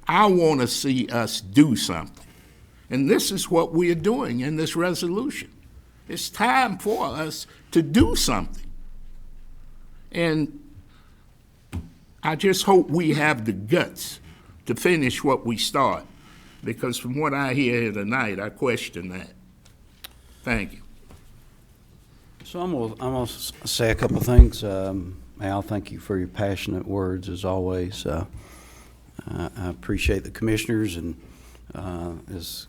I want to see us do something. And this is what we are doing in this resolution. It's time for us to do something. And I just hope we have the guts to finish what we start, because from what I hear here tonight, I question that. Thank you. So I'm gonna say a couple things. Al, thank you for your passionate words as always. I appreciate the commissioners, and as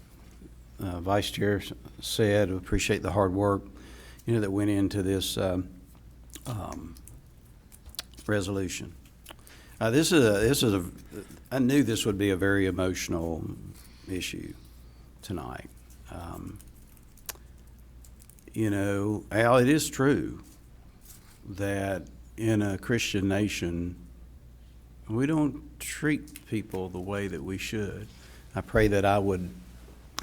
Vice Chair said, appreciate the hard work, you know, that went into this resolution. I knew this would be a very emotional issue tonight. You know, Al, it is true that in a Christian nation, we don't treat people the way that we should. I pray that I would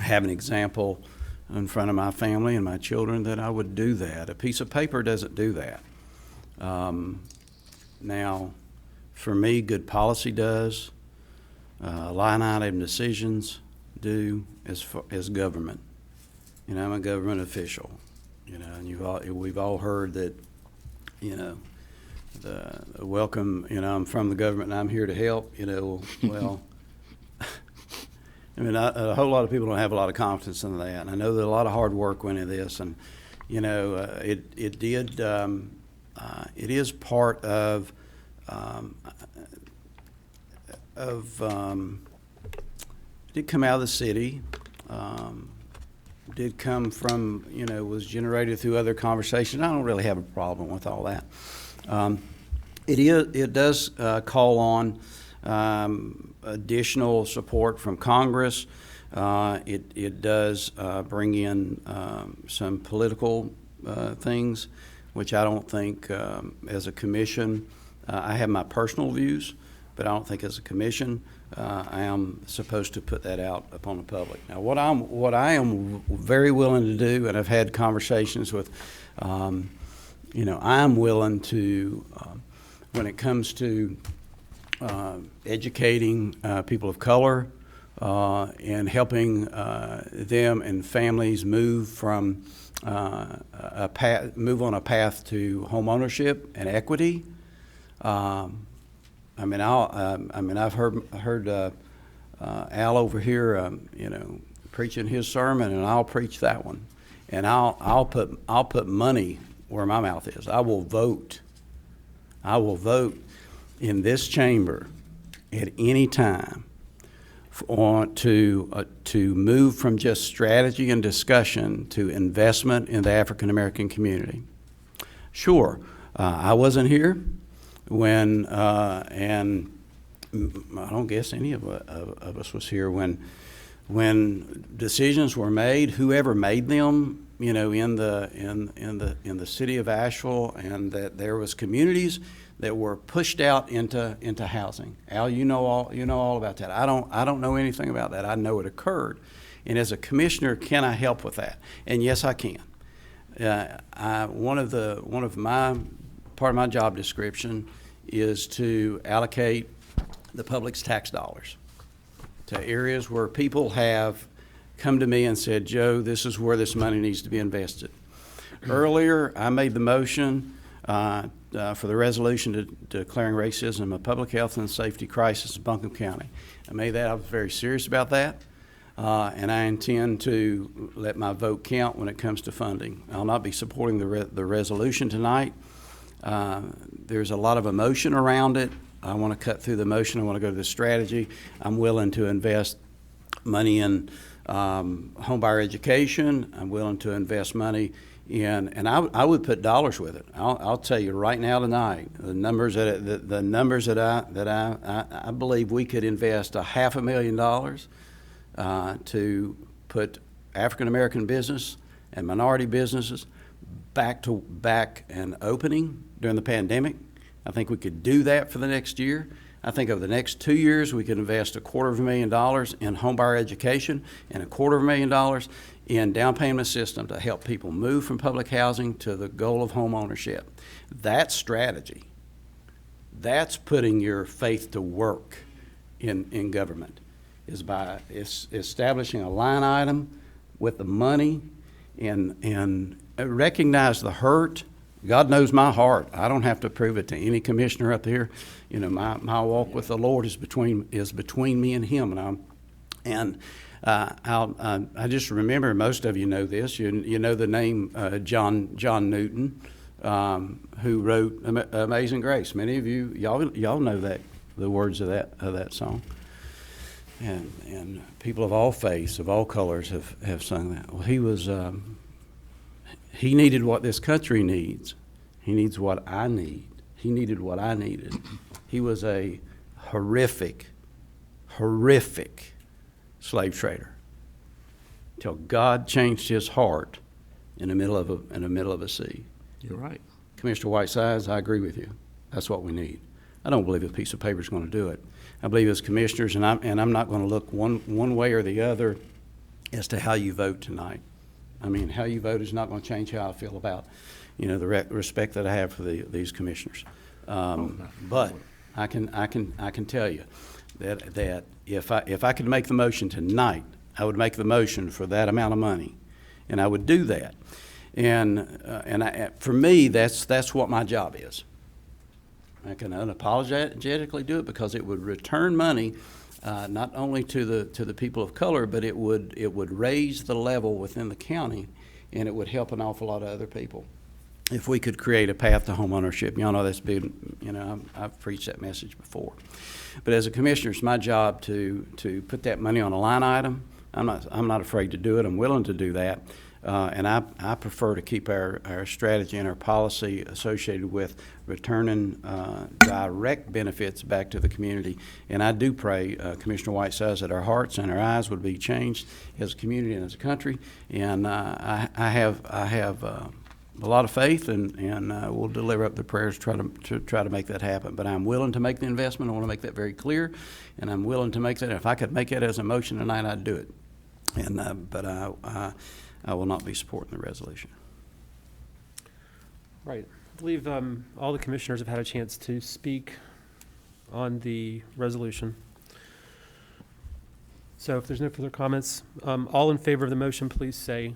have an example in front of my family and my children that I would do that. A piece of paper doesn't do that. Now, for me, good policy does. Line item decisions do as government. You know, I'm a government official. You know, and we've all heard that, you know, the welcome, you know, I'm from the government and I'm here to help, you know, well, I mean, a whole lot of people don't have a lot of confidence in that. And I know that a lot of hard work went into this, and, you know, it is part of did come out of the city, did come from, you know, was generated through other conversations. I don't really have a problem with all that. It does call on additional support from Congress. It does bring in some political things, which I don't think as a commission, I have my personal views, but I don't think as a commission I am supposed to put that out upon the public. Now, what I am very willing to do, and I've had conversations with, I am willing to, when it comes to educating people of color and helping them and families move from move on a path to home ownership and equity. I've heard Al over here, preaching his sermon, and I'll preach that one, and I'll put money where my mouth is. I will vote in this chamber at any time to move from just strategy and discussion to investment in the African American community. Sure, I wasn't here when, and I don't guess any of us was here when decisions were made, whoever made them, in the city of Asheville, and that there was communities that were pushed out into housing. Al, you know all about that. I don't know anything about that. I know it occurred, and as a commissioner, can I help with that? And yes, I can. Part of my job description is to allocate the public's tax dollars to areas where people have come to me and said, Joe, this is where this money needs to be invested. Earlier, I made the motion for the resolution declaring racism a public health and safety crisis in Buncombe County. I made that. I was very serious about that, and I intend to let my vote count when it comes to funding. I'll not be supporting the resolution tonight. There's a lot of emotion around it. I want to cut through the emotion. I want to go to the strategy. I'm willing to invest money in homebuyer education. I'm willing to invest money in, and I would put dollars with it. I'll tell you right now tonight, the numbers that I believe we could invest $500,000 to put African American business and minority businesses back and opening during the pandemic. I think we could do that for the next year. I think over the next 2 years, we could invest $250,000 in homebuyer education and $250,000 in down payment system to help people move from public housing to the goal of home ownership. That's strategy. That's putting your faith to work in government, is by establishing a line item with the money and recognize the hurt. God knows my heart. I don't have to prove it to any commissioner up here. My walk with the Lord is between me and Him, I just remember, most of you know this. You know the name John Newton, who wrote Amazing Grace. Many of y'all know the words of that song, and people of all faiths, of all colors have sung that. Well, he needed what this country needs. He needs what I need. He needed what I needed. He was a horrific slave trader till God changed his heart in the middle of a sea. You're right. Commissioner Whitesides, I agree with you. That's what we need. I don't believe a piece of paper is going to do it. I believe as commissioners, and I'm not going to look one way or the other as to how you vote tonight. I mean, how you vote is not going to change how I feel about, the respect that I have for these commissioners. But I can tell you that if I could make the motion tonight, I would make the motion for that amount of money, and I would do that. And for me, that's what my job is. I can unapologetically do it because it would return money. Not only to the people of color, but it would raise the level within the county, and it would help an awful lot of other people if we could create a path to home ownership. Y'all know that's been, I've preached that message before. But as a commissioner, it's my job to put that money on a line item. I'm not afraid to do it. I'm willing to do that. And I prefer to keep our strategy and our policy associated with returning direct benefits back to the community. And I do pray, Commissioner White says, that our hearts and our eyes would be changed as a community and as a country. And I have a lot of faith, and we'll deliver up the prayers to try to make that happen. But I'm willing to make the investment. I want to make that very clear, and I'm willing to make that. If I could make it as a motion tonight, I'd do it. And but I will not be supporting the resolution. Right. I believe all the commissioners have had a chance to speak on the resolution. So if there's no further comments, all in favor of the motion, please say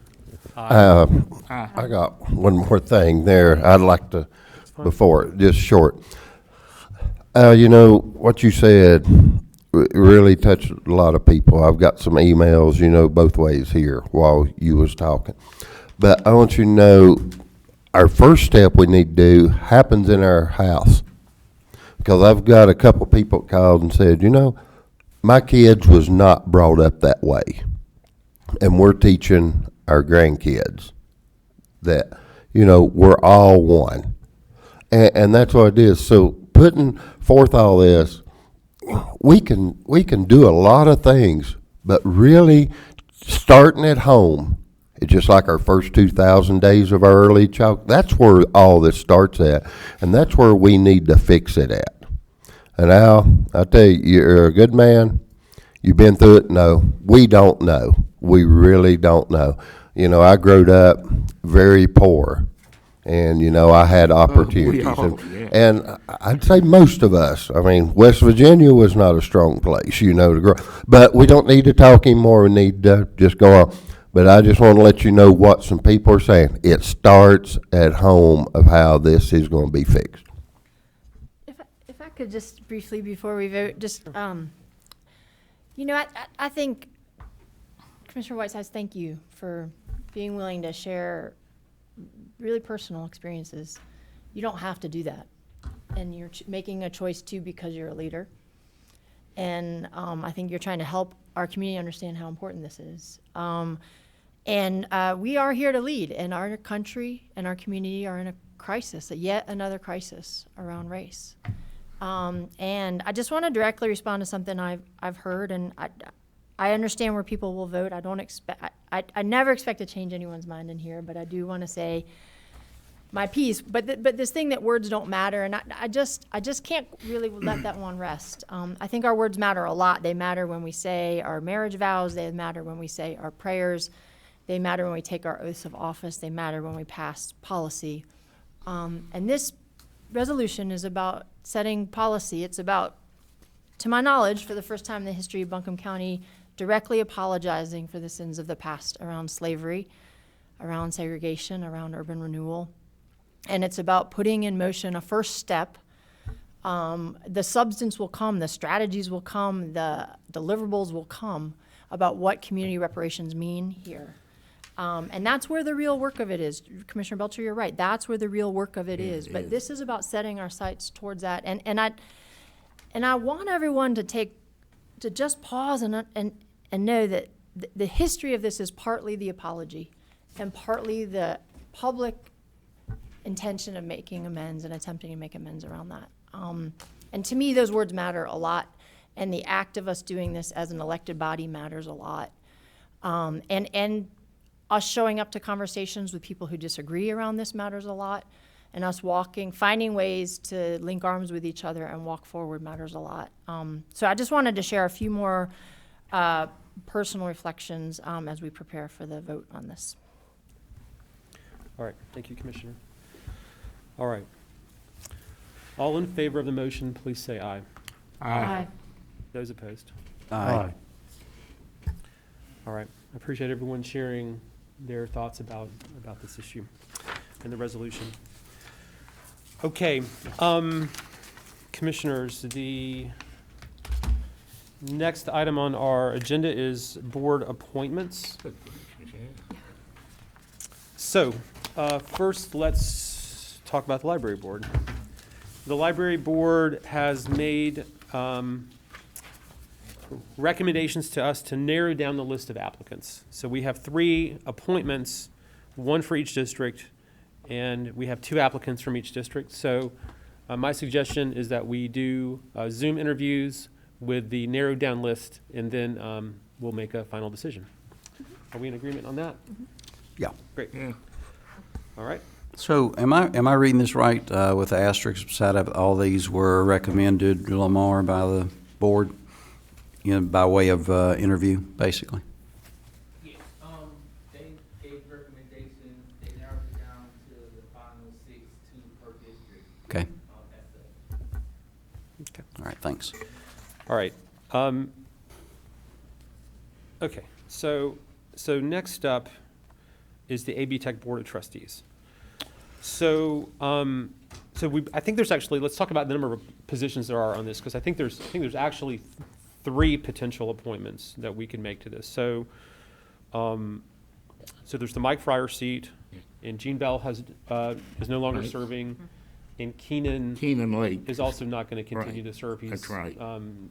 aye. I got one more thing there I'd like to, before, just short. You know, what you said really touched a lot of people. I've got some emails, you know, both ways here while you was talking. But I want you to know, our first step we need to do happens in our house. Because I've got a couple people called and said, you know, my kids was not brought up that way. And we're teaching our grandkids that, you know, we're all one. And that's what it is. So putting forth all this, we can do a lot of things, but really starting at home, it's just like our first 2,000 days of our early child, that's where all this starts at. And that's where we need to fix it at. And Al, I tell you, you're a good man. You've been through it. No, we don't know. We really don't know. You know, I growed up very poor, and, you know, I had opportunities. And I'd say most of us, I mean, West Virginia was not a strong place, you know, to grow. But we don't need to talk anymore. We need to just go on. But I just want to let you know what some people are saying. It starts at home of how this is going to be fixed. If I could just briefly, before we vote, just, you know, I think, Commissioner Whitesides, thank you for being willing to share really personal experiences. You don't have to do that. And you're making a choice, too, because you're a leader. And I think you're trying to help our community understand how important this is. And we are here to lead, and our country and our community are in a crisis, yet another crisis around race. And I just want to directly respond to something I've heard, and I understand where people will vote. I don't expect, I never expect to change anyone's mind in here, but I do want to say my piece. But this thing that words don't matter, and I just can't really let that one rest. I think our words matter a lot. They matter when we say our marriage vows. They matter when we say our prayers. They matter when we take our oaths of office. They matter when we pass policy. And this resolution is about setting policy. It's about, to my knowledge, for the first time in the history of Buncombe County, directly apologizing for the sins of the past around slavery, around segregation, around urban renewal. And it's about putting in motion a first step. The substance will come, the strategies will come, the deliverables will come about what community reparations mean here. And that's where the real work of it is. Commissioner Belcher, you're right. That's where the real work of it is. But this is about setting our sights towards that. And I want everyone to just pause and know that the history of this is partly the apology and partly the public intention of making amends and attempting to make amends around that. And to me, those words matter a lot. And the act of us doing this as an elected body matters a lot. And us showing up to conversations with people who disagree around this matters a lot. And us finding ways to link arms with each other and walk forward matters a lot. So I just wanted to share a few more personal reflections as we prepare for the vote on this. All right, thank you, Commissioner. All right. All in favor of the motion, please say aye. Aye. Those opposed? Aye. All right, I appreciate everyone sharing their thoughts about this issue and the resolution. Okay, Commissioners, the next item on our agenda is board appointments. So, first let's talk about the library board. The library board has made recommendations to us to narrow down the list of applicants. So we have 3 appointments, 1 for each district, and we have 2 applicants from each district. So my suggestion is that we do Zoom interviews with the narrowed down list, and then we'll make a final decision. Are we in agreement on that? Yeah. Great. Yeah. All right. So am I reading this right, with the asterisk beside of all these were recommended to Lamar by the board, by way of interview, basically? Yes, they gave recommendations, they narrowed it down to the final 6 per district. Okay. That's it. All right, thanks. All right. Okay, so next up is the AB Tech Board of Trustees. So I think there's actually, let's talk about the number of positions there are on this, because I think there's actually 3 potential appointments that we can make to this. So there's the Mike Fryer seat, and Gene Bell is no longer Right. serving, and Keenan Lake is also not going to continue Right. to serve. He's That's right.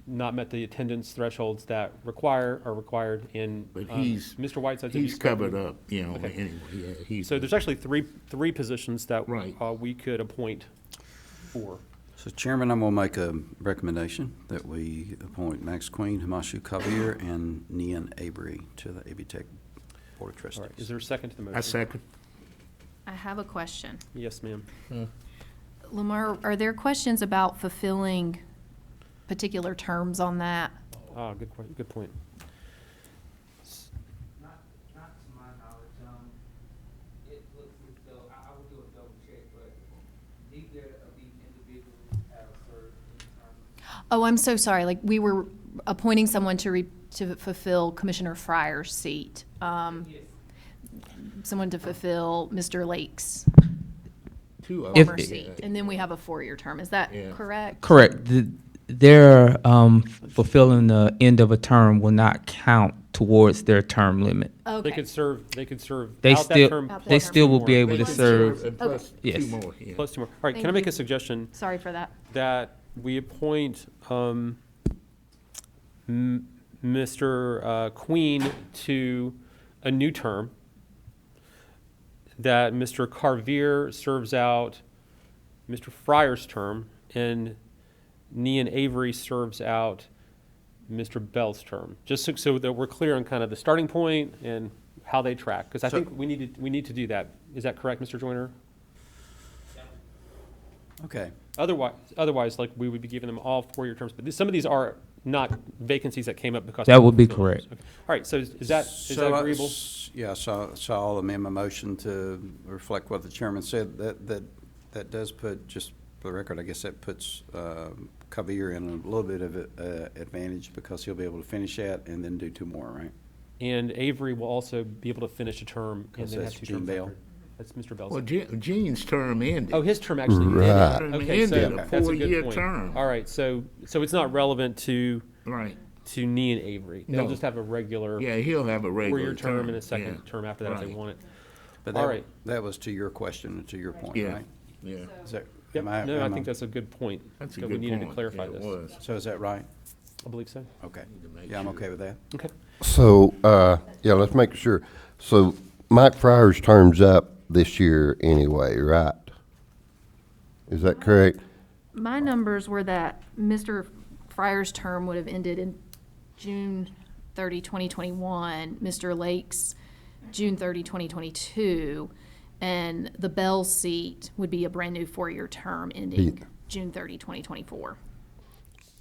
Not met the attendance thresholds that are required in. But Mr. Whiteside. he's covered up, Okay. anyway, yeah, he's. So there's actually three positions that Right. We could appoint for. So Chairman, I'm going to make a recommendation that we appoint Max Queen, Himashu Kabir, and Nian Avery to the AB Tech Board of Trustees. All right, is there a second to the motion? I second. I have a question. Yes, ma'am. Lamar, are there questions about fulfilling particular terms on that? Good point. Not to my knowledge, it looks as though, I will do a double check, but neither of these individuals have served in terms. Oh, I'm so sorry. Like, we were appointing someone to fulfill Commissioner Fryer's seat. Someone to fulfill Mr. Lake's former seat. And then we have a 4-year term. Is that correct? Correct. Their fulfilling the end of a term will not count towards their term limit. They Okay. could serve. They out that still, term they plus still two will more. be able to Plus serve. And plus Yes. 2 more, yeah. Plus 2 more. All right, Thank can I make you. a suggestion? Sorry for that. That we appoint Mr. Queen to a new term, that Mr. Carvier serves out Mr. Fryer's term, and Nian Avery serves out Mr. Bell's term, just so that we're clear on kind of the starting point and how they track, because I think we need to do that. Is that correct, Mr. Joyner? Okay. Otherwise, like, we would be giving them all 4-year terms, but some of these are not vacancies that came up because. That would be correct. Okay. All right, so is that agreeable? Yeah, so I'll amend my motion to reflect what the chairman said. That does put, just for the record, I guess that puts Kabir in a little bit of advantage, because he'll be able to finish that and then do 2 more, right? And Avery will also be able to finish a term and Because then have that's 2 Gene terms Bell. after. That's Mr. Bell's. Well, Gene's term ended. Oh, his term actually Right. ended. Okay, so Ended, a that's a good 4-year point. term. All right, so it's not relevant to Right. Nia and Avery. They'll No. just have a regular. Yeah, he'll have a regular 4-year term and a term, second yeah. term after that if they Right. want it. But All right. that was to your question and to your point, Yeah. right? Yeah. Is that, Yep. am I? No, I am think that's a good point. That's a that good we needed to point. clarify Yeah, it this. was. So is that right? I believe so. Okay. Yeah, I'm okay with that. Okay. So, yeah, let's make sure. So Mike Fryer's term's up this year anyway, right? Is that correct? My numbers were that Mr. Fryer's term would have ended in June 30, 2021, Mr. Lake's June 30, 2022, and the Bell seat would be a brand-new 4-year term ending June 30, 2024.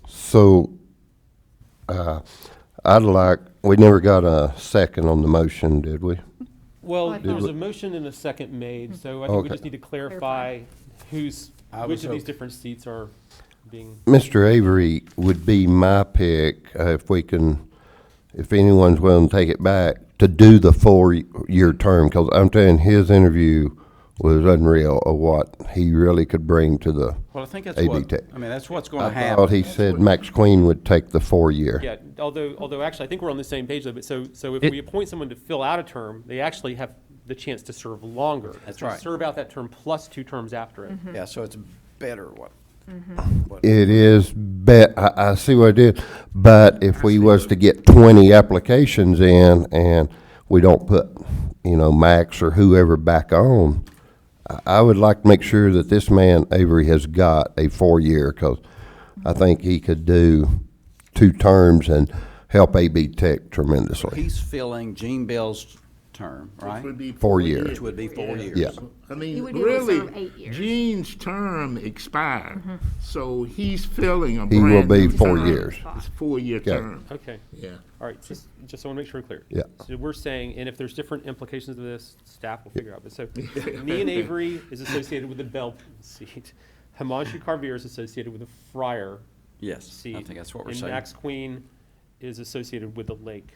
So, we never got a second on the motion, did we? Well, there was we- a motion and a second made, so I think we Okay. just need to clarify which of these different seats are being. Mr. Avery would be my pick, if anyone's willing to take it back, to do the 4-year term, because I'm telling you, his interview was unreal of what he really could bring to the Well, I think that's AB what, Tech. I mean, that's what's going to I happen. thought he said Max Queen would take the 4-year. Yeah, although actually, I think we're on the same page though, but so if we appoint someone to fill out a term, they actually have the chance to serve longer. That's To right. Serve out that term plus 2 terms after it. Yeah, so it's better what. It is, I see what it is, but if we was to get 20 applications in and we don't put, Max or whoever back on, I would like to make sure that this man, Avery, has got a 4-year, because I think he could do 2 terms and help AB Tech tremendously. He's filling Gene Bell's term, right? Which would be 4 years. Which would be 4 years. Yeah. I He mean, would be able to serve really, 8 years. Gene's term expired, so he's filling a He will brand be new 4 term. years. It's a 4-year Okay. term. Okay. Yeah. All right, just I want to make sure we're clear. Yeah. So we're saying, and if there's different implications of this, staff will figure out. But so, Nean Avery is associated with the Bell seat. Himanshu Karveer is associated with the Friar Yes, seat. I think that's what we're and saying. Max Queen is associated with the Lake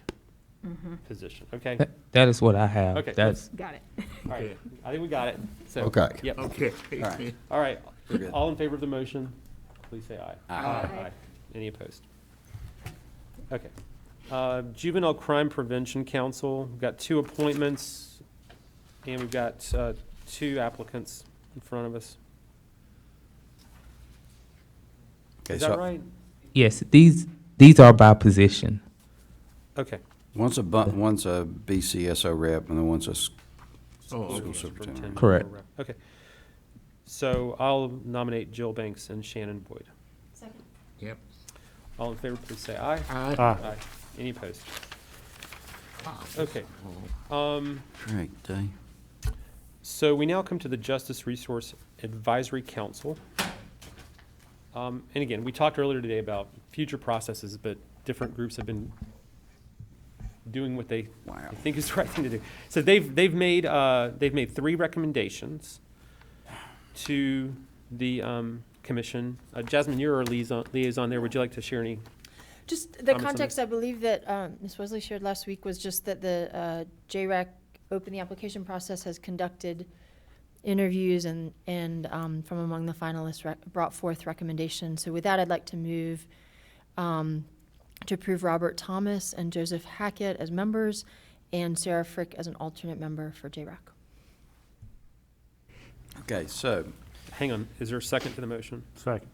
position. Okay. That is what I have. Okay. That's Got it. All right. I think we got it. So, Okay. Yep. Okay. All right. All right. We're good. All in favor of the motion, please say aye. Aye. Any opposed? Okay. Juvenile Crime Prevention Council, we've got 2 appointments, and we've got 2 applicants in front of us. Okay, Is that so right? yes. These are by position. Okay. one's a BCSO rep and then one's a Oh, school superintendent. Correct. Okay. So I'll nominate Jill Banks and Shannon Boyd. Second. Yep. All in favor, please say aye. Aye. Aye. Any opposed? Okay. Great day. So we now come to the Justice Resource Advisory Council. And again, we talked earlier today about future processes, but different groups have been doing what they think is the right thing to do. So they've made 3 recommendations to the commission. Jasmine, you're our liaison there. Would you like to share any? Just the Comments on context, I believe that Ms. Wesley shared last week was just that the JRAC Open the Application process has conducted interviews and from among the finalists brought forth recommendations. So with that, I'd like to move to approve Robert Thomas and Joseph Hackett as members and Sarah Frick as an alternate member for JRAC. Okay, so. Hang on. Is there a second to the motion? Second.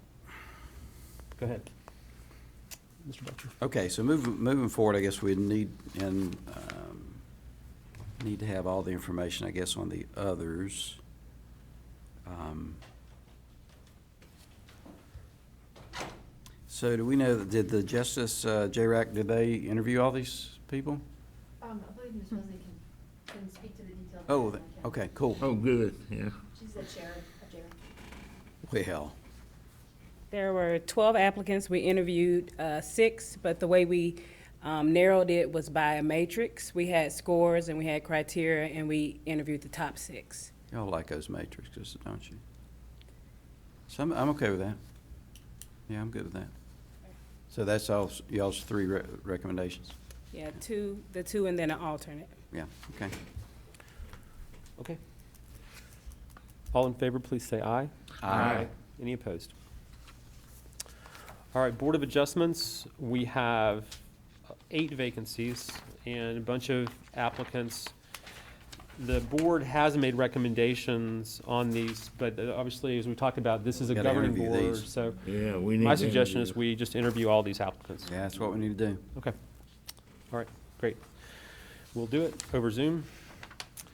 Go ahead. Mr. Butcher. Okay, so moving forward, I guess we need to have all the information, I guess, on the others. So do we know, did the Justice, JRAC, did they interview all these people? I believe Ms. Wesley can speak to the details. Oh, okay, cool. Oh, good, yeah. She's the chair of JRAC. Well, There were 12 applicants. We interviewed 6, but the way we narrowed it was by a matrix. We had scores and we had criteria, and we interviewed the top 6. y'all like those matrices, don't you? So I'm okay with that. Yeah, I'm good with that. So that's all y'all's 3 recommendations? Yeah, the two and then an alternate. Yeah, okay. Okay. All in favor, please say aye. Aye. Any opposed? All right, Board of Adjustments, we have 8 vacancies and a bunch of applicants. The board has made recommendations on these, but obviously, as we talked about, this is a Gotta governing interview board, these. so Yeah, we need my to suggestion interview. is we just interview all these applicants. Yeah, that's what we need to do. Okay. All right, great. We'll do it over Zoom.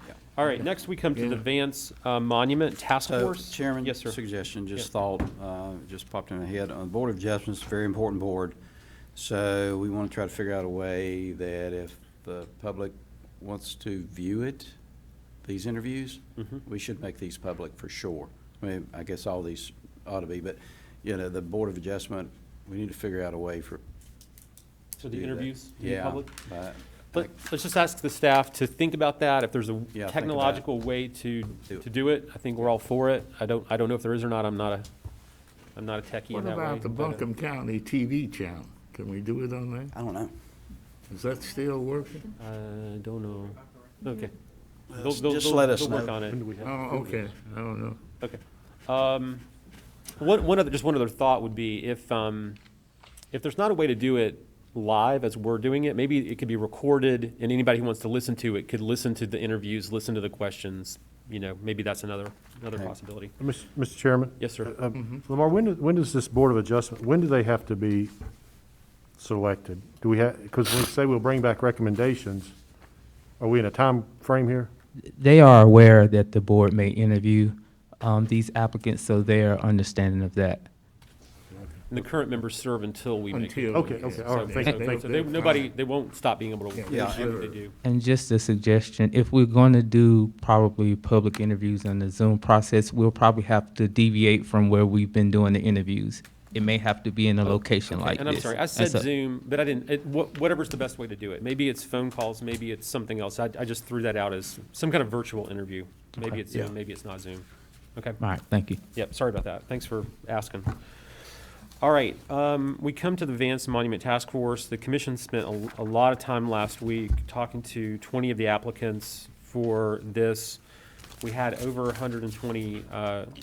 Yeah. All right, next we come to the Yeah. Vance Monument Task So, Force. Chairman, Yes, sir. suggestion, just Yeah. thought, just popped in my head. On the Board of Adjustments, a very important board. So we want to try to figure out a way that if the public wants to view it, these interviews, we should make these public for sure. I mean, I guess all these ought to be, but, the Board of Adjustment, we need to figure out a way for. So the do that. interviews to be Yeah, public? but Let's just ask the staff to think about that. If there's a Yeah, think about technological way to do it, I think we're all for it. I don't know if there is or not. I'm not a techie What in that way. about the but, Buncombe County TV channel? Can we do it on there? I don't know. Is that still working? I don't know. Okay. Just let us they'll work know. on it. Oh, okay, I don't know. Okay. One other thought would be if there's not a way to do it live as we're doing it, maybe it could be recorded and anybody who wants to listen to it could listen to the interviews, listen to the questions. Maybe that's another possibility. Mr. Chairman? Yes, sir. Lamar, when does this Board of Adjustment, when do they have to be selected? Do we have, because when we say we'll bring back recommendations, are we in a time frame here? They are aware that the board may interview these applicants, so they are understanding of that. And the current members serve until we make it. Until- Okay, all right, thank you. So they won't stop being able to do Yeah, what they do. And just a suggestion, if we're going to do probably public interviews on the Zoom process, we'll probably have to deviate from where we've been doing the interviews. It may have to be in a location like this. And I'm sorry, I said That's a- Zoom, but I didn't, whatever's the best way to do it. Maybe it's phone calls, maybe it's something else. I just threw that out as some kind of virtual interview. Maybe Okay. it's Zoom, maybe it's not Zoom. Okay? All right, thank you. Yep, sorry about that. Thanks for asking. All right, we come to the Vance Monument Task Force. The commission spent a lot of time last week talking to 20 of the applicants for this. We had over 120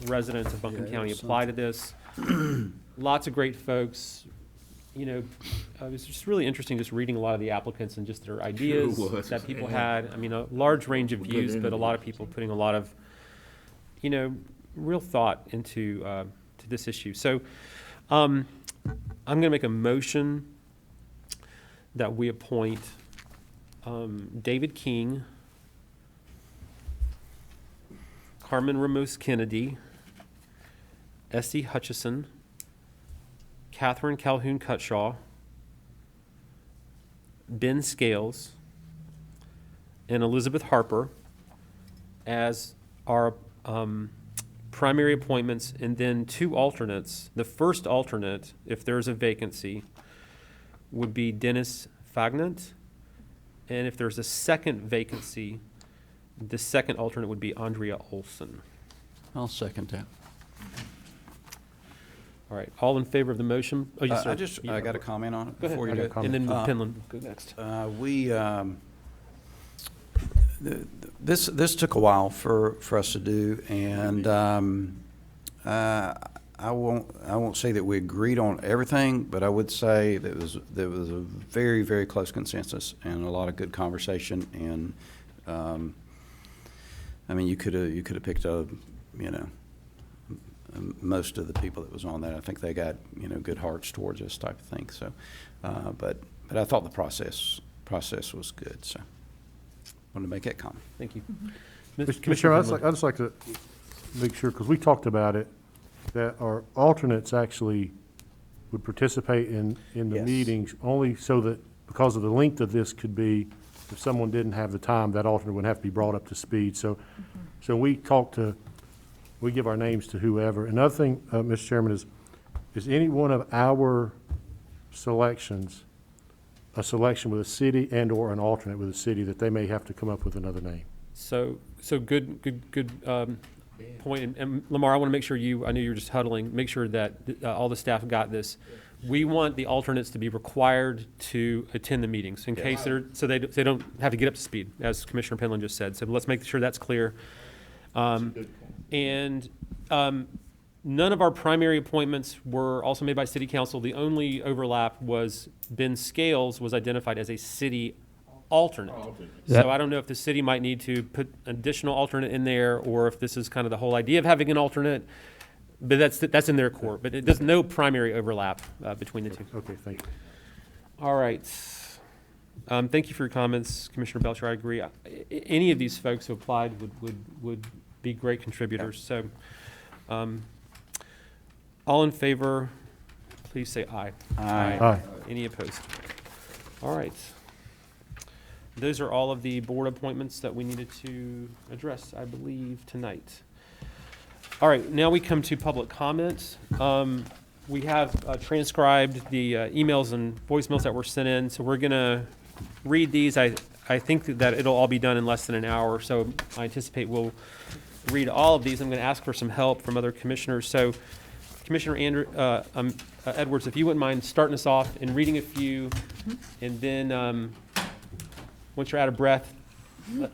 residents of Buncombe County apply to this. Lots of great folks. You know, it was just really interesting just reading a lot of the applicants and just their ideas was. that people Yeah. had. I mean, a large range of Good views, but a lot of interviews. people putting a lot of, you know, real thought into to this issue. So I'm going to make a motion that we appoint David King, Carmen Ramos Kennedy, Essie Hutchison, Catherine Calhoun Cutshaw, Ben Scales, and Elizabeth Harper as our primary appointments, and then 2 alternates. The first alternate, if there's a vacancy, would be Dennis Fagnant, and if there's a second vacancy, the second alternate would be Andrea Olson. I'll second that. All right, all in favor of the motion? Oh, yes, sir. I got a comment on it Go ahead. before you do it. And then Penland, go next. This took a while for us to do, and I won't say that we agreed on everything, but I would say that there was a very, very close consensus and a lot of good conversation. And I mean, you could have picked up, you know, most of the people that was on that. I think they got, you know, good hearts towards this type of thing. So, but I thought the process was good. So, wanted to make that comment. Thank you. Mr. Chairman, I'd just like to make sure, because we talked about it, that our alternates actually would participate in the Yes. meetings only so that, because of the length of this could be, if someone didn't have the time, that alternate would have to be brought up to speed. So, so we give our names to whoever. Another thing, Mr. Chairman, is any one of our selections a selection with a city and/or an alternate with a city that they may have to come up with another name? So good point. And Lamar, I want to make sure I know you're just huddling, make sure that all the staff got this. We want the alternates to be required to attend the meetings in case so they don't have to get up to speed, as Commissioner Penland just said. So let's make sure that's clear. None of our primary appointments were also made by City Council. The only overlap was Ben Scales was identified as a city alternate. So I don't know if the city might need to put additional alternate in there, or if this is kind of the whole idea of having an alternate, but that's in their court. But there's no primary overlap between the two. Okay, thank you. All right. Thank you for your comments, Commissioner Belcher. I agree. Any of these folks who applied would be great contributors. So, all in favor, please say aye. Aye. Aye. Any opposed? All right. Those are all of the board appointments that we needed to address, I believe, tonight. All right, now we come to public comments. We have transcribed the emails and voicemails that were sent in, so we're going to read these. I think that it'll all be done in less than an hour, so I anticipate we'll read all of these. I'm going to ask for some help from other commissioners. So, Commissioner Edwards, if you wouldn't mind starting us off and reading a few, and then once you're out of breath,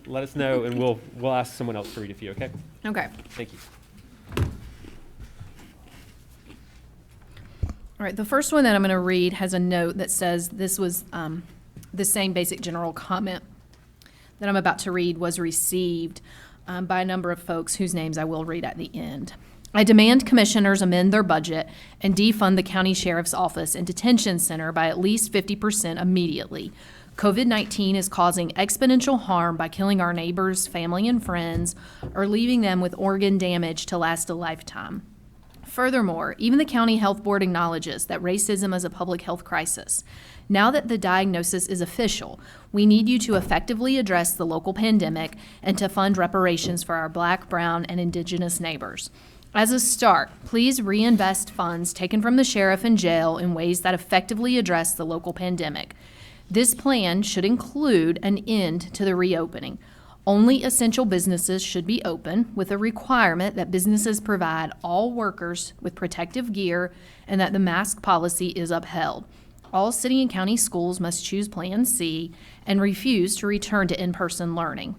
let us know, and we'll ask someone else to read a few. Okay? Okay. Thank you. All right, the first one that I'm going to read has a note that says this was the same basic general comment that I'm about to read was received by a number of folks whose names I will read at the end. I demand commissioners amend their budget and defund the county sheriff's office and detention center by at least 50% immediately. COVID-19 is causing exponential harm by killing our neighbors, family, and friends, or leaving them with organ damage to last a lifetime. Furthermore, even the county health board acknowledges that racism is a public health crisis. Now that the diagnosis is official, we need you to effectively address the local pandemic and to fund reparations for our Black, brown, and indigenous neighbors. As a start, please reinvest funds taken from the sheriff and jail in ways that effectively address the local pandemic. This plan should include an end to the reopening. Only essential businesses should be open, with a requirement that businesses provide all workers with protective gear and that the mask policy is upheld. All city and county schools must choose Plan C and refuse to return to in-person learning.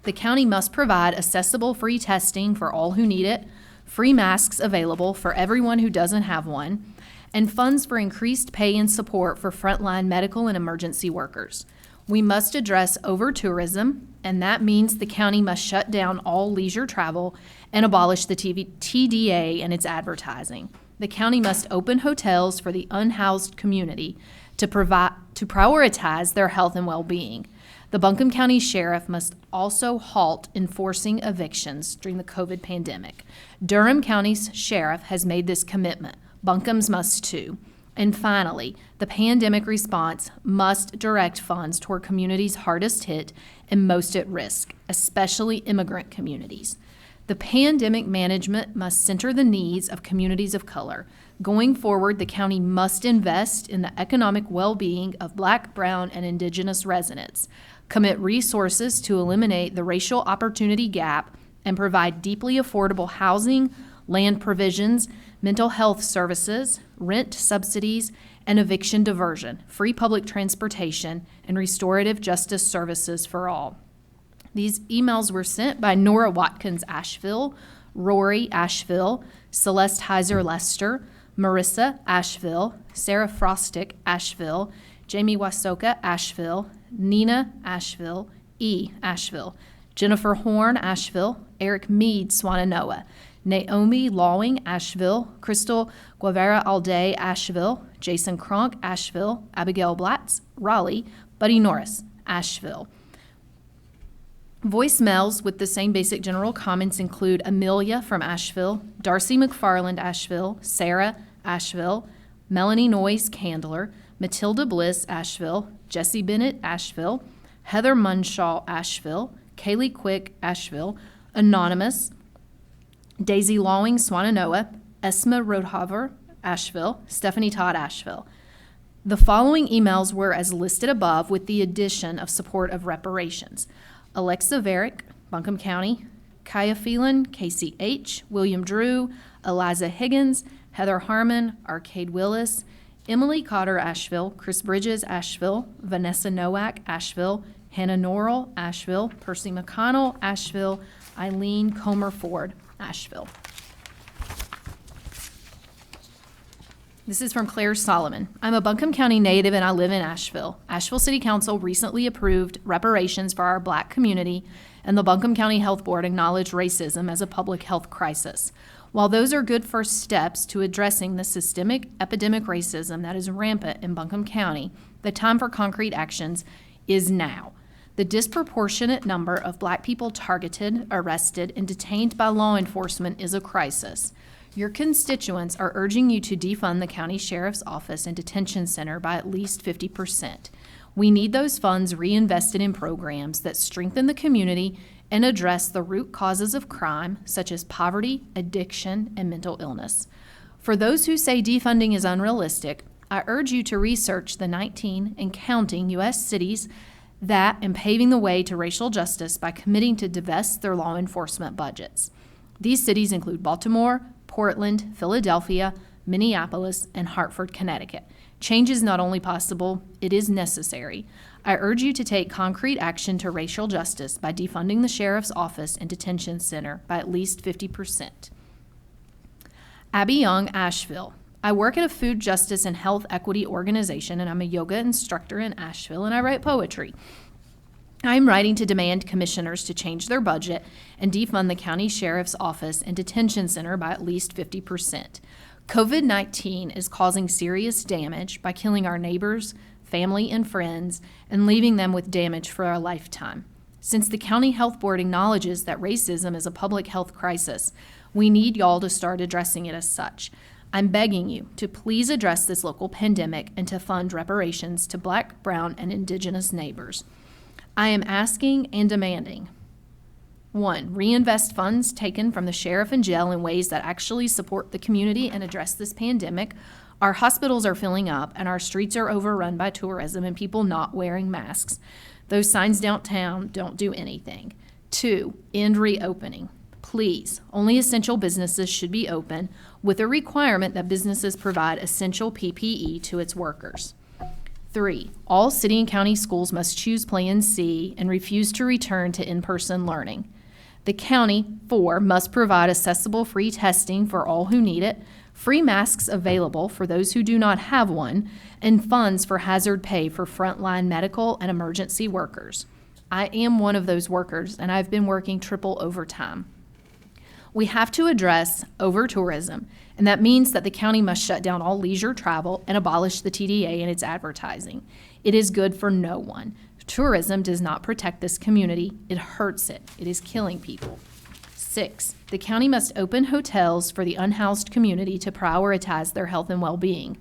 The county must provide accessible free testing for all who need it, free masks available for everyone who doesn't have one, and funds for increased pay and support for frontline medical and emergency workers. We must address over-tourism, and that means the county must shut down all leisure travel and abolish the TDA and its advertising. The county must open hotels for the unhoused community to prioritize their health and well-being. The Buncombe County Sheriff must also halt enforcing evictions during the COVID pandemic. Durham County's sheriff has made this commitment. Buncombe's must too. And finally, the pandemic response must direct funds toward communities hardest hit and most at risk, especially immigrant communities. The pandemic management must center the needs of communities of color. Going forward, the county must invest in the economic well-being of Black, brown, and indigenous residents, commit resources to eliminate the racial opportunity gap, and provide deeply affordable housing, land provisions, mental health services, rent subsidies, and eviction diversion, free public transportation, and restorative justice services for all. These emails were sent by Nora Watkins Asheville, Rory Asheville, Celeste Heiser Lester, Marissa Asheville, Sarah Frostick Asheville, Jamie Wasoka Asheville, Nina Asheville, E. Asheville, Jennifer Horn Asheville, Eric Mead Swannanoa, Naomi Lawing Asheville, Crystal Guevara Alday Asheville, Jason Cronk Asheville, Abigail Blatz Raleigh, Buddy Norris Asheville. Voicemails with the same basic general comments include Amelia from Asheville, Darcy McFarland Asheville, Sarah Asheville, Melanie Noyes Candler, Matilda Bliss Asheville, Jesse Bennett Asheville, Heather Munshaw Asheville, Kaylee Quick Asheville, Anonymous, Daisy Lawing Swannanoa, Esma Rodhaver Asheville, Stephanie Todd Asheville. The following emails were as listed above with the addition of support of reparations. Alexa Varick, Buncombe County, Kaya Phelan, Casey H., William Drew, Eliza Higgins, Heather Harmon, Arcade Willis, Emily Cotter Asheville, Chris Bridges Asheville, Vanessa Nowak Asheville, Hannah Norrell Asheville, Percy McConnell Asheville, Eileen Comer Ford Asheville. This is from Claire Solomon. I'm a Buncombe County native and I live in Asheville. Asheville City Council recently approved reparations for our Black community, and the Buncombe County Health Board acknowledged racism as a public health crisis. While those are good first steps to addressing the systemic epidemic racism that is rampant in Buncombe County, the time for concrete actions is now. The disproportionate number of Black people targeted, arrested, and detained by law enforcement is a crisis. Your constituents are urging you to defund the county sheriff's office and detention center by at least 50%. We need those funds reinvested in programs that strengthen the community and address the root causes of crime, such as poverty, addiction, and mental illness. For those who say defunding is unrealistic, I urge you to research the 19 and counting U.S. cities that are paving the way to racial justice by committing to divest their law enforcement budgets. These cities include Baltimore, Portland, Philadelphia, Minneapolis, and Hartford, Connecticut. Change is not only possible, it is necessary. I urge you to take concrete action to racial justice by defunding the sheriff's office and detention center by at least 50%. Abby Young, Asheville. I work at a food justice and health equity organization, and I'm a yoga instructor in Asheville, and I write poetry. I'm writing to demand commissioners to change their budget and defund the county sheriff's office and detention center by at least 50%. COVID-19 is causing serious damage by killing our neighbors, family, and friends, and leaving them with damage for a lifetime. Since the County Health Board acknowledges that racism is a public health crisis, we need y'all to start addressing it as such. I'm begging you to please address this local pandemic and to fund reparations to Black, brown, and Indigenous neighbors. I am asking and demanding: 1, reinvest funds taken from the sheriff and jail in ways that actually support the community and address this pandemic. Our hospitals are filling up and our streets are overrun by tourism and people not wearing masks. Those signs downtown don't do anything. 2, end reopening. Please, only essential businesses should be open, with a requirement that businesses provide essential PPE to its workers. 3, all city and county schools must choose Plan C and refuse to return to in-person learning. The county, 4, must provide accessible free testing for all who need it, free masks available for those who do not have one, and funds for hazard pay for frontline medical and emergency workers. I am one of those workers, and I've been working triple overtime. We have to address over-tourism, and that means that the county must shut down all leisure travel and abolish the TDA and its advertising. It is good for no one. Tourism does not protect this community. It hurts it. It is killing people. 6, the county must open hotels for the unhoused community to prioritize their health and well-being.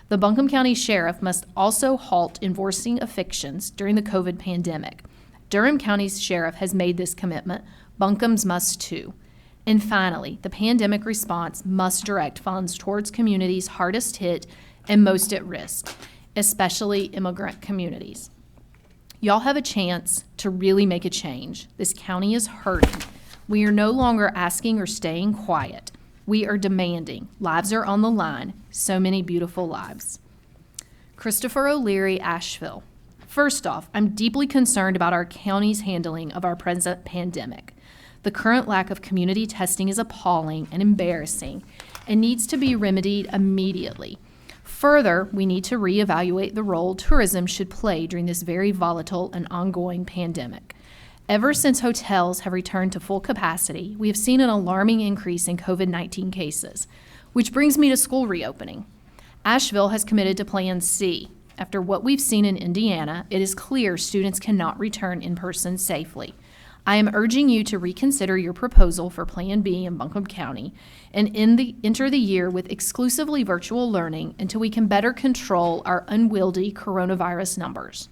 The Buncombe County Sheriff must also halt enforcing evictions during the COVID pandemic. Durham County's sheriff has made this commitment. Buncombe's must too. And finally, the pandemic response must direct funds towards communities hardest hit and most at risk, especially immigrant communities. Y'all have a chance to really make a change. This county is hurting. We are no longer asking or staying quiet. We are demanding. Lives are on the line. So many beautiful lives. Christopher O'Leary, Asheville. First off, I'm deeply concerned about our county's handling of our present pandemic. The current lack of community testing is appalling and embarrassing and needs to be remedied immediately. Further, we need to reevaluate the role tourism should play during this very volatile and ongoing pandemic. Ever since hotels have returned to full capacity, we have seen an alarming increase in COVID-19 cases, which brings me to school reopening. Asheville has committed to Plan C. After what we've seen in Indiana, it is clear students cannot return in person safely. I am urging you to reconsider your proposal for Plan B in Buncombe County and enter the year with exclusively virtual learning until we can better control our unwieldy coronavirus numbers.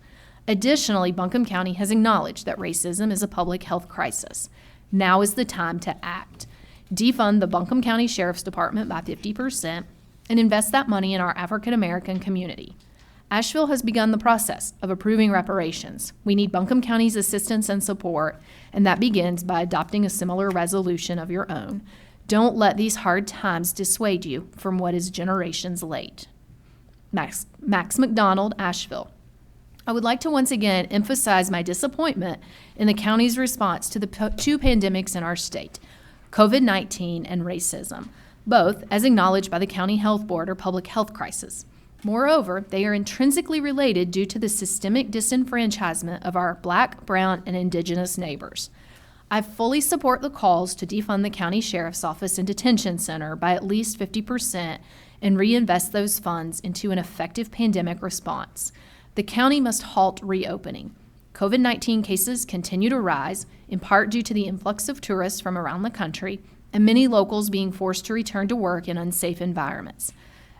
Additionally, Buncombe County has acknowledged that racism is a public health crisis. Now is the time to act. Defund the Buncombe County Sheriff's Department by 50% and invest that money in our African American community. Asheville has begun the process of approving reparations. We need Buncombe County's assistance and support, and that begins by adopting a similar resolution of your own. Don't let these hard times dissuade you from what is generations late. Max McDonald, Asheville. I would like to once again emphasize my disappointment in the county's response to the two pandemics in our state, COVID-19 and racism. Both, as acknowledged by the County Health Board, are public health crises. Moreover, they are intrinsically related due to the systemic disenfranchisement of our Black, brown, and Indigenous neighbors. I fully support the calls to defund the County Sheriff's Office and Detention Center by at least 50% and reinvest those funds into an effective pandemic response. The county must halt reopening. COVID-19 cases continue to rise, in part due to the influx of tourists from around the country and many locals being forced to return to work in unsafe environments.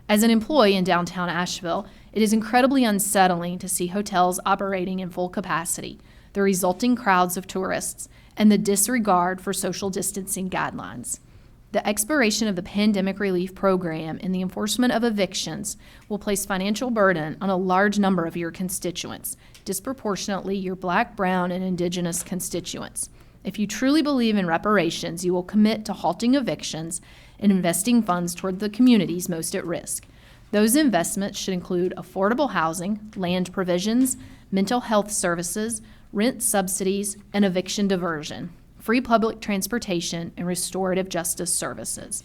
As an employee in downtown Asheville, it is incredibly unsettling to see hotels operating in full capacity, the resulting crowds of tourists, and the disregard for social distancing guidelines. The expiration of the pandemic relief program and the enforcement of evictions will place financial burden on a large number of your constituents, disproportionately your Black, brown, and Indigenous constituents. If you truly believe in reparations, you will commit to halting evictions and investing funds toward the communities most at risk. Those investments should include affordable housing, land provisions, mental health services, rent subsidies, and eviction diversion, free public transportation, and restorative justice services.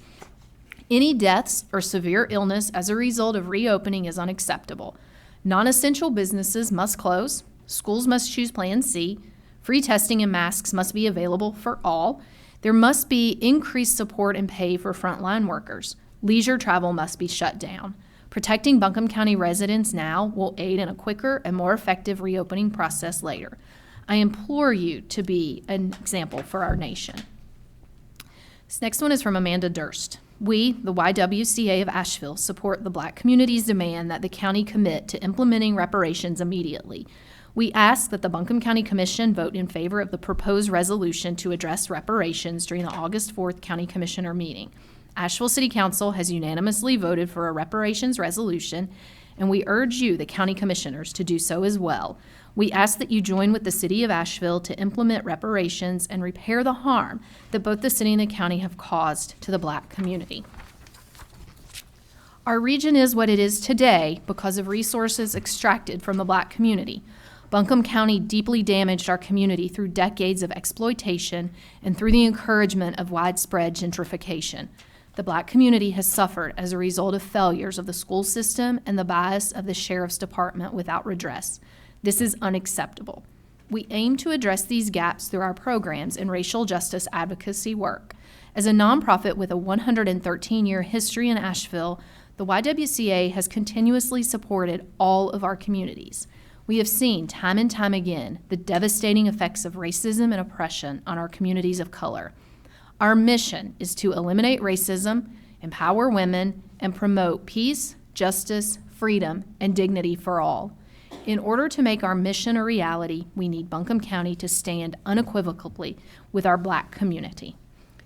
Any deaths or severe illness as a result of reopening is unacceptable. Non-essential businesses must close, schools must choose Plan C, free testing and masks must be available for all. There must be increased support and pay for frontline workers. Leisure travel must be shut down. Protecting Buncombe County residents now will aid in a quicker and more effective reopening process later. I implore you to be an example for our nation. This next one is from Amanda Durst. We, the YWCA of Asheville, support the Black community's demand that the county commit to implementing reparations immediately. We ask that the Buncombe County Commission vote in favor of the proposed resolution to address reparations during the August 4th County Commissioner meeting. Asheville City Council has unanimously voted for a reparations resolution, and we urge you, the county commissioners, to do so as well. We ask that you join with the City of Asheville to implement reparations and repair the harm that both the city and the county have caused to the Black community. Our region is what it is today because of resources extracted from the Black community. Buncombe County deeply damaged our community through decades of exploitation and through the encouragement of widespread gentrification. The Black community has suffered as a result of failures of the school system and the bias of the Sheriff's Department without redress. This is unacceptable. We aim to address these gaps through our programs and racial justice advocacy work. As a nonprofit with a 113-year history in Asheville, the YWCA has continuously supported all of our communities. We have seen time and time again the devastating effects of racism and oppression on our communities of color. Our mission is to eliminate racism, empower women, and promote peace, justice, freedom, and dignity for all. In order to make our mission a reality, we need Buncombe County to stand unequivocally with our Black community.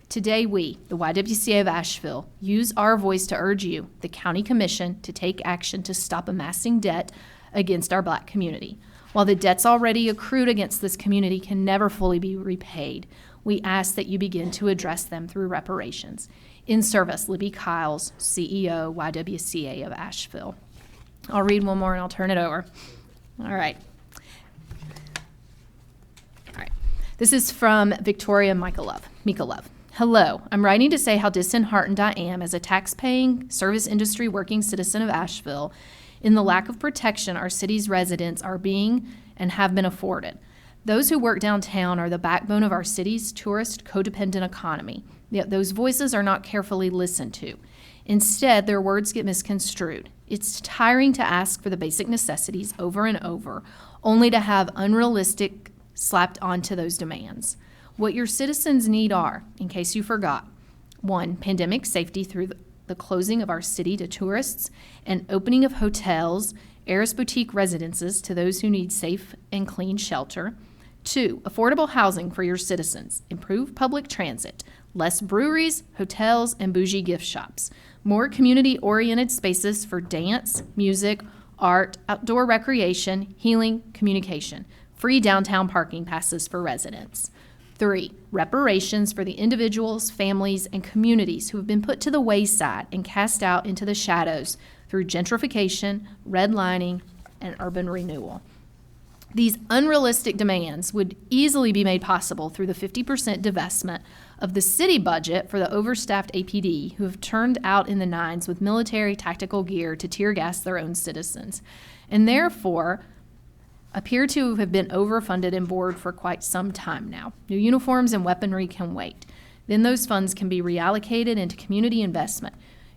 Today, we, the YWCA of Asheville, use our voice to urge you, the County Commission, to take action to stop amassing debt against our Black community. While the debts already accrued against this community can never fully be repaid, we ask that you begin to address them through reparations. In service, Libby Kiles, CEO, YWCA of Asheville. I'll read one more and I'll turn it over. All right. This is from Victoria Mikolov. Hello, I'm writing to say how disheartened I am as a tax-paying, service industry working citizen of Asheville in the lack of protection our city's residents are being and have been afforded. Those who work downtown are the backbone of our city's tourist codependent economy, yet those voices are not carefully listened to. Instead, their words get misconstrued. It's tiring to ask for the basic necessities over and over, only to have unrealistic slapped onto those demands. What your citizens need are, in case you forgot, 1, pandemic safety through the closing of our city to tourists and opening of hotels, heiress boutique residences to those who need safe and clean shelter. 2, affordable housing for your citizens, improved public transit, less breweries, hotels, and bougie gift shops, more community-oriented spaces for dance, music, art, outdoor recreation, healing, communication, free downtown parking passes for residents. 3, reparations for the individuals, families, and communities who have been put to the wayside and cast out into the shadows through gentrification, redlining, and urban renewal. These unrealistic demands would easily be made possible through the 50% divestment of the city budget for the overstaffed APD who have turned out in the nines with military tactical gear to tear gas their own citizens, and therefore appear to have been overfunded and bored for quite some time now. New uniforms and weaponry can wait. Then those funds can be reallocated into community investment.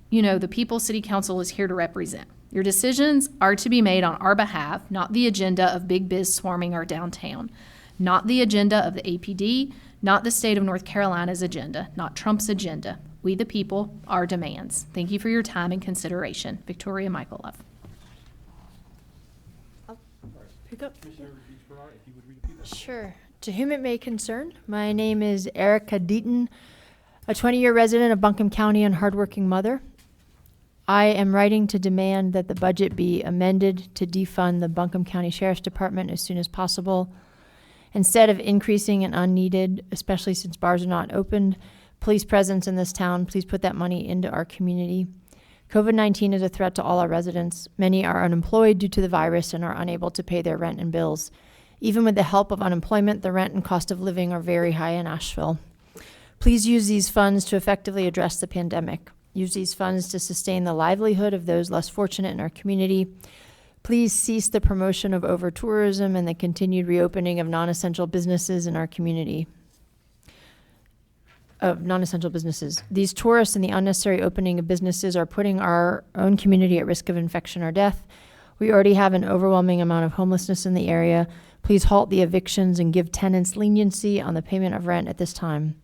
You know, the people City Council is here to represent. Your decisions are to be made on our behalf, not the agenda of big biz swarming our downtown, not the agenda of the APD, not the state of North Carolina's agenda, not Trump's agenda. We the people, our demands. Thank you for your time and consideration. Victoria Mikolov. Pick up. Sure. To whom it may concern, my name is Erica Deaton, a 20-year resident of Buncombe County and hardworking mother. I am writing to demand that the budget be amended to defund the Buncombe County Sheriff's Department as soon as possible. Instead of increasing an unneeded, especially since bars are not opened, police presence in this town, please put that money into our community. COVID-19 is a threat to all our residents. Many are unemployed due to the virus and are unable to pay their rent and bills. Even with the help of unemployment, the rent and cost of living are very high in Asheville. Please use these funds to effectively address the pandemic. Use these funds to sustain the livelihood of those less fortunate in our community. Please cease the promotion of over-tourism and the continued reopening of non-essential businesses in our community. These tourists and the unnecessary opening of businesses are putting our own community at risk of infection or death. We already have an overwhelming amount of homelessness in the area. Please halt the evictions and give tenants leniency on the payment of rent at this time.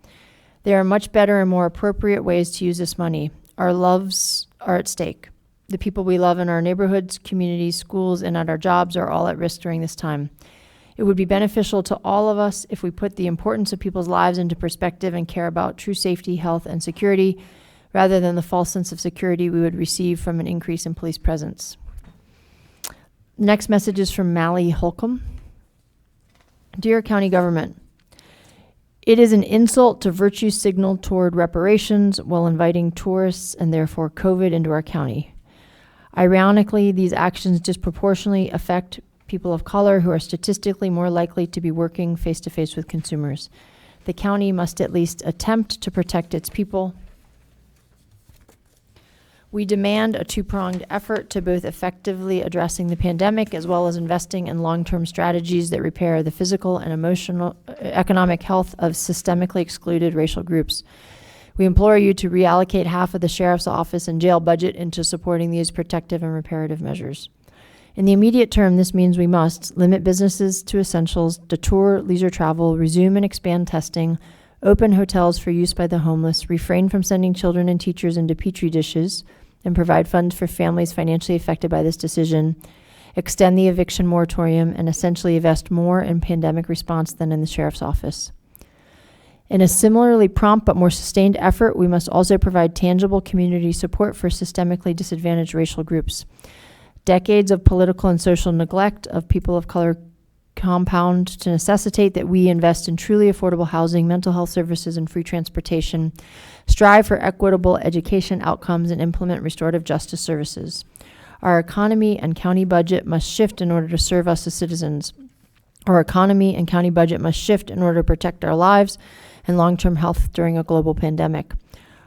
There are much better and more appropriate ways to use this money. Our lives are at stake. The people we love in our neighborhoods, communities, schools, and at our jobs are all at risk during this time. It would be beneficial to all of us if we put the importance of people's lives into perspective and care about true safety, health, and security, rather than the false sense of security we would receive from an increase in police presence. Next message is from Mally Holcomb. Dear County Government, it is an insult to virtue signal toward reparations while inviting tourists and therefore COVID into our county. Ironically, these actions disproportionately affect people of color who are statistically more likely to be working face-to-face with consumers. The county must at least attempt to protect its people. We demand a two-pronged effort to both effectively addressing the pandemic as well as investing in long-term strategies that repair the physical and emotional, economic health of systemically excluded racial groups. We implore you to reallocate half of the sheriff's office and jail budget into supporting these protective and reparative measures. In the immediate term, this means we must limit businesses to essentials, detour leisure travel, resume and expand testing, open hotels for use by the homeless, refrain from sending children and teachers into petri dishes, and provide funds for families financially affected by this decision, extend the eviction moratorium, and essentially invest more in pandemic response than in the sheriff's office. In a similarly prompt but more sustained effort, we must also provide tangible community support for systemically disadvantaged racial groups. Decades of political and social neglect of people of color compound to necessitate that we invest in truly affordable housing, mental health services, and free transportation, strive for equitable education outcomes, and implement restorative justice services. Our economy and county budget must shift in order to serve us as citizens. Our economy and county budget must shift in order to protect our lives and long-term health during a global pandemic.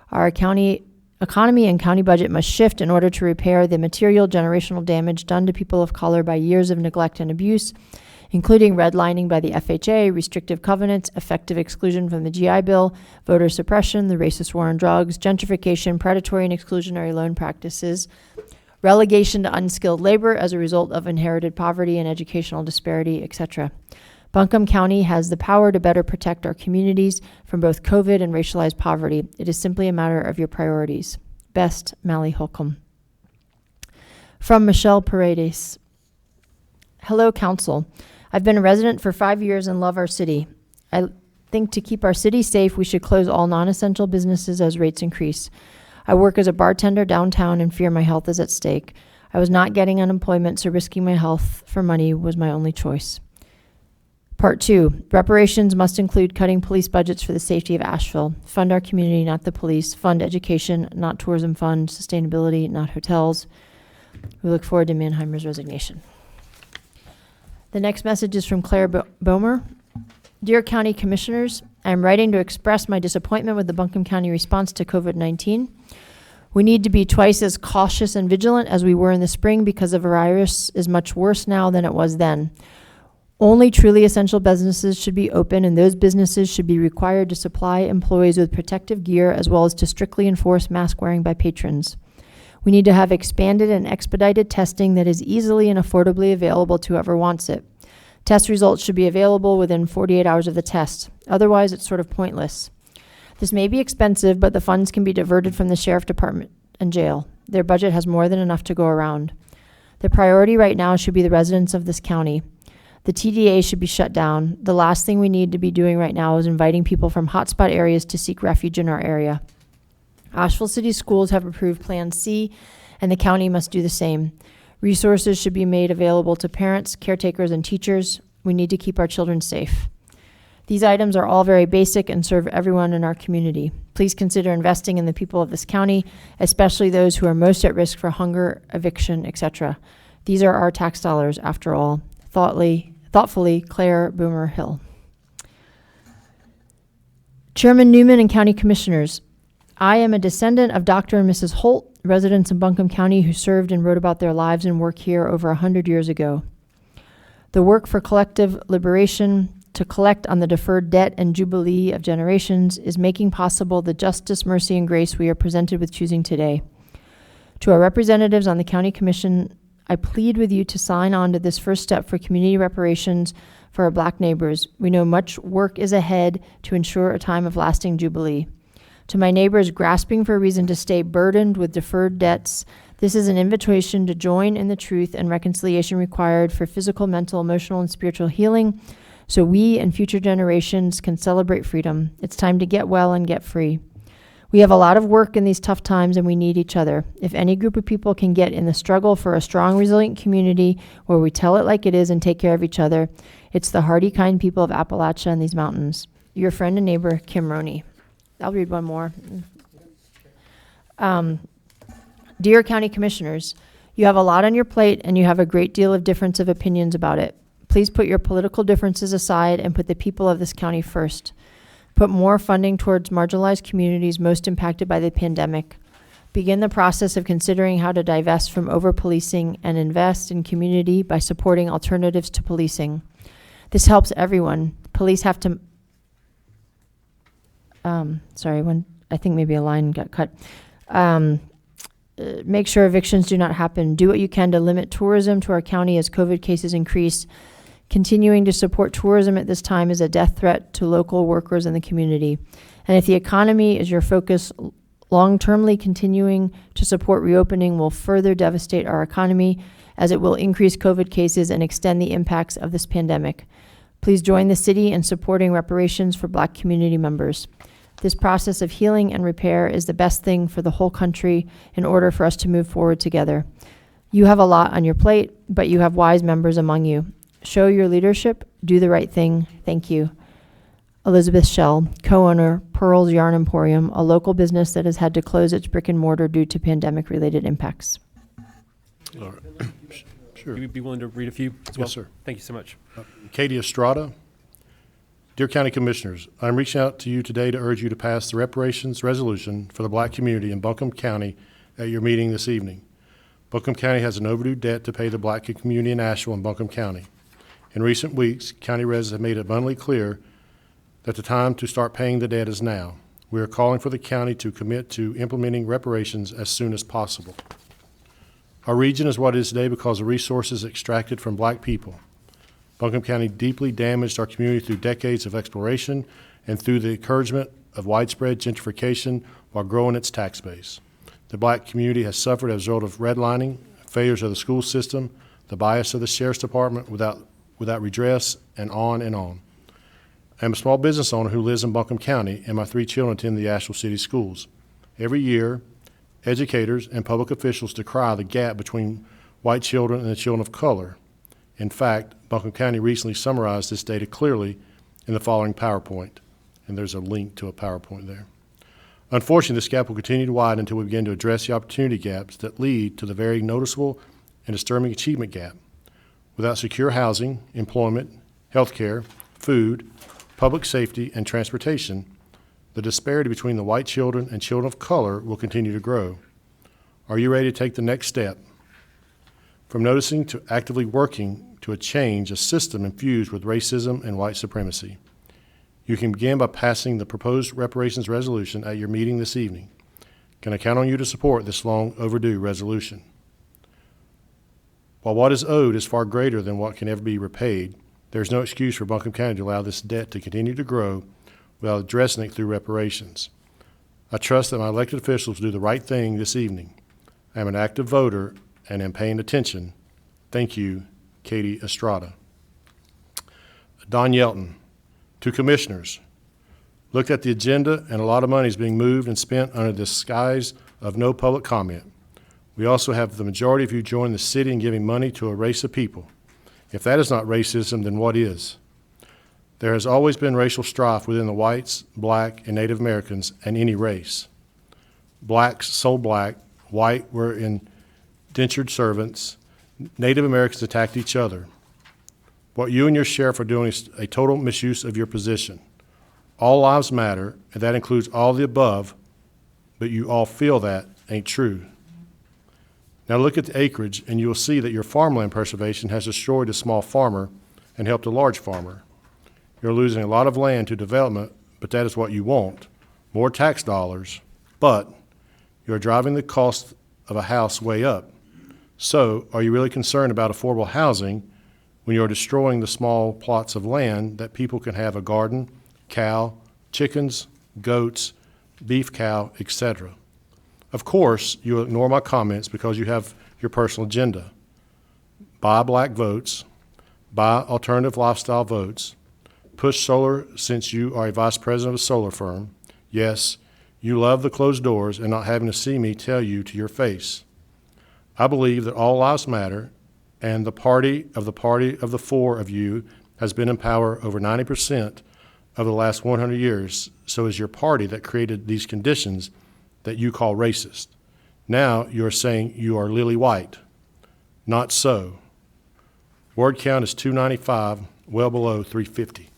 Our economy and county budget must shift in order to repair the material generational damage done to people of color by years of neglect and abuse, including redlining by the FHA, restrictive covenants, effective exclusion from the GI Bill, voter suppression, the racist war on drugs, gentrification, predatory and exclusionary loan practices, relegation to unskilled labor as a result of inherited poverty and educational disparity, etc. Buncombe County has the power to better protect our communities from both COVID and racialized poverty. It is simply a matter of your priorities. Best, Mally Holcomb. From Michelle Paredes. Hello, Council. I've been a resident for 5 years and love our city. I think to keep our city safe, we should close all non-essential businesses as rates increase. I work as a bartender downtown and fear my health is at stake. I was not getting unemployment, so risking my health for money was my only choice. Part 2, reparations must include cutting police budgets for the safety of Asheville. Fund our community, not the police. Fund education, not tourism fund. Sustainability, not hotels. We look forward to Mannheimer's resignation. The next message is from Claire Bomer. Dear County Commissioners, I am writing to express my disappointment with the Buncombe County response to COVID-19. We need to be twice as cautious and vigilant as we were in the spring because the virus is much worse now than it was then. Only truly essential businesses should be open, and those businesses should be required to supply employees with protective gear as well as to strictly enforce mask wearing by patrons. We need to have expanded and expedited testing that is easily and affordably available to whoever wants it. Test results should be available within 48 hours of the test. Otherwise, it's sort of pointless. This may be expensive, but the funds can be diverted from the sheriff department and jail. Their budget has more than enough to go around. The priority right now should be the residents of this county. The TDA should be shut down. The last thing we need to be doing right now is inviting people from hotspot areas to seek refuge in our area. Asheville City Schools have approved Plan C, and the county must do the same. Resources should be made available to parents, caretakers, and teachers. We need to keep our children safe. These items are all very basic and serve everyone in our community. Please consider investing in the people of this county, especially those who are most at risk for hunger, eviction, etc. These are our tax dollars, after all. Thoughtfully, Claire Boomer Hill. Chairman Newman and County Commissioners, I am a descendant of Dr. and Mrs. Holt, residents in Buncombe County who served and wrote about their lives and work here over 100 years ago. The work for collective liberation to collect on the deferred debt and jubilee of generations is making possible the justice, mercy, and grace we are presented with choosing today. To our representatives on the County Commission, I plead with you to sign on to this first step for community reparations for our Black neighbors. We know much work is ahead to ensure a time of lasting jubilee. To my neighbors grasping for a reason to stay burdened with deferred debts, this is an invitation to join in the truth and reconciliation required for physical, mental, emotional, and spiritual healing so we and future generations can celebrate freedom. It's time to get well and get free. We have a lot of work in these tough times, and we need each other. If any group of people can get in the struggle for a strong, resilient community where we tell it like it is and take care of each other, it's the hardy, kind people of Appalachia and these mountains. Your friend and neighbor, Kim Roney. I'll read one more. Dear County Commissioners, you have a lot on your plate, and you have a great deal of difference of opinions about it. Please put your political differences aside and put the people of this county first. Put more funding towards marginalized communities most impacted by the pandemic. Begin the process of considering how to divest from over-policing and invest in community by supporting alternatives to policing. This helps everyone. Police have to, I think maybe a line got cut. Make sure evictions do not happen. Do what you can to limit tourism to our county as COVID cases increase. Continuing to support tourism at this time is a death threat to local workers in the community. And if the economy is your focus, long-termly continuing to support reopening will further devastate our economy as it will increase COVID cases and extend the impacts of this pandemic. Please join the city in supporting reparations for Black community members. This process of healing and repair is the best thing for the whole country in order for us to move forward together. You have a lot on your plate, but you have wise members among you. Show your leadership, do the right thing. Thank you. Elizabeth Shell, co-owner, Pearl's Yarn Emporium, a local business that has had to close its brick and mortar due to pandemic-related impacts. All right. Sure. Would you be willing to read a few as well? Yes, sir. Thank you so much. Katie Estrada. Dear County Commissioners, I'm reaching out to you today to urge you to pass the reparations resolution for the Black community in Buncombe County at your meeting this evening. Buncombe County has an overdue debt to pay the Black community in Asheville and Buncombe County. In recent weeks, county residents have made it abundantly clear that the time to start paying the debt is now. We are calling for the county to commit to implementing reparations as soon as possible. Our region is what it is today because of resources extracted from Black people. Buncombe County deeply damaged our community through decades of exploration and through the encouragement of widespread gentrification while growing its tax base. The Black community has suffered as a result of redlining, failures of the school system, the bias of the Sheriff's Department without redress, and on and on. I am a small business owner who lives in Buncombe County, and my 3 children attend the Asheville City Schools. Every year, educators and public officials decry the gap between white children and the children of color. In fact, Buncombe County recently summarized this data clearly in the following PowerPoint, and there's a link to a PowerPoint there. Unfortunately, this gap will continue to widen until we begin to address the opportunity gaps that lead to the very noticeable and disturbing achievement gap. Without secure housing, employment, health care, food, public safety, and transportation, the disparity between the white children and children of color will continue to grow. Are you ready to take the next step? From noticing to actively working to change a system infused with racism and white supremacy. You can begin by passing the proposed reparations resolution at your meeting this evening. Can I count on you to support this long overdue resolution? While what is owed is far greater than what can ever be repaid, there is no excuse for Buncombe County to allow this debt to continue to grow without addressing it through reparations. I trust that my elected officials do the right thing this evening. I am an active voter and am paying attention. Thank you, Katie Estrada. Don Yelton, to commissioners, looked at the agenda and a lot of money is being moved and spent under the disguise of no public comment. We also have the majority of you join the city in giving money to a race of people. If that is not racism, then what is? There has always been racial strife within the whites, Black, and Native Americans and any race. Blacks sold black, white were indentured servants, Native Americans attacked each other. What you and your sheriff are doing is a total misuse of your position. All lives matter, and that includes all the above, but you all feel that ain't true. Now look at the acreage, and you will see that your farmland preservation has destroyed a small farmer and helped a large farmer. You're losing a lot of land to development, but that is what you want, more tax dollars, but you're driving the cost of a house way up. So, are you really concerned about affordable housing when you're destroying the small plots of land that people can have a garden, cow, chickens, goats, beef cow, etc.? Of course, you'll ignore my comments because you have your personal agenda. Buy black votes, buy alternative lifestyle votes, push solar since you are a vice president of a solar firm. Yes, you love the closed doors and not having to see me tell you to your face. I believe that all lives matter, and the party of the four of you has been in power over 90% of the last 100 years, so is your party that created these conditions that you call racist. Now you're saying you are lily white. Not so. Word count is 295, well below 350.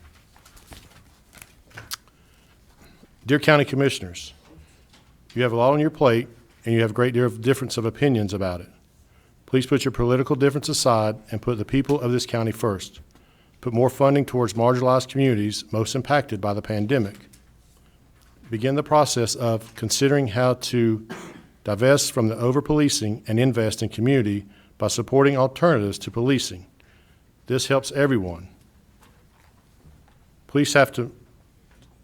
Dear County Commissioners, you have a lot on your plate, and you have a great deal of difference of opinions about it. Please put your political difference aside and put the people of this county first. Put more funding towards marginalized communities most impacted by the pandemic. Begin the process of considering how to divest from the over-policing and invest in community by supporting alternatives to policing. This helps everyone. Police have to,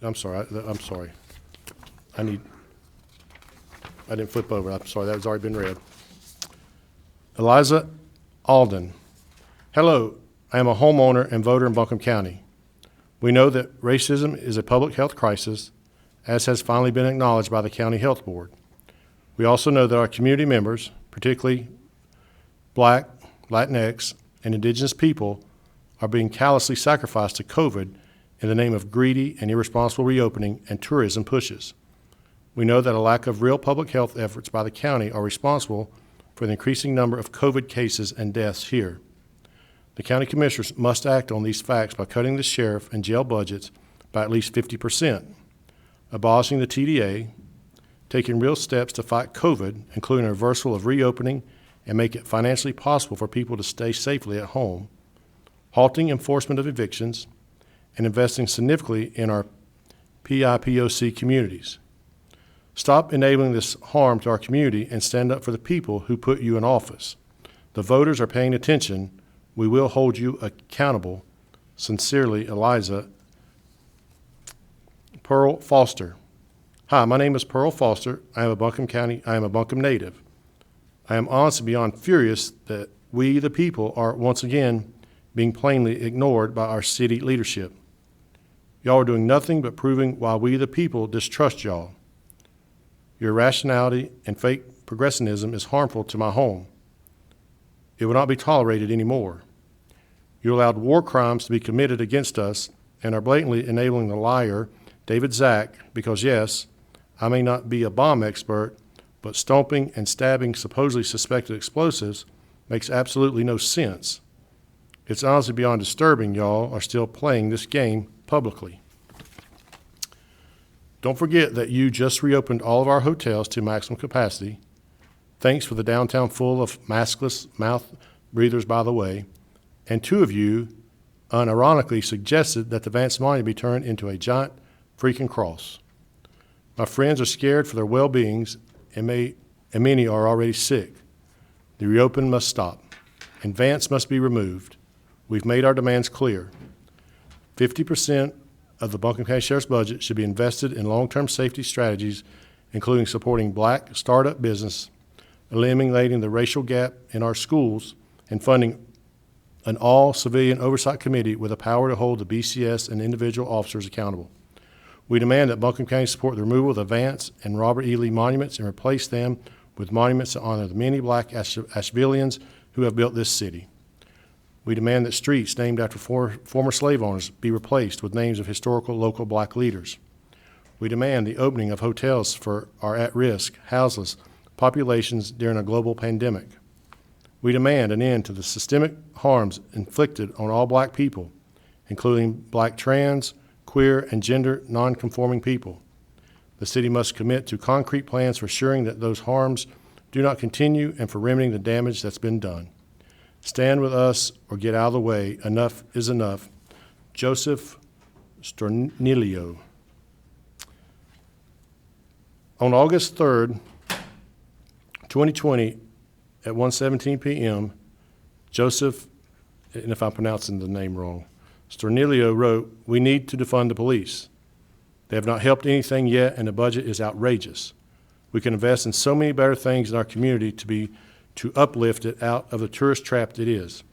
I'm sorry. I didn't flip over. I'm sorry, that has already been read. Eliza Alden. Hello, I am a homeowner and voter in Buncombe County. We know that racism is a public health crisis, as has finally been acknowledged by the County Health Board. We also know that our community members, particularly Black, Latinx, and Indigenous people, are being callously sacrificed to COVID in the name of greedy and irresponsible reopening and tourism pushes. We know that a lack of real public health efforts by the county are responsible for the increasing number of COVID cases and deaths here. The county commissioners must act on these facts by cutting the sheriff and jail budgets by at least 50%, abolishing the TDA, taking real steps to fight COVID, including a reversal of reopening and make it financially possible for people to stay safely at home, halting enforcement of evictions, and investing significantly in our PIPOC communities. Stop enabling this harm to our community and stand up for the people who put you in office. The voters are paying attention. We will hold you accountable. Sincerely, Eliza. Pearl Foster. Hi, my name is Pearl Foster. I am a Buncombe native. I am honestly beyond furious that we, the people, are once again being plainly ignored by our city leadership. Y'all are doing nothing but proving why we, the people, distrust y'all. Your irrationality and fake progressivism is harmful to my home. It will not be tolerated anymore. You allowed war crimes to be committed against us and are blatantly enabling the liar, David Zack, because yes, I may not be a bomb expert, but stomping and stabbing supposedly suspected explosives makes absolutely no sense. It's honestly beyond disturbing y'all are still playing this game publicly. Don't forget that you just reopened all of our hotels to maximum capacity. Thanks for the downtown full of maskless mouth breathers, by the way. And two of you unironically suggested that the Vance Monument be turned into a giant freaking cross. My friends are scared for their well-beings, and many are already sick. The reopen must stop, and Vance must be removed. We've made our demands clear. 50% of the Buncombe County Sheriff's budget should be invested in long-term safety strategies, including supporting Black startup business, eliminating the racial gap in our schools, and funding an all-civilian oversight committee with the power to hold the BCS and individual officers accountable. We demand that Buncombe County support the removal of the Vance and Robert E. Lee monuments and replace them with monuments to honor the many Black Ashevilleans who have built this city. We demand that streets named after former slave owners be replaced with names of historical local Black leaders. We demand the opening of hotels for our at-risk, houseless populations during a global pandemic. We demand an end to the systemic harms inflicted on all Black people, including Black trans, queer, and gender non-conforming people. The city must commit to concrete plans for ensuring that those harms do not continue and for remedying the damage that's been done. Stand with us or get out of the way. Enough is enough. Joseph Stornilio. On August 3rd, 2020, at 1:17 p.m., Joseph, and if I'm pronouncing the name wrong, Stornilio wrote, "We need to defund the police. They have not helped anything yet, and the budget is outrageous. We can invest in so many better things in our community to uplift it out of the tourist trap it is.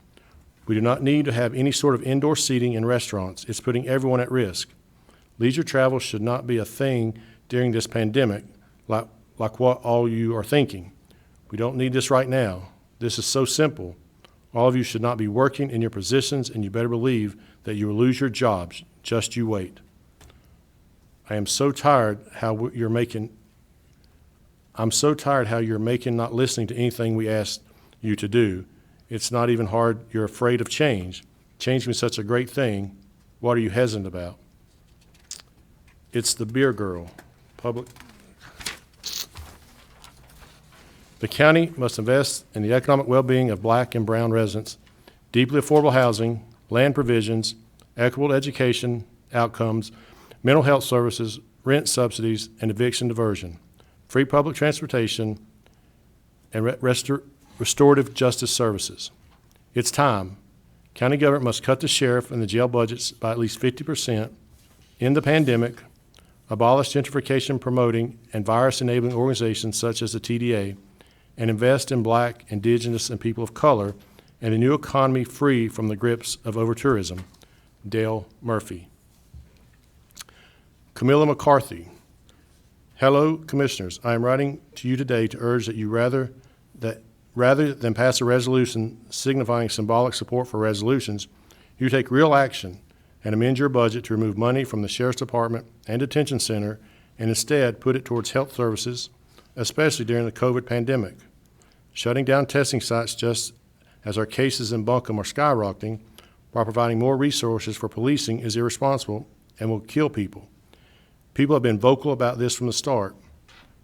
We do not need to have any sort of indoor seating in restaurants. It's putting everyone at risk. Leisure travel should not be a thing during this pandemic, like what all you are thinking. We don't need this right now. This is so simple. All of you should not be working in your positions, and you better believe that you will lose your jobs. Just you wait. I am so tired how you're making not listening to anything we asked you to do. It's not even hard. You're afraid of change. Change was such a great thing. What are you hesitant about?" It's the beer girl. The county must invest in the economic well-being of black and brown residents, deeply affordable housing, land provisions, equitable education outcomes, mental health services, rent subsidies, and eviction diversion, free public transportation, and restorative justice services. It's time. County government must cut the sheriff and the jail budgets by at least 50%, end the pandemic, abolish gentrification promoting and virus enabling organizations such as the TDA, and invest in black, indigenous, and people of color and a new economy free from the grips of over-tourism. Dale Murphy. Camilla McCarthy. Hello, Commissioners. I am writing to you today to urge that rather than pass a resolution signifying symbolic support for resolutions, you take real action and amend your budget to remove money from the Sheriff's Department and Detention Center and instead put it towards health services, especially during the COVID pandemic. Shutting down testing sites just as our cases in Buncombe are skyrocketing while providing more resources for policing is irresponsible and will kill people. People have been vocal about this from the start.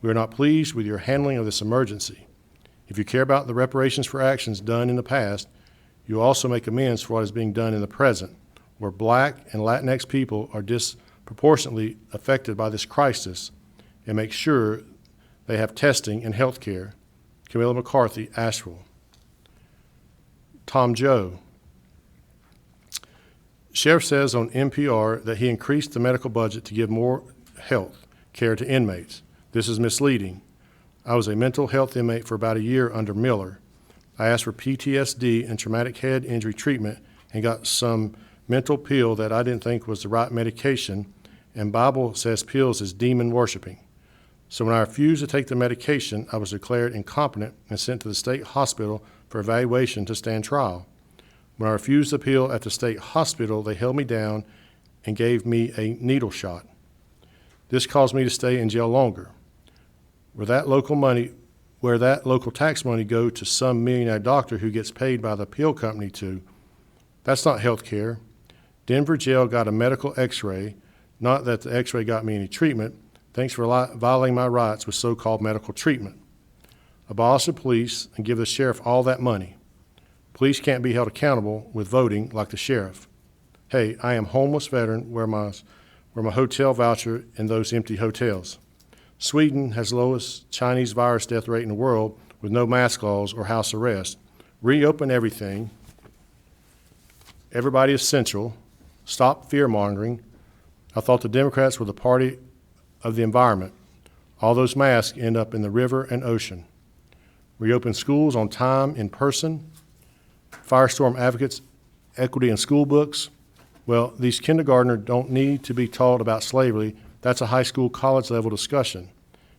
We are not pleased with your handling of this emergency. If you care about the reparations for actions done in the past, you also make amends for what is being done in the present, where black and Latinx people are disproportionately affected by this crisis, and make sure they have testing and health care. Camilla McCarthy, Asheville. Tom Joe. Sheriff says on NPR that he increased the medical budget to give more health care to inmates. This is misleading. I was a mental health inmate for about a year under Miller. I asked for PTSD and traumatic head injury treatment and got some mental pill that I didn't think was the right medication, and Bible says pills is demon worshiping. So when I refused to take the medication, I was declared incompetent and sent to the state hospital for evaluation to stand trial. When I refused the pill at the state hospital, they held me down and gave me a needle shot. This caused me to stay in jail longer. Where that local tax money go to some millionaire doctor who gets paid by the pill company that's not health care. Denver jail got a medical x-ray, not that the x-ray got me any treatment. Thanks for violating my rights with so-called medical treatment. Abolish the police and give the sheriff all that money. Police can't be held accountable with voting like the sheriff. Hey, I am homeless veteran where my hotel voucher in those empty hotels. Sweden has the lowest Chinese virus death rate in the world with no mask laws or house arrest. Reopen everything. Everybody is essential. Stop fear-mongering. I thought the Democrats were the party of the environment. All those masks end up in the river and ocean. Reopen schools on time in person. Firestorm advocates, equity in school books. Well, these kindergartners don't need to be taught about slavery. That's a high school, college level discussion.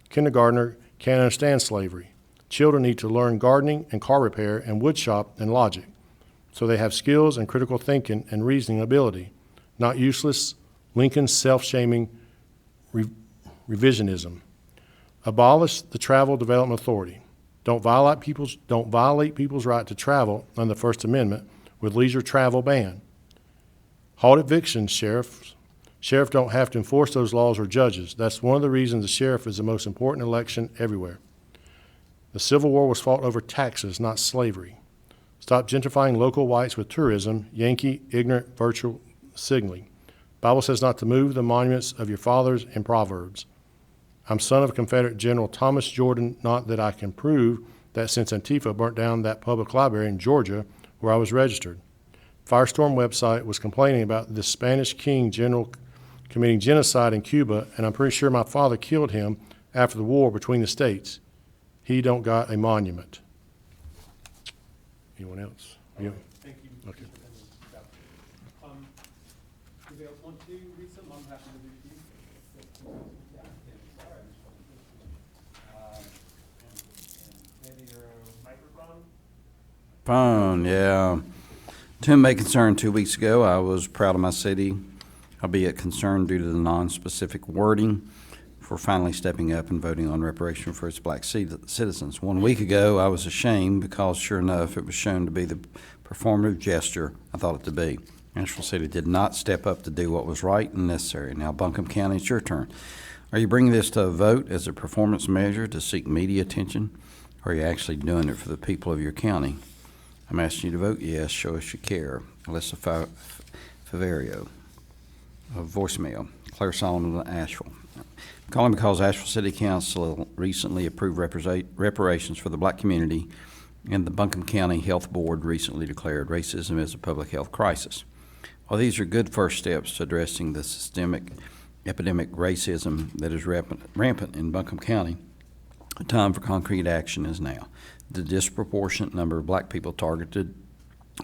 Kindergartner can't understand slavery. Children need to learn gardening and car repair and wood shop and logic, so they have skills and critical thinking and reasoning ability, not useless Lincoln self-shaming revisionism. Abolish the Travel Development Authority. Don't violate people's right to travel under the First Amendment with leisure travel ban. Halt evictions, sheriffs. Sheriff don't have to enforce those laws or judges. That's one of the reasons the sheriff is the most important election everywhere. The Civil War was fought over taxes, not slavery. Stop gentrifying local whites with tourism, Yankee, ignorant, virtual signaling. Bible says not to move the monuments of your fathers in Proverbs. I'm son of Confederate General Thomas Jordan, not that I can prove that since Antifa burnt down that public library in Georgia where I was registered. Firestorm website was complaining about the Spanish king general committing genocide in Cuba, and I'm pretty sure my father killed him after the war between the states. He don't got a monument. Anyone else? You? Thank you. Okay. Do they want to read some? I'm happy to read you. Maybe your microphone? Phone, yeah. To whom may concern, 2 weeks ago, I was proud of my city, albeit concerned due to the non-specific wording, for finally stepping up and voting on reparation for its black citizens. 1 week ago, I was ashamed because, sure enough, it was shown to be the performative gesture I thought it to be. Asheville City did not step up to do what was right and necessary. Now, Buncombe County, it's your turn. Are you bringing this to a vote as a performance measure to seek media attention, or are you actually doing it for the people of your county? I'm asking you to vote yes. Show us you care. Alyssa Faverio, voicemail. Claire Solomon of Asheville. I'm calling because Asheville City Council recently approved reparations for the black community, and the Buncombe County Health Board recently declared racism as a public health crisis. While these are good first steps to addressing the systemic epidemic racism that is rampant in Buncombe County, the time for concrete action is now. The disproportionate number of black people targeted,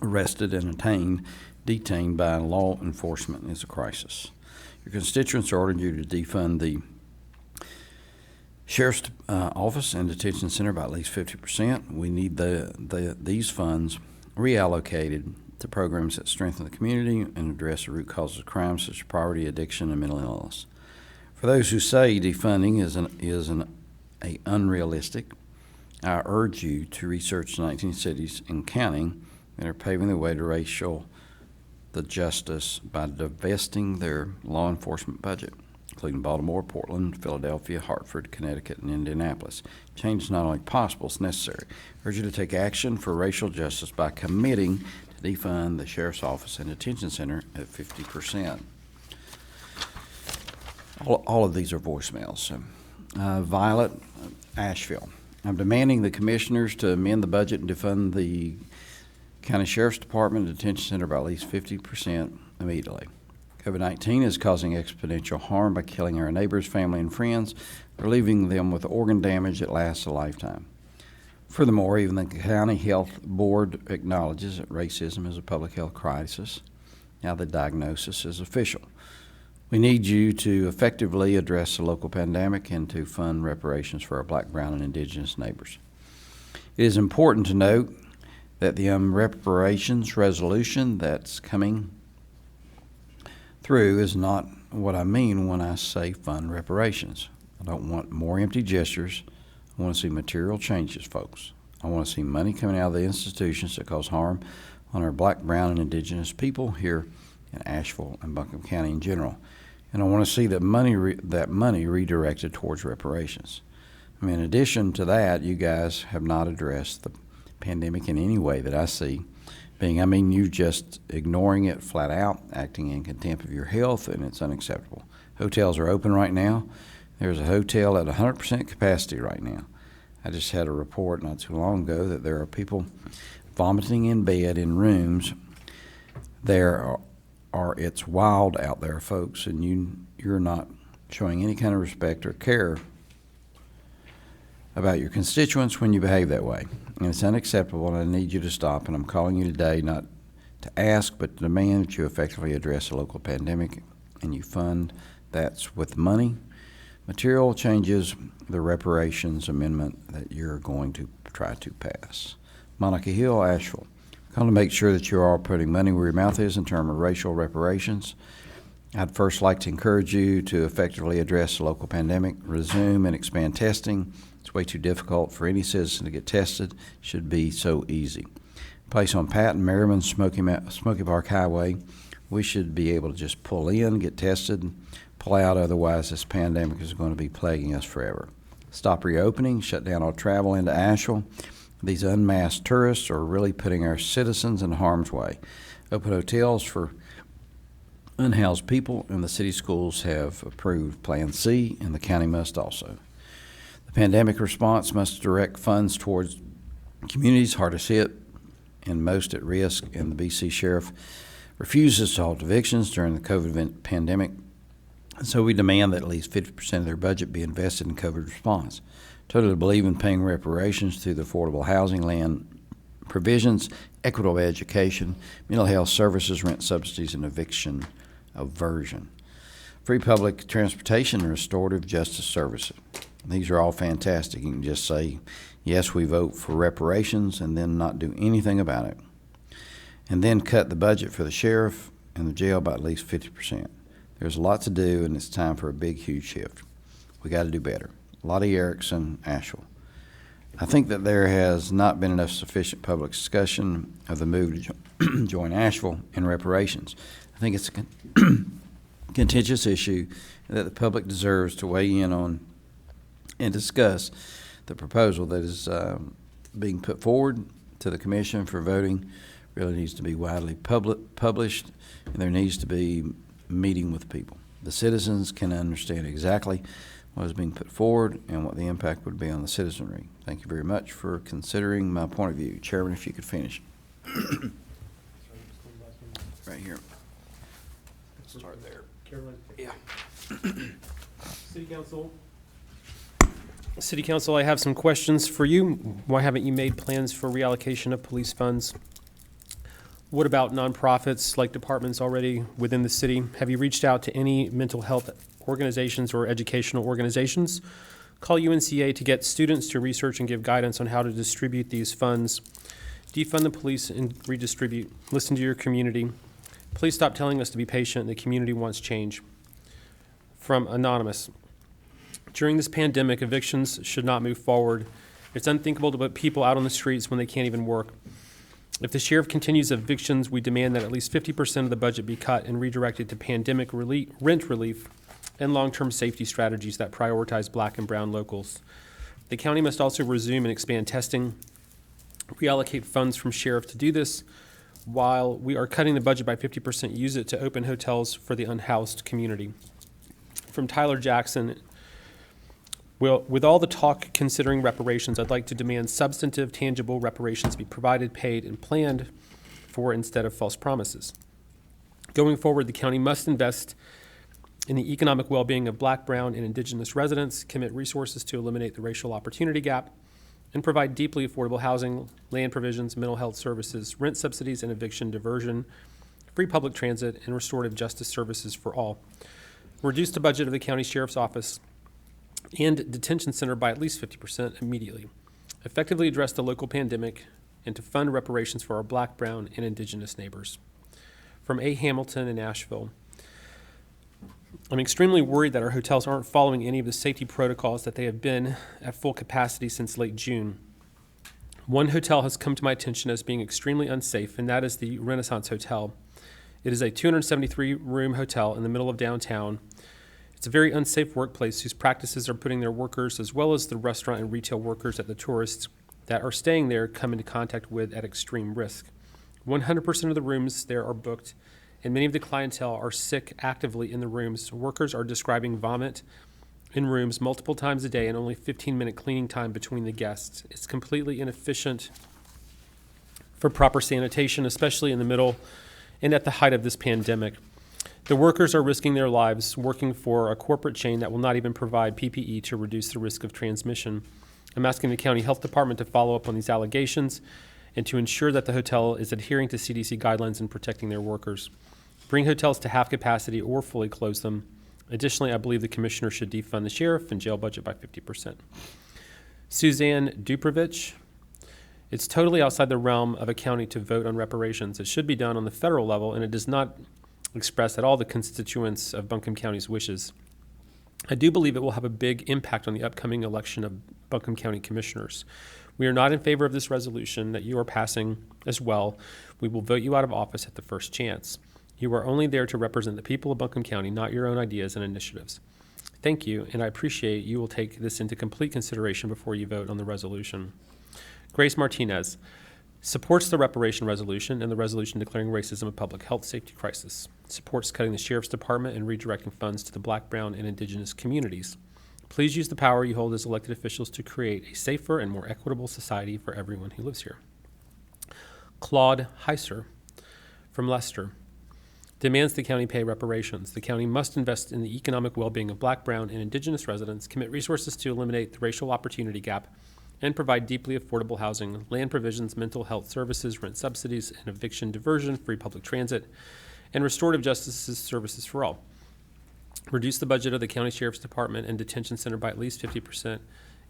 arrested, and detained by law enforcement is a crisis. Your constituents ordered you to defund the Sheriff's Office and Detention Center by at least 50%. We need these funds reallocated to programs that strengthen the community and address the root causes of crime such as poverty, addiction, and mental illness. For those who say defunding is unrealistic, I urge you to research the 19 cities and counting that are paving the way to the justice by divesting their law enforcement budget, including Baltimore, Portland, Philadelphia, Hartford, Connecticut, and Indianapolis. Change is not only possible, it's necessary. I urge you to take action for racial justice by committing to defund the Sheriff's Office and Detention Center at 50%. All of these are voicemails. Violet, Asheville. I'm demanding the commissioners to amend the budget and defund the County Sheriff's Department and Detention Center by at least 50% immediately. COVID-19 is causing exponential harm by killing our neighbors, family, and friends, or leaving them with organ damage that lasts a lifetime. Furthermore, even the County Health Board acknowledges that racism is a public health crisis. Now the diagnosis is official. We need you to effectively address the local pandemic and to fund reparations for our black, brown, and indigenous neighbors. It is important to note that the reparations resolution that's coming through is not what I mean when I say fund reparations. I don't want more empty gestures. I want to see material changes, folks. I want to see money coming out of the institutions that cause harm on our black, brown, and indigenous people here in Asheville and Buncombe County in general. And I want to see that money redirected towards reparations. I mean, in addition to that, you guys have not addressed the pandemic in any way that I see being, you just ignoring it flat out, acting in contempt of your health, and it's unacceptable. Hotels are open right now. There's a hotel at 100% capacity right now. I just had a report not too long ago that there are people vomiting in bed in rooms. It's wild out there, folks, and you're not showing any kind of respect or care about your constituents when you behave that way. And it's unacceptable, and I need you to stop. And I'm calling you today not to ask, but to demand that you effectively address the local pandemic and you fund that with money. Material changes, the reparations amendment that you're going to try to pass. Monica Hill, Asheville. I'm going to make sure that you're all putting money where your mouth is in terms of racial reparations. I'd first like to encourage you to effectively address the local pandemic, resume and expand testing. It's way too difficult for any citizen to get tested. It should be so easy. Place on Patton, Merriman, Smoky Park Highway. We should be able to just pull in, get tested, pull out. Otherwise, this pandemic is going to be plaguing us forever. Stop reopening, shut down all travel into Asheville. These unmasked tourists are really putting our citizens in harm's way. Open hotels for unhoused people, and the city schools have approved Plan C, and the county must also. The pandemic response must direct funds towards Communities hardest hit and most at risk, and the BC Sheriff refuses to halt evictions during the COVID pandemic. And so we demand that at least 50% of their budget be invested in COVID response. Totally believe in paying reparations through the affordable housing, land provisions, equitable education, mental health services, rent subsidies, and eviction aversion. Free public transportation and restorative justice services. These are all fantastic. You can just say, yes, we vote for reparations, and then not do anything about it. And then cut the budget for the sheriff and the jail by at least 50%. There's a lot to do, and it's time for a big, huge shift. We got to do better. Lottie Erickson, Asheville. I think that there has not been enough sufficient public discussion of the move to join Asheville in reparations. I think it's a contentious issue that the public deserves to weigh in on and discuss the proposal that is being put forward to the commission for voting. Really needs to be widely published, and there needs to be meeting with people. The citizens can understand exactly what is being put forward and what the impact would be on the citizenry. Thank you very much for considering my point of view. Chairman, if you could finish. Right here. Start there. Yeah. City Council, I have some questions for you. Why haven't you made plans for reallocation of police funds? What about nonprofits like departments already within the city? Have you reached out to any mental health organizations or educational organizations? Call UNCA to get students to research and give guidance on how to distribute these funds. Defund the police and redistribute. Listen to your community. Please stop telling us to be patient. The community wants change. From Anonymous. During this pandemic, evictions should not move forward. It's unthinkable to put people out on the streets when they can't even work. If the sheriff continues evictions, we demand that at least 50% of the budget be cut and redirected to pandemic relief, rent relief, and long-term safety strategies that prioritize black and brown locals. The county must also resume and expand testing, reallocate funds from sheriff to do this. While we are cutting the budget by 50%, use it to open hotels for the unhoused community. From Tyler Jackson, well, with all the talk considering reparations, I'd like to demand substantive, tangible reparations be provided, paid, and planned for instead of false promises. Going forward, the county must invest in the economic well-being of black, brown, and indigenous residents, commit resources to eliminate the racial opportunity gap, and provide deeply affordable housing, land provisions, mental health services, rent subsidies and eviction diversion, free public transit, and restorative justice services for all. Reduce the budget of the county sheriff's office and detention center by at least 50% immediately. Effectively address the local pandemic and to fund reparations for our black, brown, and indigenous neighbors. From A. Hamilton in Asheville. I'm extremely worried that our hotels aren't following any of the safety protocols that they have been at full capacity since late June. One hotel has come to my attention as being extremely unsafe, and that is the Renaissance Hotel. It is a 273-room hotel in the middle of downtown. It's a very unsafe workplace whose practices are putting their workers, as well as the restaurant and retail workers that the tourists that are staying there come into contact with at extreme risk. 100% of the rooms there are booked, and many of the clientele are sick actively in the rooms. Workers are describing vomit in rooms multiple times a day and only 15-minute cleaning time between the guests. It's completely inefficient for proper sanitation, especially in the middle and at the height of this pandemic. The workers are risking their lives working for a corporate chain that will not even provide PPE to reduce the risk of transmission. I'm asking the county health department to follow up on these allegations and to ensure that the hotel is adhering to CDC guidelines and protecting their workers. Bring hotels to half capacity or fully close them. Additionally, I believe the commissioner should defund the sheriff and jail budget by 50%. Suzanne Duprovich. It's totally outside the realm of a county to vote on reparations. It should be done on the federal level, and it does not express at all the constituents of Buncombe County's wishes. I do believe it will have a big impact on the upcoming election of Buncombe County commissioners. We are not in favor of this resolution that you are passing as well. We will vote you out of office at the first chance. You are only there to represent the people of Buncombe County, not your own ideas and initiatives. Thank you, and I appreciate you will take this into complete consideration before you vote on the resolution. Grace Martinez supports the reparation resolution and the resolution declaring racism a public health safety crisis. Supports cutting the sheriff's department and redirecting funds to the black, brown, and indigenous communities. Please use the power you hold as elected officials to create a safer and more equitable society for everyone who lives here. Claude Heiser from Leicester demands the county pay reparations. The county must invest in the economic well-being of Black, Brown, and Indigenous residents, commit resources to eliminate the racial opportunity gap, and provide deeply affordable housing, land provisions, mental health services, rent subsidies, and eviction diversion, free public transit, and restorative justice services for all. Reduce the budget of the county sheriff's department and detention center by at least 50%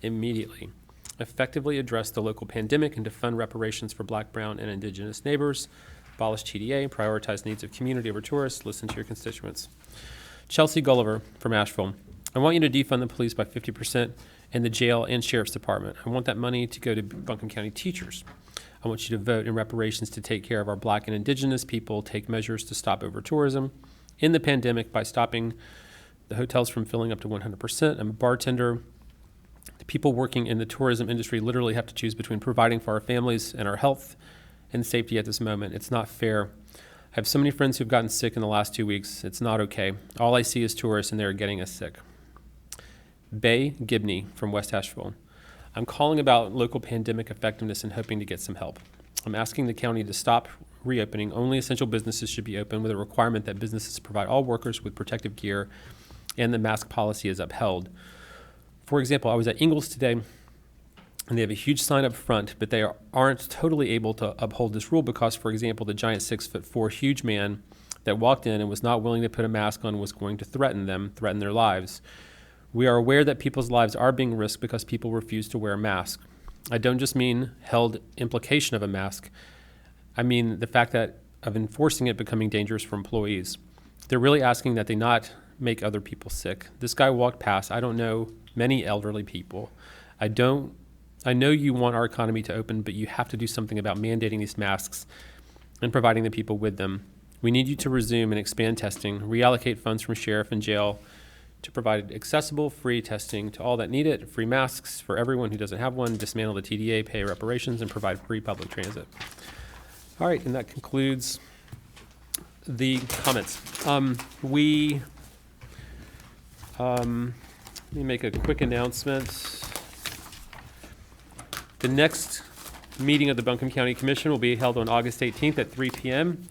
immediately. Effectively address the local pandemic and to fund reparations for Black, Brown, and Indigenous neighbors. Abolish TDA, prioritize needs of community over tourists, listen to your constituents. Chelsea Gulliver from Asheville. I want you to defund the police by 50% and the jail and sheriff's department. I want that money to go to Buncombe County teachers. I want you to vote in reparations to take care of our Black and Indigenous people, take measures to stop over-tourism in the pandemic by stopping the hotels from filling up to 100%. I'm a bartender. The people working in the tourism industry literally have to choose between providing for our families and our health and safety at this moment. It's not fair. I have so many friends who've gotten sick in the last 2 weeks. It's not okay. All I see is tourists, and they're getting us sick. Bay Gibney from West Asheville. I'm calling about local pandemic effectiveness and hoping to get some help. I'm asking the county to stop reopening. Only essential businesses should be open with a requirement that businesses provide all workers with protective gear and the mask policy is upheld. For example, I was at Ingles today, and they have a huge sign up front, but they aren't totally able to uphold this rule because, for example, the giant 6'4" huge man that walked in and was not willing to put a mask on was going to threaten their lives. We are aware that people's lives are being risked because people refuse to wear a mask. I don't just mean held implication of a mask. I mean the fact that of enforcing it becoming dangerous for employees. They're really asking that they not make other people sick. This guy walked past. I don't know many elderly people. I know you want our economy to open, but you have to do something about mandating these masks and providing the people with them. We need you to resume and expand testing, reallocate funds from sheriff and jail to provide accessible, free testing to all that need it, free masks for everyone who doesn't have one, dismantle the TDA, pay reparations, and provide free public transit. All right, and that concludes the comments. Let me make a quick announcement. The next meeting of the Buncombe County Commission will be held on August 18th at 3 p.m.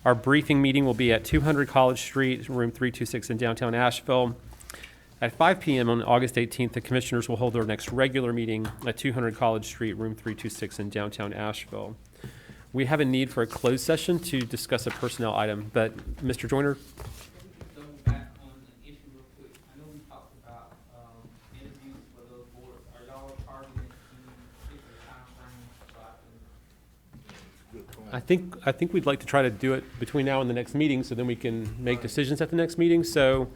Our briefing meeting will be at 200 College Street, room 326 in downtown Asheville. At 5 p.m. on August 18th, the commissioners will hold their next regular meeting at 200 College Street, room 326 in downtown Asheville. We have a need for a closed session to discuss a personnel item, but Mr. Joyner? I think we'd like to try to do it between now and the next meeting, so then we can make decisions at the next meeting. So,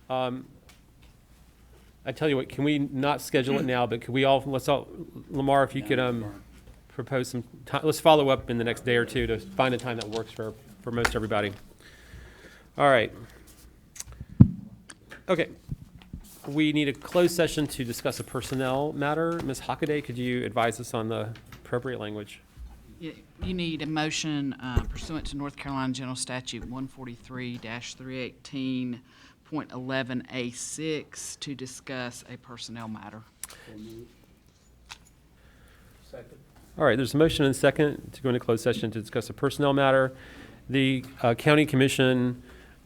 I tell you what, can we not schedule it now? But could we all Lamar, if you could propose some time, let's follow up in the next day or two to find a time that works for most everybody. All right. Okay. We need a closed session to discuss a personnel matter. Ms. Hockaday, could you advise us on the appropriate language? You need a motion pursuant to North Carolina General Statute 143-318.11A6 to discuss a personnel matter. Second. All right, there's a motion and a second to go into closed session to discuss a personnel matter. The county commission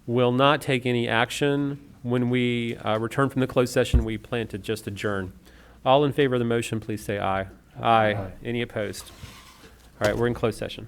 will not take any action. When we return from the closed session, we plan to just adjourn. All in favor of the motion, please say aye. Aye. Any opposed? All right, we're in closed session.